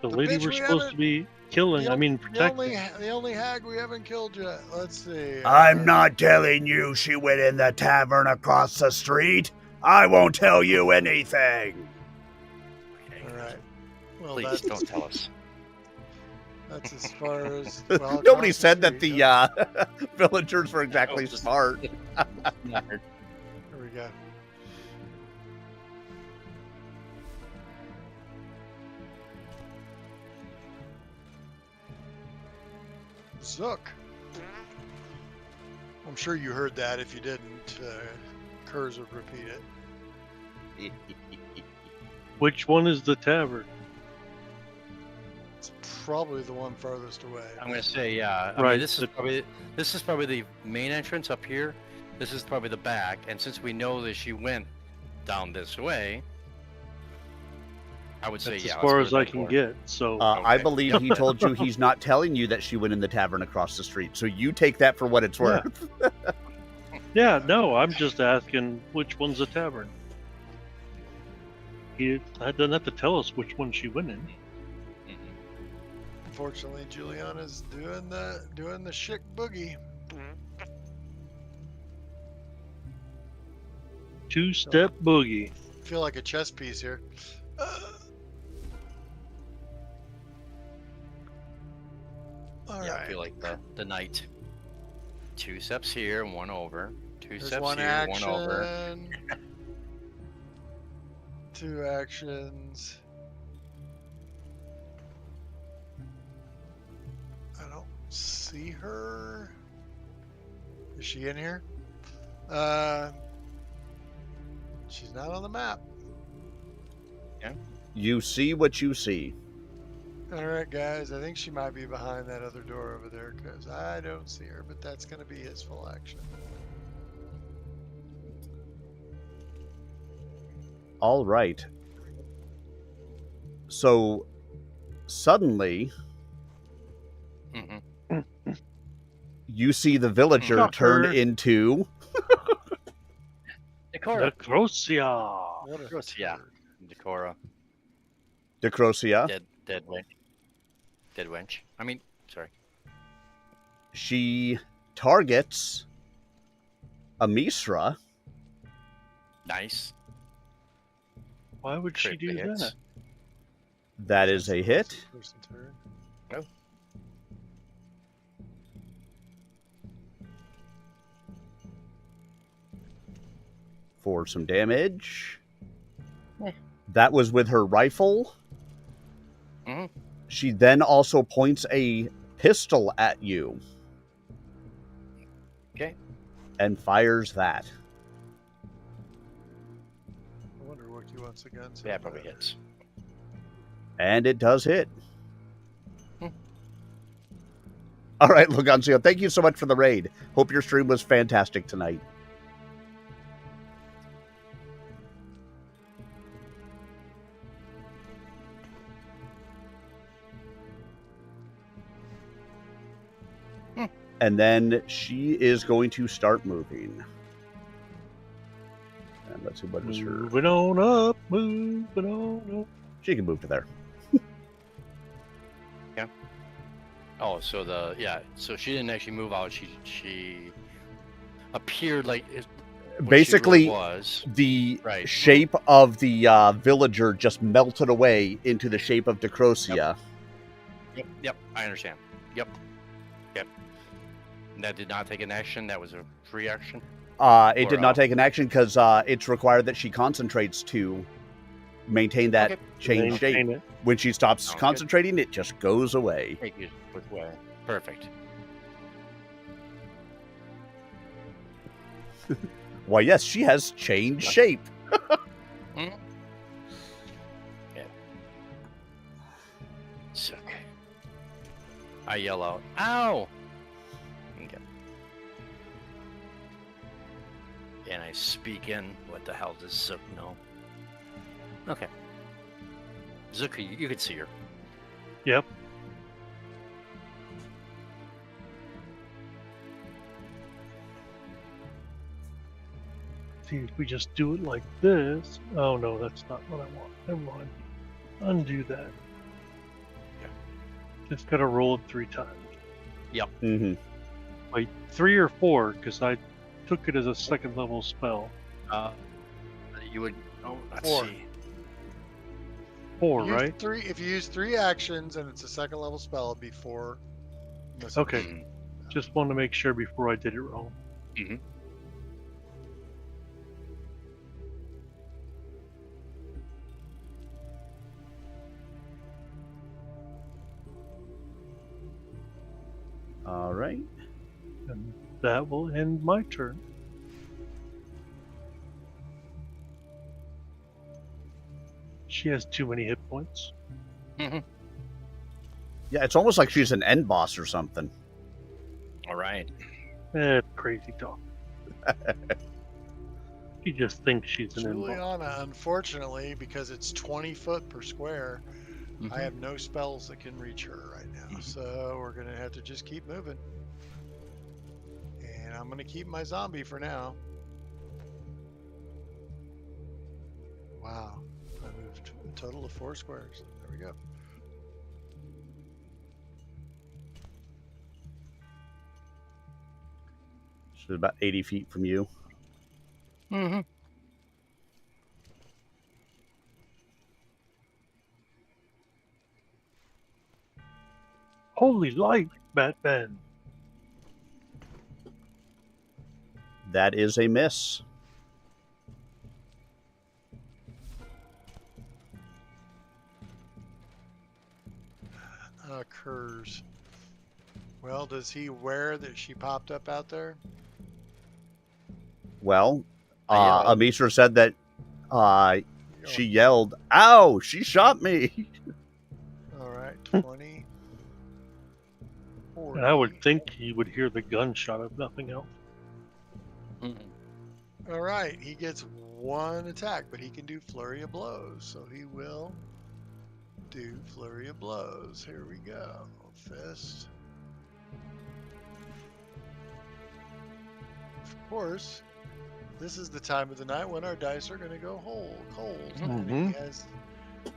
The The lady bitch we're we supposed haven't- to be killing, I mean protecting. The only hag we haven't killed yet. Let's see. I'm not telling you she went in the tavern across the street. I won't tell you anything. All right. Well, Please don't tell us. That's as far as. Well, Nobody across said that street, the villagers were exactly just- smart. Here we go. Zook. I'm sure you heard that. If you didn't, Kurz would repeat it. Which one is the tavern? It's probably the one farthest away. I'm gonna say, yeah. I Right, mean, this is probably the main entrance up here. This is probably the back, and since we know that she went down this way, I would say, That's yeah. as let's far go as to I that can door. get. So I Okay. believe he told you he's not telling you that she went in the tavern across the street. So you take that for what it's Yeah. worth. yeah, no, I'm just asking which one's the tavern. He doesn't have to tell us which one she went in. Mhm. Unfortunately, Juliana's doing the chic boogie. Two-step boogie. Feel like a chess piece here. All Yeah, right. I feel like the knight. 2 steps here, 1 over. 2 There's steps one here, action. 1 over. 2 actions. I don't see her. Is she in here? She's not on the map. You see what you see. All right, guys. I think she might be behind that other door over there because I don't see her, but that's going to be his full action. All right. So suddenly hmm you see the villager Shocker. turn into Decora. Necromancy. What a Gross, yeah. turd. Decora. Decrosia. Dead wench. Dead wench. I mean, sorry. She targets Amisra. Nice. Why would she Critically do hits. that? That is a hit. First turn. For some damage. Yeah. That was with her rifle. Mhm. She then also points a pistol at you. Okay. And fires that. I wonder what he wants against. Yeah, probably hits. And it does hit. Hmm. All right, Lugancio, thank you so much for the raid. Hope your stream was fantastic tonight. And then she is going to start moving. And let's see, what is her... Moving on up, moving on up. She can move to there. Oh, so so she didn't actually move out. She appeared like what Basically, she really was. the Right. shape of the villager just melted away into the shape of Decrosia. Yep, I understand. Yep. And that did not take an action. That was a free action. It did not take an action because it's required that she concentrates to maintain that Okay. change state. Maintain it. When she stops Sounds good. concentrating, it just goes away. Take it with way. Perfect. Why, yes, she has changed shape. Yeah. Suck. I yell out, "Ow!" Okay. And I speak in. What the hell does Zook know? Okay. Zook, you can see her. Yep. See, if we just do it like this. Oh no, that's not what I want. Never mind. Undo that. Yeah. Just gotta roll it 3 times. Mm-hmm. Wait, 3 or 4, because I took it as a 2nd level spell. You would. Oh, let's 4. see. 4, Use right? 3. If you use 3 actions and it's a 2nd level spell, it'd be 4. Okay. Mhm. Just wanted to make sure before I did it wrong. Mhm. All right. And that will end my turn. She has too many hit points. Mhm. Yeah, it's almost like she's an end boss or something. All right. Crazy talk. She just thinks she's an inbox. Juliana, unfortunately, because it's 20 foot per square, I have no spells that can reach her right now. So we're going to have to just keep moving. And I'm going to keep my zombie for now. Wow. I moved a total of 4 squares. There we go. She's about 80 feet from you. Mm-hmm. Holy light, Batman. That is a miss. Occurs. Well, does he aware that she popped up out there? Well, I Amisra said that she yelled, "Ow, she shot me." All right, 20. 40. And I would think he would hear the gunshot if nothing else. All right, he gets 1 attack, but he can do flurry of blows, so he will do flurry of blows. Here we go. Fist. Of course, this is the time of the night when our dice are going to go cold. And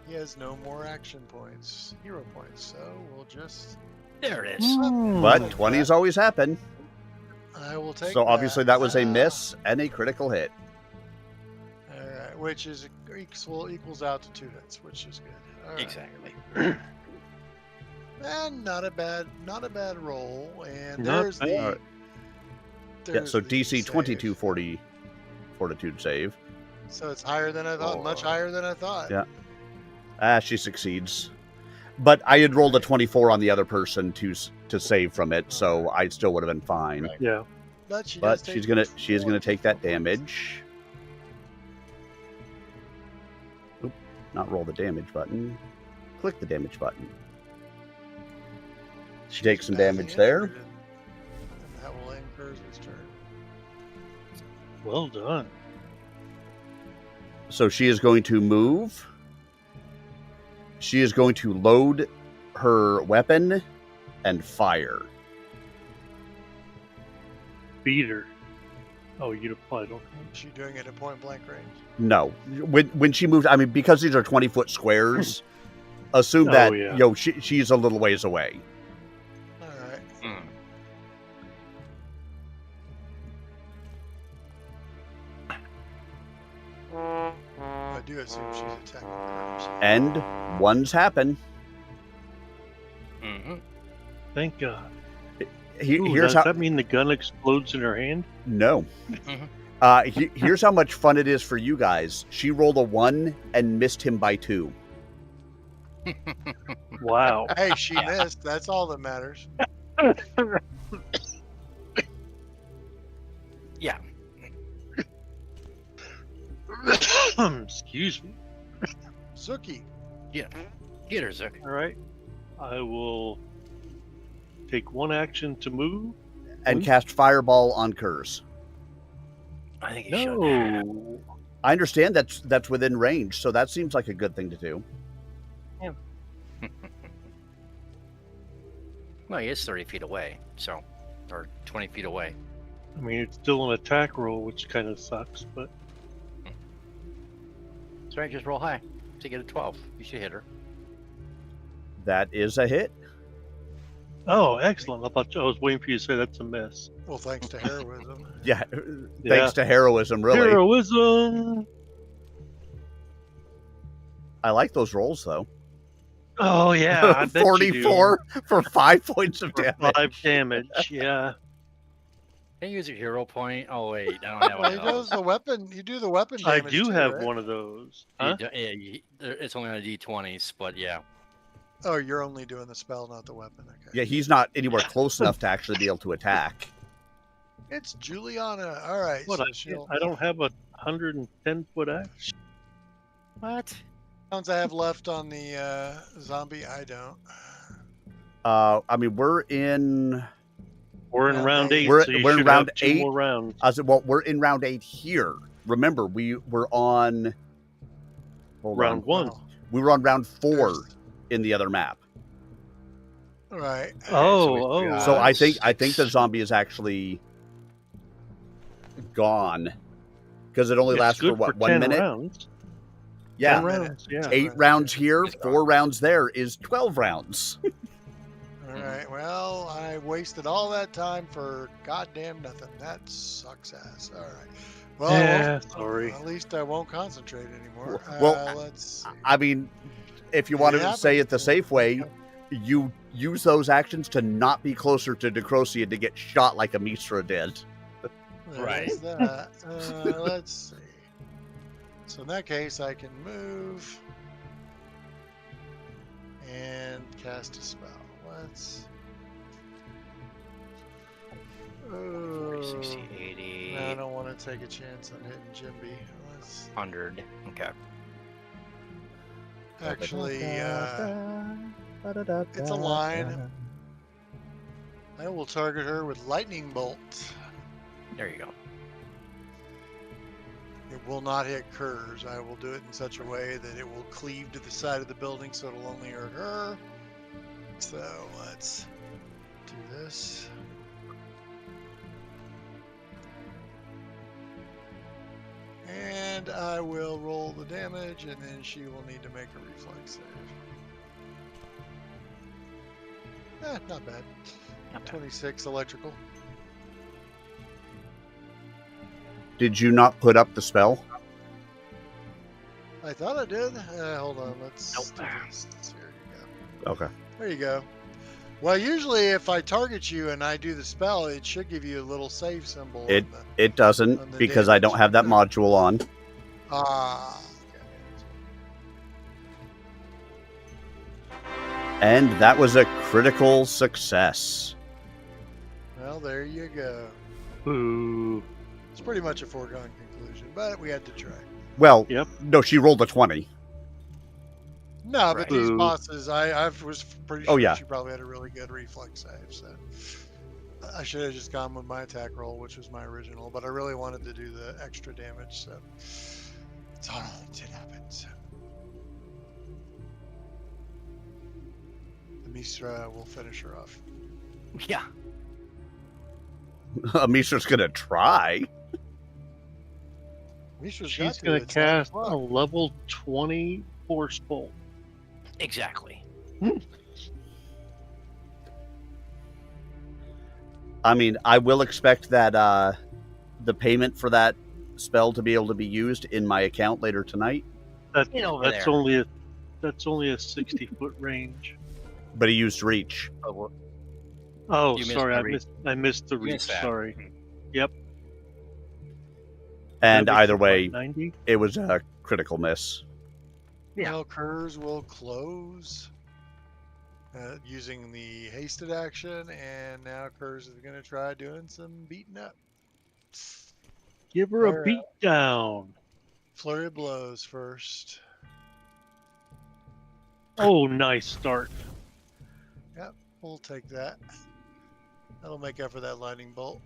he has no more action points, hero points, so we'll just... There it is. But 20s always happen. I will take So obviously that was a Ah. miss and a critical hit. All right, which is equals out to 2 hits, which is good. All right. Exactly. And not a bad roll. And Not there's bad. the Alright. Yeah, so DC 22 40 fortitude save. So it's higher than I thought, much higher than I thought. Yeah. She succeeds. But I had rolled a 24 on the other person to save from it, so I still would have been fine. Right. Yeah. But she But she is gonna take that damage. Oop, not roll the damage button. Click the damage button. She takes some damage there. And that will end Kurz's turn. Well done. So she is going to move. She is going to load her weapon and fire. Beat her. Oh, you'd apply, don't Is she doing it at point blank range? No, when she moves, I mean, because these are 20-foot squares, assume Oh, that yeah. she's a little ways away. All right. I do assume she's attacking Kurz. And ones happen. Mm-hmm. Thank God. Here's Does how. that mean the gun explodes in her hand? No. Here's how much fun it is for you guys. She rolled a 1 and missed him by 2. Wow. Hey, she missed. That's all that matters. Yeah. Excuse me. Suki. Get her, Zook. All right. I will take 1 action to move. And cast Fireball on Kurz. I think you should. No. I understand that's within range, so that seems like a good thing to do. Well, he is 30 feet away, so, or 20 feet away. I mean, it's still an attack roll, which kind of sucks, but That's right, just roll high to get a 12. You should hit her. That is a hit. oh, excellent. I was waiting for you to say that's a miss. Well, thanks to heroism. Yeah, Yeah. thanks to heroism, really. Heroism. I like those rolls, though. Oh yeah, I bet 44 for 5 points of you do. damage. 5 damage. Yeah. Can you use your hero point? Oh, wait. I don't have Well, one he of does those. the weapon. You do the weapon I damage. do too, have right? one of those. You Huh? do- yeah, it's only on a d20s, but yeah. Oh, you're only doing the spell, not the weapon. Okay. Yeah, he's not anywhere close enough to actually be able to attack. It's Juliana. All right. What? So she'll. I don't have a 110-foot axe. What? Rounds I have left on the zombie. I don't. I mean, we're in round 8, We're- so you we're in should round have 2 8. more rounds. I said, well, we're in round 8 here. Remember, we were on Round 1. Well, We were on round 4 there's- in the other map. Right. Okay, So I that's think the zombie is actually gone because it only It's lasts for good what, for 1 10 minute? rounds. Yeah, 10 rounds, yeah. 8 rounds here, 4 rounds there is 12 rounds. All right. Well, I wasted all that time for goddamn nothing. That sucks ass. All right. Well, Yeah, sorry. At least I won't concentrate anymore. Well, Let's see. I mean, if you It wanted to say happens it the to- safe way, you use those actions to not be closer to necromancy and to get shot like a Mistra did. Right. There's that. Let's see. So in that case, I can move and cast a spell. Let's. 60, Oh, 80, I don't want to take a chance on hitting Jimby. Let's 100. Okay. actually. It's a line. I will target her with lightning bolt. There you go. It will not hit Kurz. I will do it in such a way that it will cleave to the side of the building, so it'll only hurt her. So let's do this. And I will roll the damage, and then she will need to make a reflex save. Not bad. Not bad. 26 electrical. Did you not put up the spell? I thought I did. Hold on. Let's Nope. do this. Here you go. Okay. There you go. Well, usually if I target you and I do the spell, it should give you a little save symbol. It on the- it on doesn't the because I don't damage. have that module on. Ah. And that was a critical success. Well, there you go. Ooh. It's pretty much a foregone conclusion, but we had to try. Well, Yep. no, she rolled a 20. No, but Right. these Ooh. bosses, I was pretty sure Oh, yeah. she probably had a really good reflex save. So I should have just gone with my attack roll, which was my original, but I really wanted to do the extra damage. So it's all right. It happens. The Mistra will finish her off. Yeah. Amisha's gonna try. Mistra's She's got going to It's 9 cast o'clock. a level 20 force bolt. Exactly. I mean, I will expect that the payment for that spell to be able to be used in my account later tonight. Get over That's there. only a 60-foot range. But he used reach. But we're- Oh, You missed sorry, the I reach. missed the You reach. missed that. Sorry. And That makes either it, way, what, 90? it was a critical miss. Yeah. Well, Kurz will close using the hasted action, and now Kurz is going to try doing some beating up. Give her Alright. a beat down. Flurry of blows first. Oh, nice start. We'll take that. That'll make up for that lightning bolt.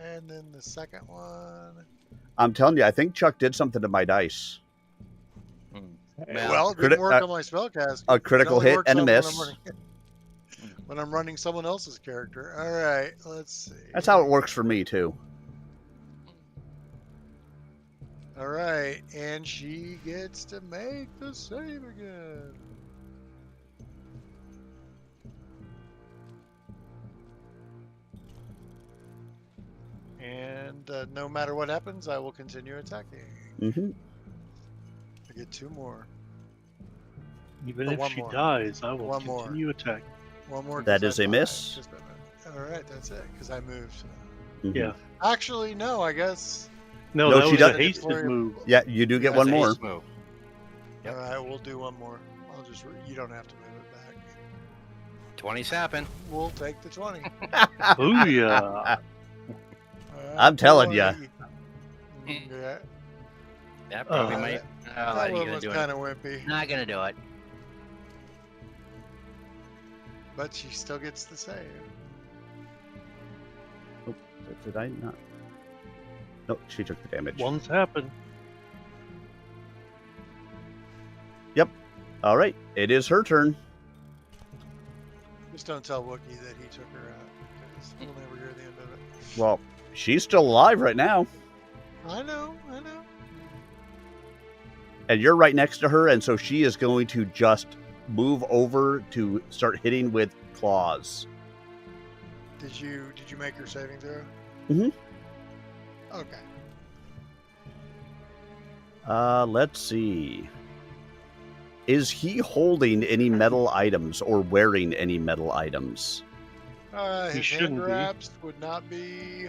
And then the second one. I'm telling you, I think Chuck did something to my dice. Well, it didn't work on my spellcast. A critical hit and a miss. When I'm running someone else's character. All right, let's see. That's how it works for me too. All right, and she gets to make the save again. And no matter what happens, I will continue attacking. Hmm I get 2 more. Even Oh, if one she more. dies, I will One more. continue attacking. One more. That 'cause is I a died. miss. Just a minute. All right, that's it, because I moved. Mhm. Yeah. Actually, no, I guess. No, No, that she was does- a hasted move. Yeah, you do get Yeah, one That's a more. haste move. Yep. All right, we'll do one more. I'll just. You don't have to move it back. 20's happened. We'll take the 20. Booyah. I'm telling ya. 20. Yeah, That probably Oh. might. that You one gonna was do kind it? of wimpy. Not gonna do it. but she still gets the save. Oh, did I not? Nope, she took the damage. One's happened. All right, it is her turn. Just don't tell Wookiee that he took her out, because we'll never hear the end of it. Well, she's still alive right now, I know. and you're right next to her, and so she is going to just move over to start hitting with claws. Did you make her saving throw? Mhm. Okay. Let's see. Is he holding any metal items or wearing any metal items? He His hand shouldn't be. wraps would not be.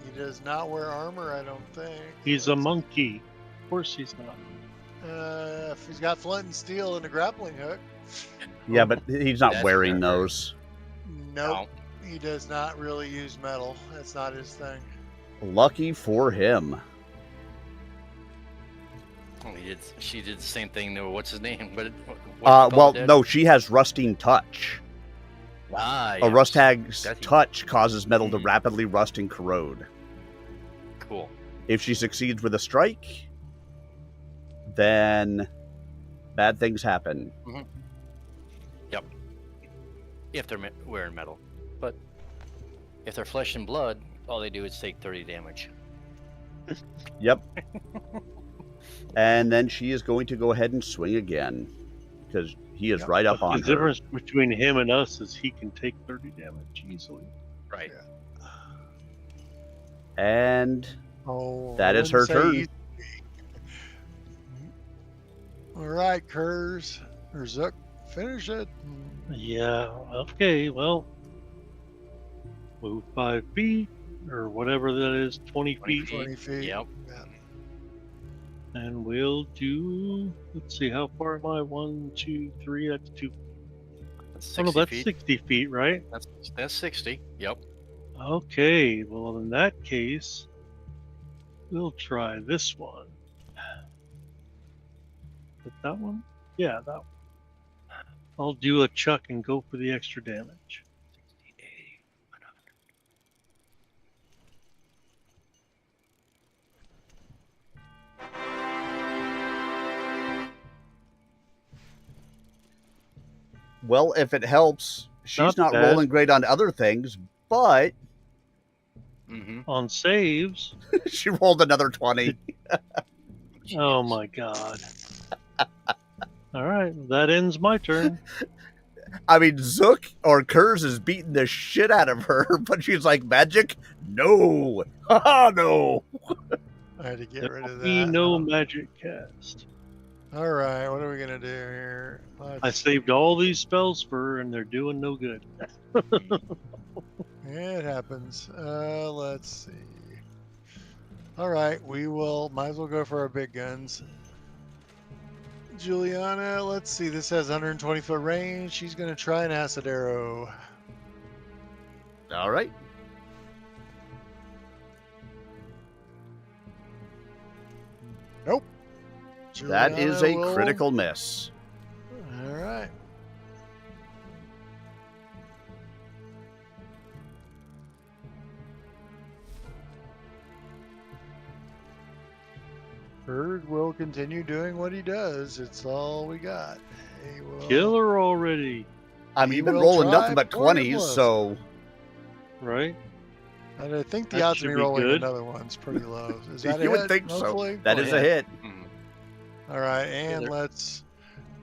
He does not wear armor, I don't think. He's a monkey. Of course he's not. If he's got flint and steel and a grappling hook. Yeah, but he's not That's wearing fair. those. Nope. He does not really use metal. That's not his thing. Lucky for him. Oh, she did the same thing. To, what's his name? Well, no, she has rusting touch. Ah, A rust hag's That's- touch causes metal to Mhm. rapidly rust and corrode. Cool. If she succeeds with a strike, then bad things happen. Yep. If they're wearing metal, but if they're flesh and blood, all they do is take 30 damage. Yep. And then she is going to go ahead and swing again, because he is Yep. right up But on the her. difference between him and us is he can take 30 damage easily. Right. And Oh, That I is her wouldn't say turn. easy. All right, Kurz or Zook, finish it. Yeah, okay, well, move 5 feet, or whatever that is, 20 20 feet, 20 feet. Yep. Yeah. and we'll do, let's see, how far am I? 1, 2, 3, that's 2. That's Oh, no, 60 that's feet. 60 feet, right? That's 60. Yep. Okay, well, in that case, we'll try this one. Is it that one? Yeah, that one. I'll do a chuck and go for the extra damage. 60, 80, 100. Well, if it helps, she's Not not bad. rolling great on other things, but Mm-hmm. On saves, she rolled another 20. oh my god. Alright, that ends my turn. I mean, Zook or Kurz is beating the shit out of her, but she's like, magic? No. Haha, no. I had to get rid of Be that. no magic cast. All right, what are we gonna do here? I saved all these spells for her and they're doing no good. It happens. Let's see. All right, we will. Might as well go for our big guns. Juliana, let's see. This has 120 foot range. She's gonna try an acid arrow. All right. Nope. That is a Juliana will- critical miss. All right. Bird will continue doing what he does. It's all we got. He will... Kill her already, I mean, He you've been will rolling try nothing but for 20s, plus. so right? And I think the That odds of should me be rolling good. another one's pretty low. Is that you a would hit, think so. hopefully? That Oh, is yeah. a hit. Mm-hmm. All right, and there- let's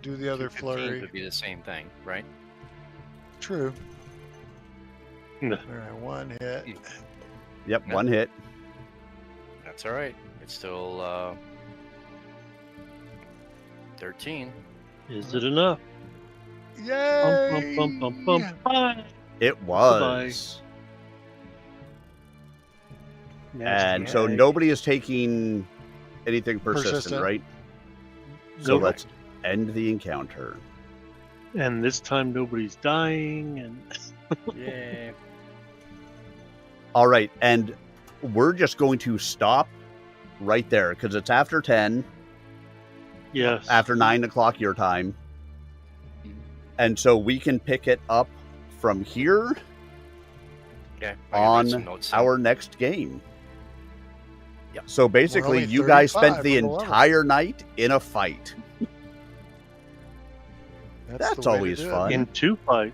do the other 215 flurry. would be the same thing, right? True. No. All right, one hit. Yep, Yeah. one hit. That's all right. It's still 13. Is it enough? Yay! Bye. It was. And so Nasty. nobody is taking anything persistent, Persistent. right? So Nope. let's end the encounter. And this time nobody's dying, and Yeah. All right, and we're just going to stop right there because it's after 10, yes, after 9 o'clock your time. And so we can pick it up from here Okay. I can write some on notes down. our next game. Yep. So basically, only you guys spent 35 the on the level. entire night in a fight. That's the way to always do it. fun. In 2 fights.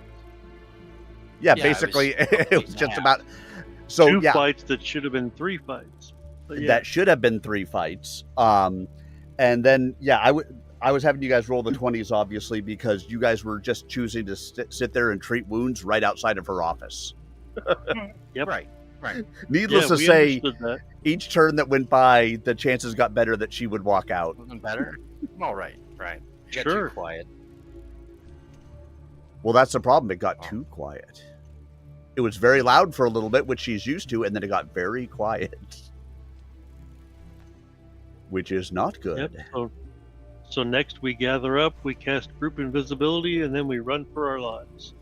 Yeah, Yeah, basically, it was it was just half. about. So 2 yeah, fights that should have been 3 fights. But yeah, that should have been 3 fights. And then yeah, I was having you guys roll the 20s, obviously, because you guys were just choosing to sit there and treat wounds right outside of her office. Yep. Right. Needless yeah, to we say, understood that. each turn that went by, the chances got better that she would walk out. Wasn't better? All right. Right. You got Sure. too quiet. Well, that's the problem. It got Oh. too quiet. It was very loud for a little bit, which she's used to, and then it got very quiet, which is not good. Yep. So next we gather up, we cast group invisibility, and then we run for our lives.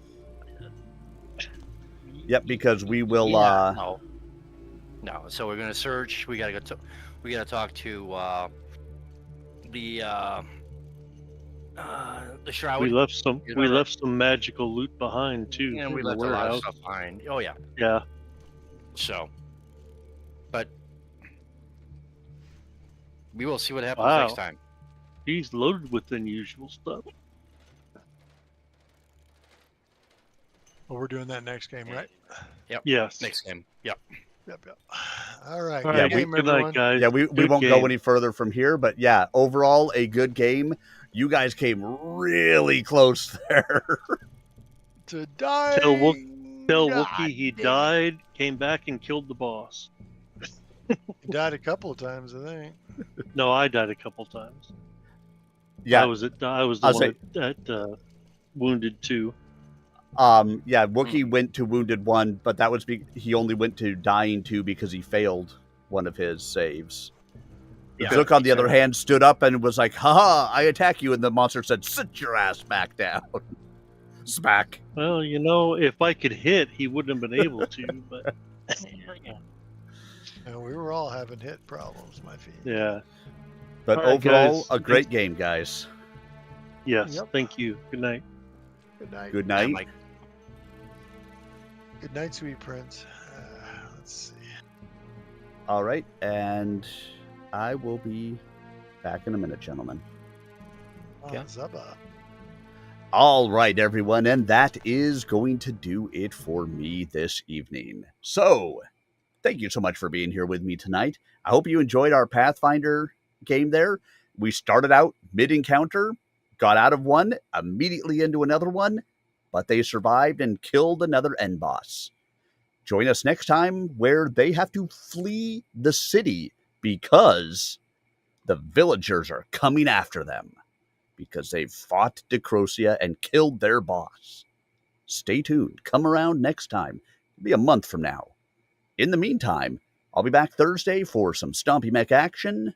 Yep, because we will. Yeah, no. So we're gonna search. We gotta go. We gotta talk to the shroud. We left some. You We know, left some magical loot behind too. and we in the left a lot of warehouse. stuff behind. Oh yeah. Yeah. So, but we will see what happens Wow. next time. He's loaded with unusual stuff. Well, we're doing that next game, right? Yes. Next game. Yep. Yep. All right. All Good right. game, Good everyone. night, guys. Yeah, we Good won't game. go any further from here, but yeah, overall a good game. You guys came really close there. To die. Tell Wookie he died, came back and killed the boss. He died a couple of times, I think. No, I died a couple times. Yeah, I was the I'll one at wounded 2. yeah. Wookie went to wounded 1, but that was he only went to dying 2 because he failed one of his saves. Yeah. Zook, on the other hand, stood up and was like, "Haha, I attack you," and the monster said, "Sit your ass back down." Smack. Well, if I could hit, he wouldn't have been able to. But And we were all having hit problems, my feet. yeah, But All right, overall, guys. a great game, guys. yes. Yep. Thank you. Good night. Good night. Good Yeah, night. Mike. Good night, sweet prince. Let's see. All right, and I will be back in a minute, gentlemen. Yeah. Zubba. All right, everyone, and that is going to do it for me this evening. So, thank you so much for being here with me tonight. I hope you enjoyed our Pathfinder game there. We started out mid-encounter, got out of one, immediately into another one, but they survived and killed another end boss. Join us next time where they have to flee the city because the villagers are coming after them because they've fought Decrocia and killed their boss. Stay tuned. Come around next time. It'll be a month from now. In the meantime, I'll be back Thursday for some Stompy Mech action.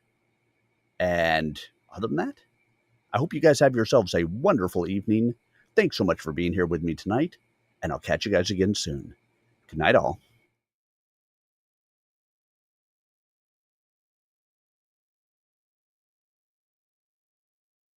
And other than that, I hope you guys have yourselves a wonderful evening. Thanks so much for being here with me tonight, and I'll catch you guys again soon. Good night, all.